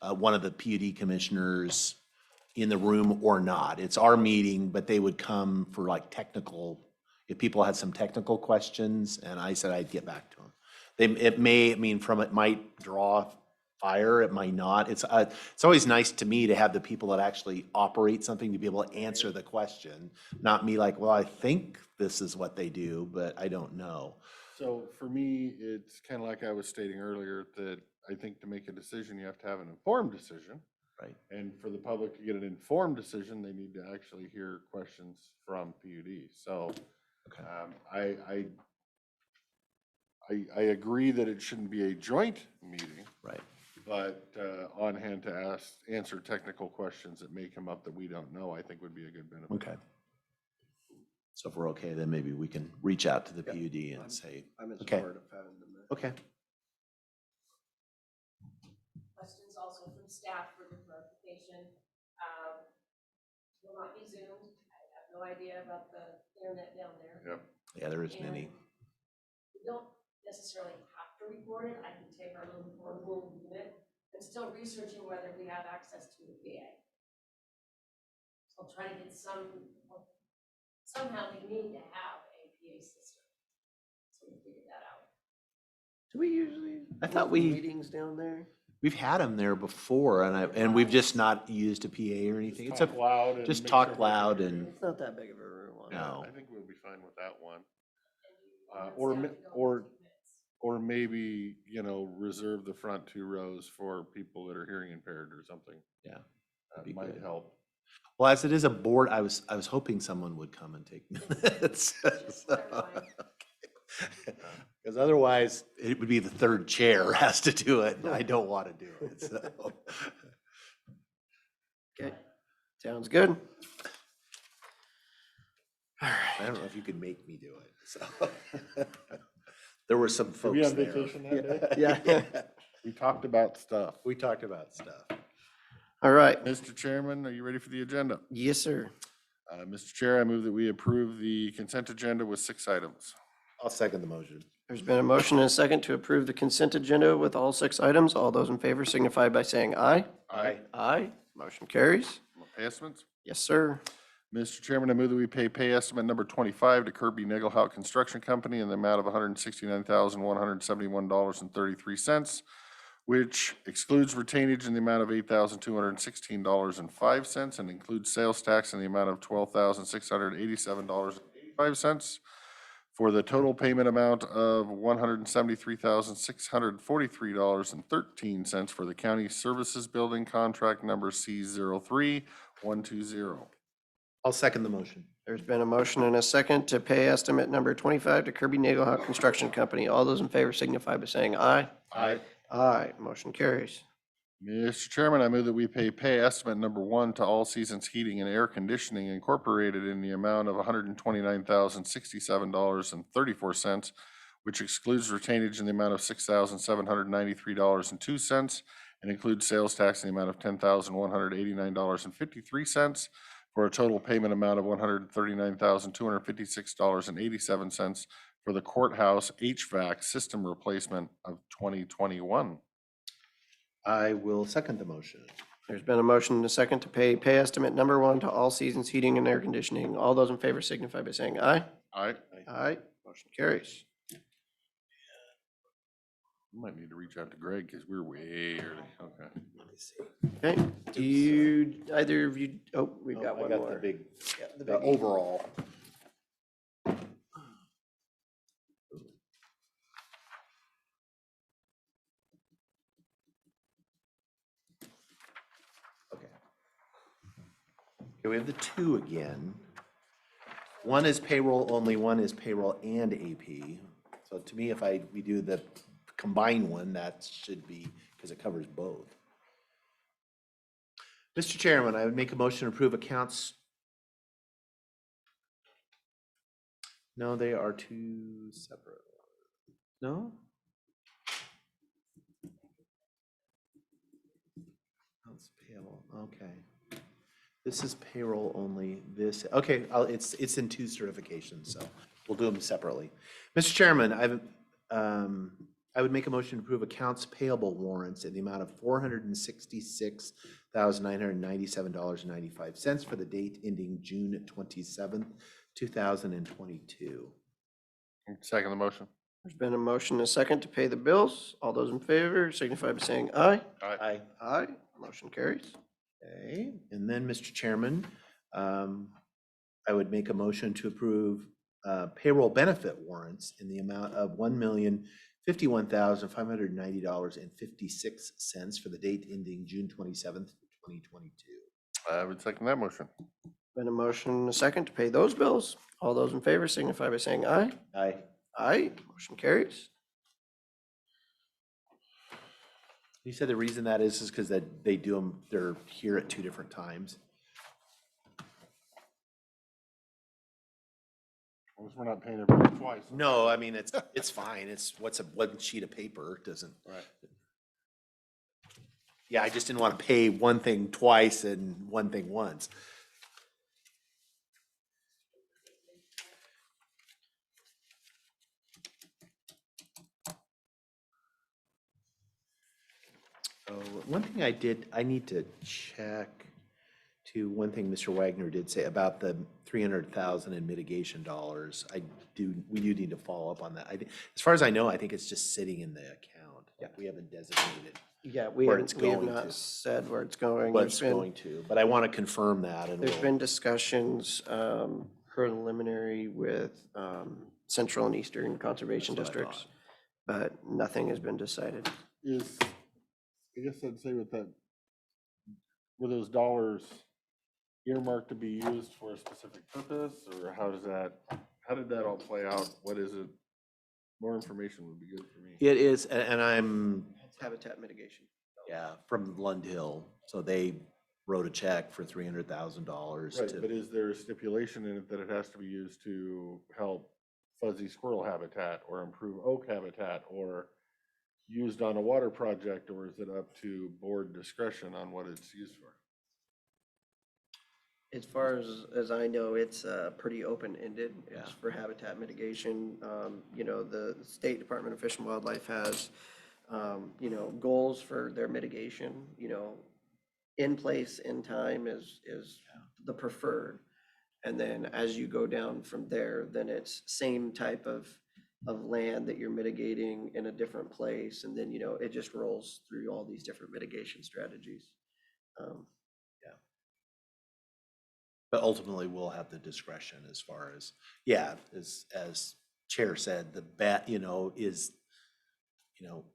one of the PUD commissioners in the room or not? It's our meeting, but they would come for like technical, if people had some technical questions, and I said I'd get back to them. It might draw fire, it might not. It's always nice to me to have the people that actually operate something to be able to answer the question, not me like, well, I think this is what they do, but I don't know. So for me, it's kind of like I was stating earlier, that I think to make a decision, you have to have an informed decision. Right. And for the public to get an informed decision, they need to actually hear questions from PUD. So Okay. I agree that it shouldn't be a joint meeting. Right. But on hand to answer technical questions that may come up that we don't know, I think would be a good benefit. Okay. So if we're okay, then maybe we can reach out to the PUD and say, I'm in okay. support of having them there. Okay. Questions also from staff for the clarification. Will not be Zoomed. I have no idea about the internet down there. Yep. Yeah, there isn't any. We don't necessarily have to record it. I can take our little portable unit. I'm still researching whether we have access to a PA. So I'll try to get somehow we need to have a PA system. So we'll figure that out. Do we usually? I thought have meetings down there. We've had them there before, and we've just not used a PA or anything. It's Talk loud and just make talk sure loud people hear. and It's not that big of a room. No. I think we'll be fine with that one. And Or staff ma- to go in or- 2 minutes. Or maybe, reserve the front 2 rows for people that are hearing impaired or something. yeah. That be might good. help. Well, as it is a board, I was hoping someone would come and take minutes. Just clarifying. Because otherwise, it would be the third chair has to do it, and I don't want to do it, so. Okay, sounds good. All I right. don't know if you could make me do it, so. There were some Were we folks on there. vacation that day? Yeah. We talked about stuff. We talked about stuff. All right. Mr. Chairman, are you ready for the agenda? Yes, sir. Mr. Chair, I move that we approve the consent agenda with 6 items. I'll second the motion. There's been a motion and a second to approve the consent agenda with all 6 items. All those in favor signify by saying aye. Aye. Aye. Motion carries. Pay estimates? Yes, sir. Mr. Chairman, I move that we pay estimate number 25 to Kirby Nagelhout Construction Company in the amount of $169,171.33, which excludes retainage in the amount of $8,216.05 and includes sales tax in the amount of $12,687.80. $1,000.85 for the total payment amount of $173,643.13 for the county services building contract number C03120. I'll second the motion. There's been a motion and a second to pay estimate number 25 to Kirby Nagelhout Construction Company. All those in favor signify by saying aye. Aye. Aye, motion carries. Mr. Chairman, I move that we pay estimate number 1 to All Seasons Heating and Air Conditioning Incorporated in the amount of $129,067.34, which excludes retainage in the amount of $6,793.02 and includes sales tax in the amount of $10,189.53 for a total payment amount of $139,256.87 for the courthouse HVAC system replacement of 2021. I will second the motion. There's been a motion and a second to pay estimate number 1 to All Seasons Heating and Air Conditioning. All those in favor signify by saying aye. Aye. Aye, motion carries. Might need to reach out to Greg because we're way early. Okay. Let me see. Okay, do you, either of you, oh, we've got I one got more. the big, Yeah, the the biggie. overall. Okay. Okay, we have the two again. One is payroll only, one is payroll and AP. So to me, if we do the combined one, that should be, because it covers both. Mr. Chairman, I would make a motion to approve accounts. No, they are two separate. No? Accounts payable, okay. This is payroll only, this, okay, it's in two certifications, so we'll do them separately. Mr. Chairman, I would make a motion to approve accounts payable warrants in the amount of $466,997.95 for the date ending June 27th, 2022. Second the motion. There's been a motion and a second to pay the bills. All those in favor signify by saying aye. Aye. Aye, motion carries. Okay, and then, Mr. Chairman, I would make a motion to approve payroll benefit warrants in the amount of $1,051,590.56 for the date ending June 27th, 2022. I would second that motion. Been a motion and a second to pay those bills. All those in favor signify by saying aye. Aye. Aye, motion carries. You said the reason that is because that they do them, they're here at two different times. As long as we're not paying everybody twice. No, I mean, it's fine. It's one sheet of paper, doesn't. Right. Yeah, I just didn't want to pay one thing twice and one thing once. Oh, one thing I need to check to, one thing Mr. Wagner did say about the 300,000 in mitigation dollars. We do need to follow up on that. As far as I know, I think it's just sitting in the account. Yeah. We haven't designated it Yeah, we where haven't, it's we have going not to. said where it's going. But There's it's been- going to, but I want to confirm that and There's we'll. been discussions preliminary with Central and Eastern Conservation That's what I Districts, but nothing has been decided. I guess I'd say with that, were those dollars earmarked to be used for a specific purpose, or how did that all play out? What is it? More information would be good for me. It is, and I'm, It's habitat mitigation. yeah, from Lund Hill. So they wrote a check for $300,000 Right, to. but is there a stipulation in it that it has to be used to help fuzzy squirrel habitat or improve oak habitat or used on a water project, or is it up to board discretion on what it's used for? As far as I know, it's pretty open-ended. It's Yeah. for habitat mitigation. You know, the State Department of Fish and Wildlife has, you know, goals for their mitigation, you know, in place, in time is the preferred. And then as you go down from there, then it's same type of land that you're mitigating in a different place. And then, you know, it just rolls through all these different mitigation strategies. But ultimately, we'll have the discretion as far as, yeah, as Chair said, the bet, is,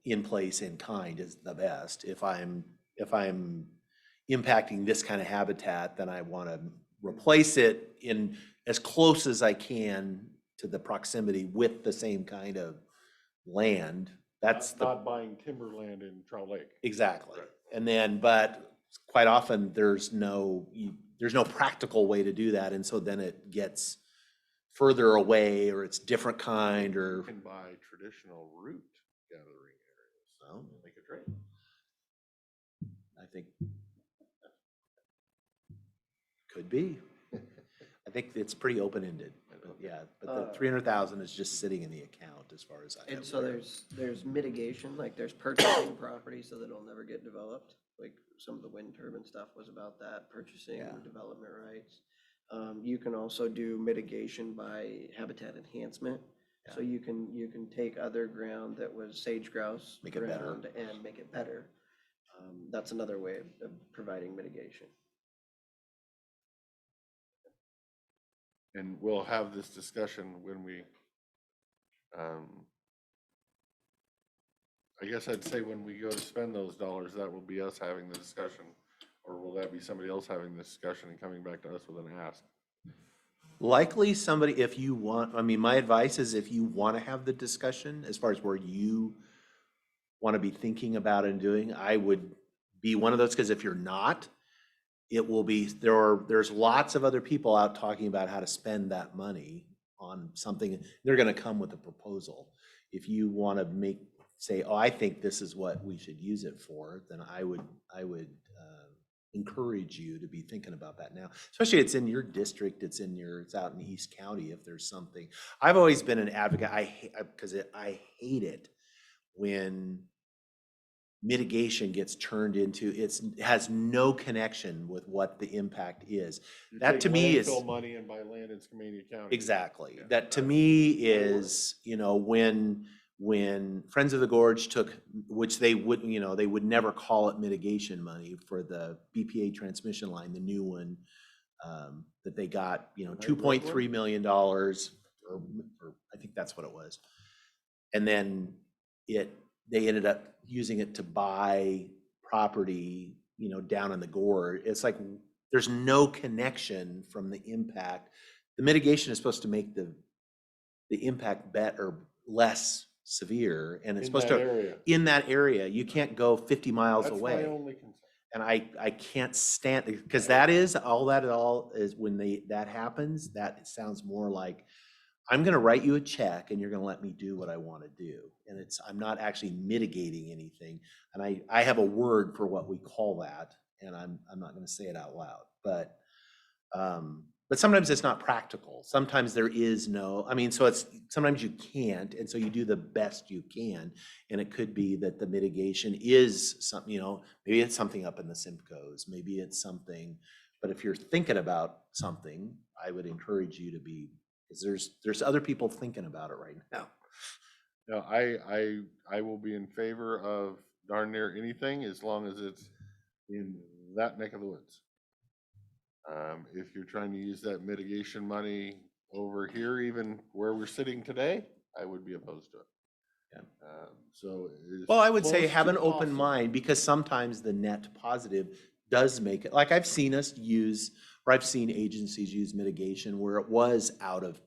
in place in kind is the best. If I'm impacting this kind of habitat, then I want to replace it in as close as I can to the proximity with the same kind of land. That's Not buying timberland in Trout Lake. exactly. And then, but quite often there's no practical way to do that. And so then it gets further away, or it's different kind, You or, can buy traditional root gathering areas, well, make a trade. I think could be. I think it's pretty open-ended, but yeah, but the 300,000 is just sitting in the account as far as I am And so aware. there's mitigation, like there's purchasing property so that it'll never get developed. Like some of the wind turbine stuff was about that, purchasing Yeah. development rights. You can also do mitigation by habitat enhancement. So you can take other ground that was sage grouse Make it better. ground and make it better. That's another way of providing mitigation. And we'll have this discussion when we, I guess I'd say when we go to spend those dollars, that will be us having the discussion. Or will that be somebody else having the discussion and coming back to us with an ask? Likely somebody, if you want, my advice is if you want to have the discussion as far as where you want to be thinking about and doing, I would be one of those, because if you're not, it will be, there's lots of other people out talking about how to spend that money on something. They're going to come with a proposal. If you want to say, oh, I think this is what we should use it for, then I would encourage you to be thinking about that now. Especially it's in your district, it's out in East County if there's something. I've always been an advocate, I hate it when mitigation gets turned into, it has no connection with what the impact is. You That take to me is. landfill money and buy land in Skamania County. Exactly. Yeah. That to me is, when Friends of the Gorge took, which they would never call it mitigation money for the BPA transmission line, the new one, that they got, $2.3 million, or I think that's what it was. And then they ended up using it to buy property, down in the gorge. It's like, there's no connection from the impact. The mitigation is supposed to make the impact better, less severe, and it's In supposed that to, area. in that area, you can't go 50 miles That's away. my only concern. And I can't stand, because that is, all is when that happens, that sounds more like, I'm gonna write you a check and you're gonna let me do what I wanna do. And I'm not actually mitigating anything. And I have a word for what we call that, and I'm not gonna say it out loud, but sometimes it's not practical. Sometimes there is no, so sometimes you can't, and so you do the best you can. And it could be that the mitigation is something, maybe it's something up in the Simcoes, maybe it's something, but if you're thinking about something, I would encourage you to be, because there's other people thinking about it right now. No, I will be in favor of darn near anything as long as it's in that neck of the woods. If you're trying to use that mitigation money over here, even where we're sitting today, I would be opposed to it. Yeah. So. Well, I would say close have to an open possible. mind, because sometimes the net positive does make it, like I've seen I've seen agencies use mitigation where it was out of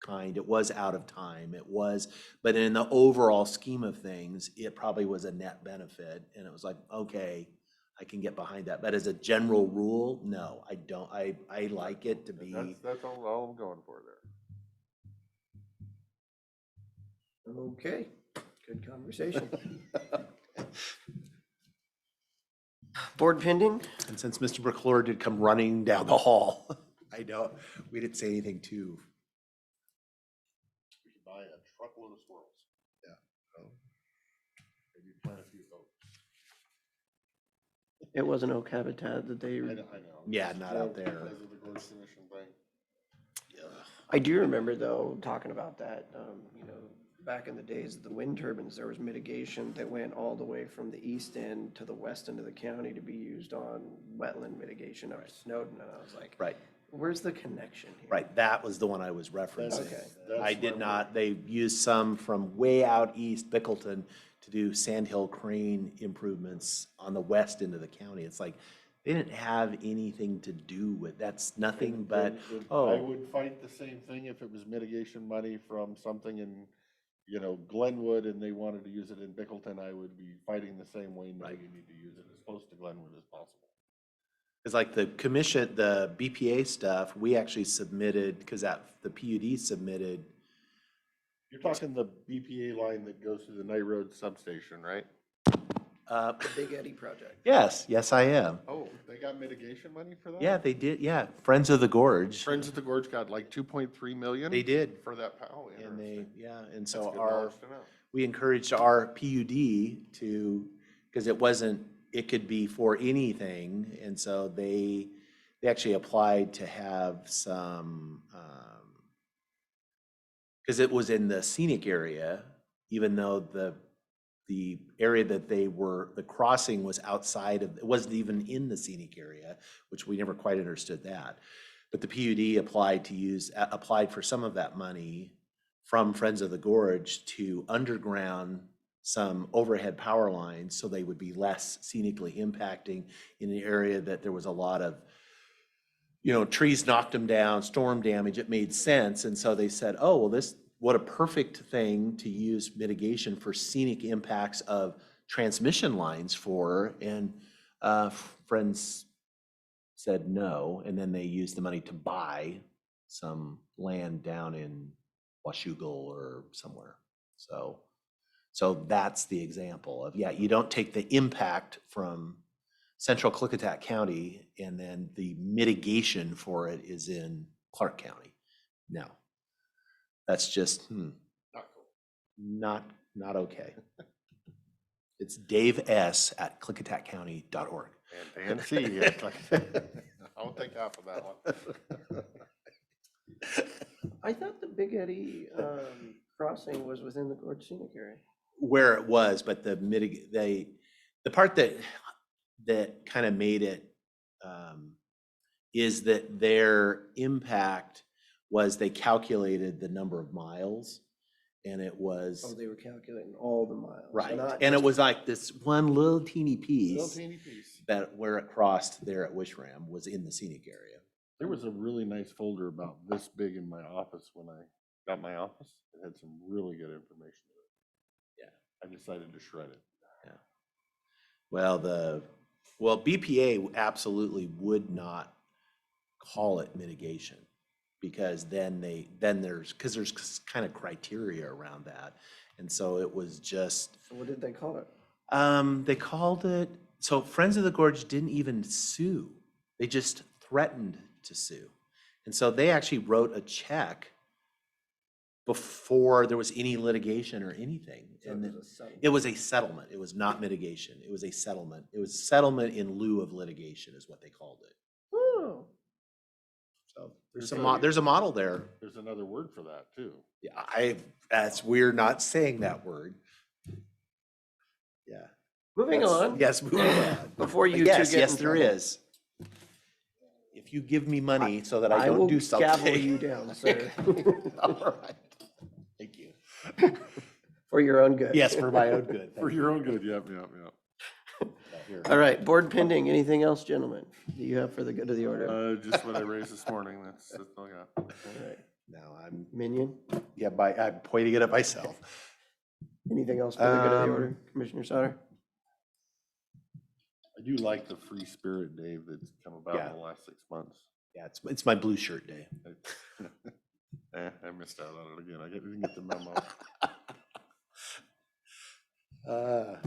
kind, it was out of time, but in the overall scheme of things, it probably was a net benefit, and it was like, okay, I can get behind that. But as a general rule, no, I don't. I like it to be. That's all I'm going for there. Okay, good conversation. Board pending? And since Mr. McClure did come running down the hall, I know we didn't say anything too. We could buy a truckload of squirrels. Yeah. So maybe plant a few oaks. It was an oak habitat that they. I know. Yeah, not out there. Because of the Gorge Submission thing. I do remember though, talking about that, back in the days of the wind turbines, there was mitigation that went all the way from the east end to the west end of the county to be used on wetland mitigation up to Snowden. And I was like, Right. Where's the connection here? Right, that was the one I was referencing. Okay. I did not, they used some from way out east, Bickleton, to do Sandhill Crane improvements on the west end of the county. It's like, they didn't have anything to do with, that's nothing but, I oh, would fight the same thing if it was mitigation money from something in, you know, Glenwood and they wanted to use it in Bickleton, I would be fighting the same way. No, you need to use it as close to Glenwood as possible. it's like the commission, the BPA stuff, we actually submitted, because the PUD submitted. You're talking the BPA line that goes through the Night Road substation, right? The Big Eddy project. Yes, I am. Oh, they got mitigation money for that? Yeah, they did, yeah, Friends of the Gorge. Friends of the Gorge got like 2.3 million? They did. For that, oh, And they, interesting. yeah, and so That's good our, knowledge to know. we encouraged our PUD to, because it wasn't, it could be for anything, and so they actually applied to have some, because it was in the scenic area, even though the area that they were, the crossing was outside of, it wasn't even in the scenic area, which we never quite understood that. But the PUD applied for some of that money from Friends of the Gorge to underground some overhead power lines so they would be less scenically impacting in an area that there was a lot of, you know, trees knocked them down, storm damage. It made sense. And so they said, oh, well, what a perfect thing to use mitigation for scenic impacts of transmission lines for. And Friends said no. And then they used the money to buy some land down in Washougal or somewhere. So that's the example of, yeah, you don't take the impact from central Klickitat County and then the mitigation for it is in Clark County. No, that's just, not okay. It's Dave S. at klickitatcounty.org. And C, I won't take half of that one. I thought the Big Eddy crossing was within the Gorge Scenic area. Where it was, but the part that kind of made it is that their impact was they calculated the number of miles and it was. Oh, they were calculating all the miles. Right, not and it just- was like this one little teeny Little piece teeny piece. that where it crossed there at Wishram was in the scenic area. There was a really nice folder about this big in my office when I got my office. It had some really good information in it. Yeah. I decided to shred it. Well, BPA absolutely would not call it mitigation because there's kind of criteria around that. And so it was just. So what did they call it? They called it, so Friends of the Gorge didn't even sue. They just threatened to sue. And so they actually wrote a check before there was any litigation or anything. So And it was a settlement. it was a settlement. It was not mitigation. It was a settlement. It was settlement in lieu of litigation is what they called it. Oh, So there's a model there. There's another word for that too. Yeah, we're not saying that word. Yeah. moving on. Yes, moving on. Before you two Yes, get yes, in there trouble. is. If you give me money so that I I don't will do something. gavel you down, sir. All right. Thank you. For your own good. Yes, for my own good. For your own good, yep. Here. All right, board pending. Anything else, gentlemen, that you have for the good of the order? Just what I raised this morning, that's all I got. All right. Now I'm, Minion, I'm pointing it at myself. anything else for the good of the order? Commissioner Sauter? I do like the free spirit, Dave, that's come about Yeah. in the last 6 months. Yeah, it's my blue shirt day. I missed out on it again. I didn't get the memo.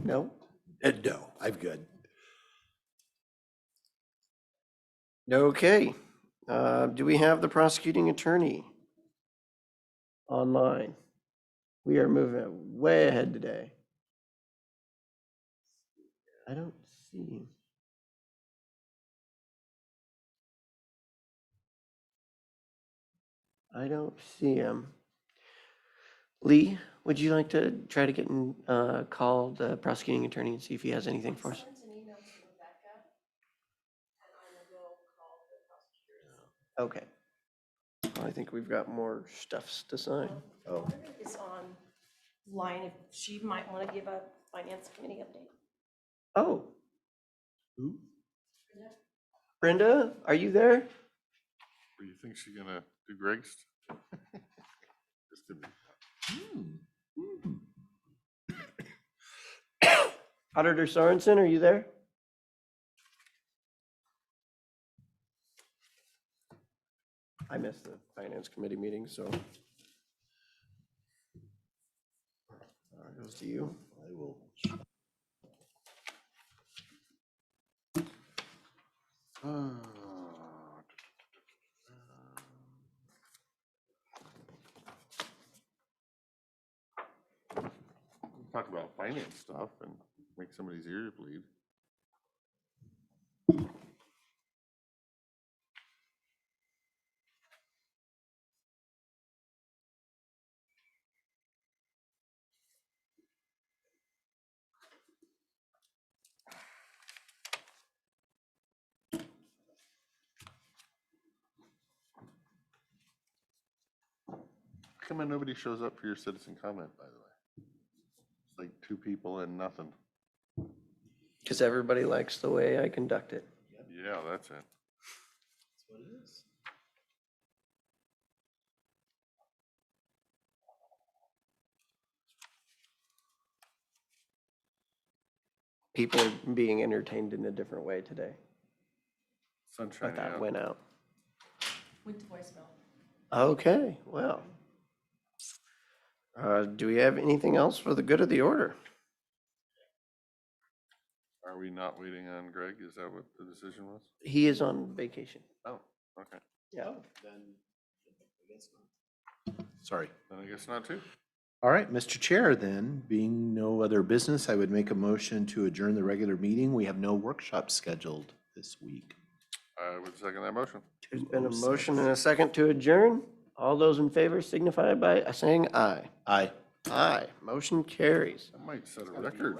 No? No, I'm good. Okay. Do we have the prosecuting attorney online? We are moving way ahead today. I don't see. I don't see him. Lee, would you like to try to get in, call the prosecuting attorney and see if he has anything for us? Sent an email to Rebecca, and I will call the prosecutor. Okay. I think we've got more stuffs to sign. Oh, Is online, if she might want to give a finance committee update. oh. Brenda, are you there? Or you think she's gonna do Greg's? Just to be- Auditor Sorensen, are you there? I missed the finance committee meeting, so. Goes to you. I will. Talk about finance stuff and make somebody's ears bleed. How come nobody shows up for your citizen comment, by the way? It's like 2 people and nothing. Because everybody likes the way I conduct it. Yeah, that's it. That's what it is. People are being entertained in a different way today. Sunshine But that out. went out. Went to voicemail. Okay, well. Do we have anything else for the good of the order? Are we not waiting on Greg? Is that what the decision was? He is on vacation. Oh, okay. Yeah. Then I guess not. Sorry. Then I guess not too. All right, Mr. Chair, then, being no other business, I would make a motion to adjourn the regular meeting. We have no workshop scheduled this week. I would second that motion. There's been a motion and a second to adjourn. All those in favor signify by saying aye. Aye. Aye. Motion carries. That might set a record.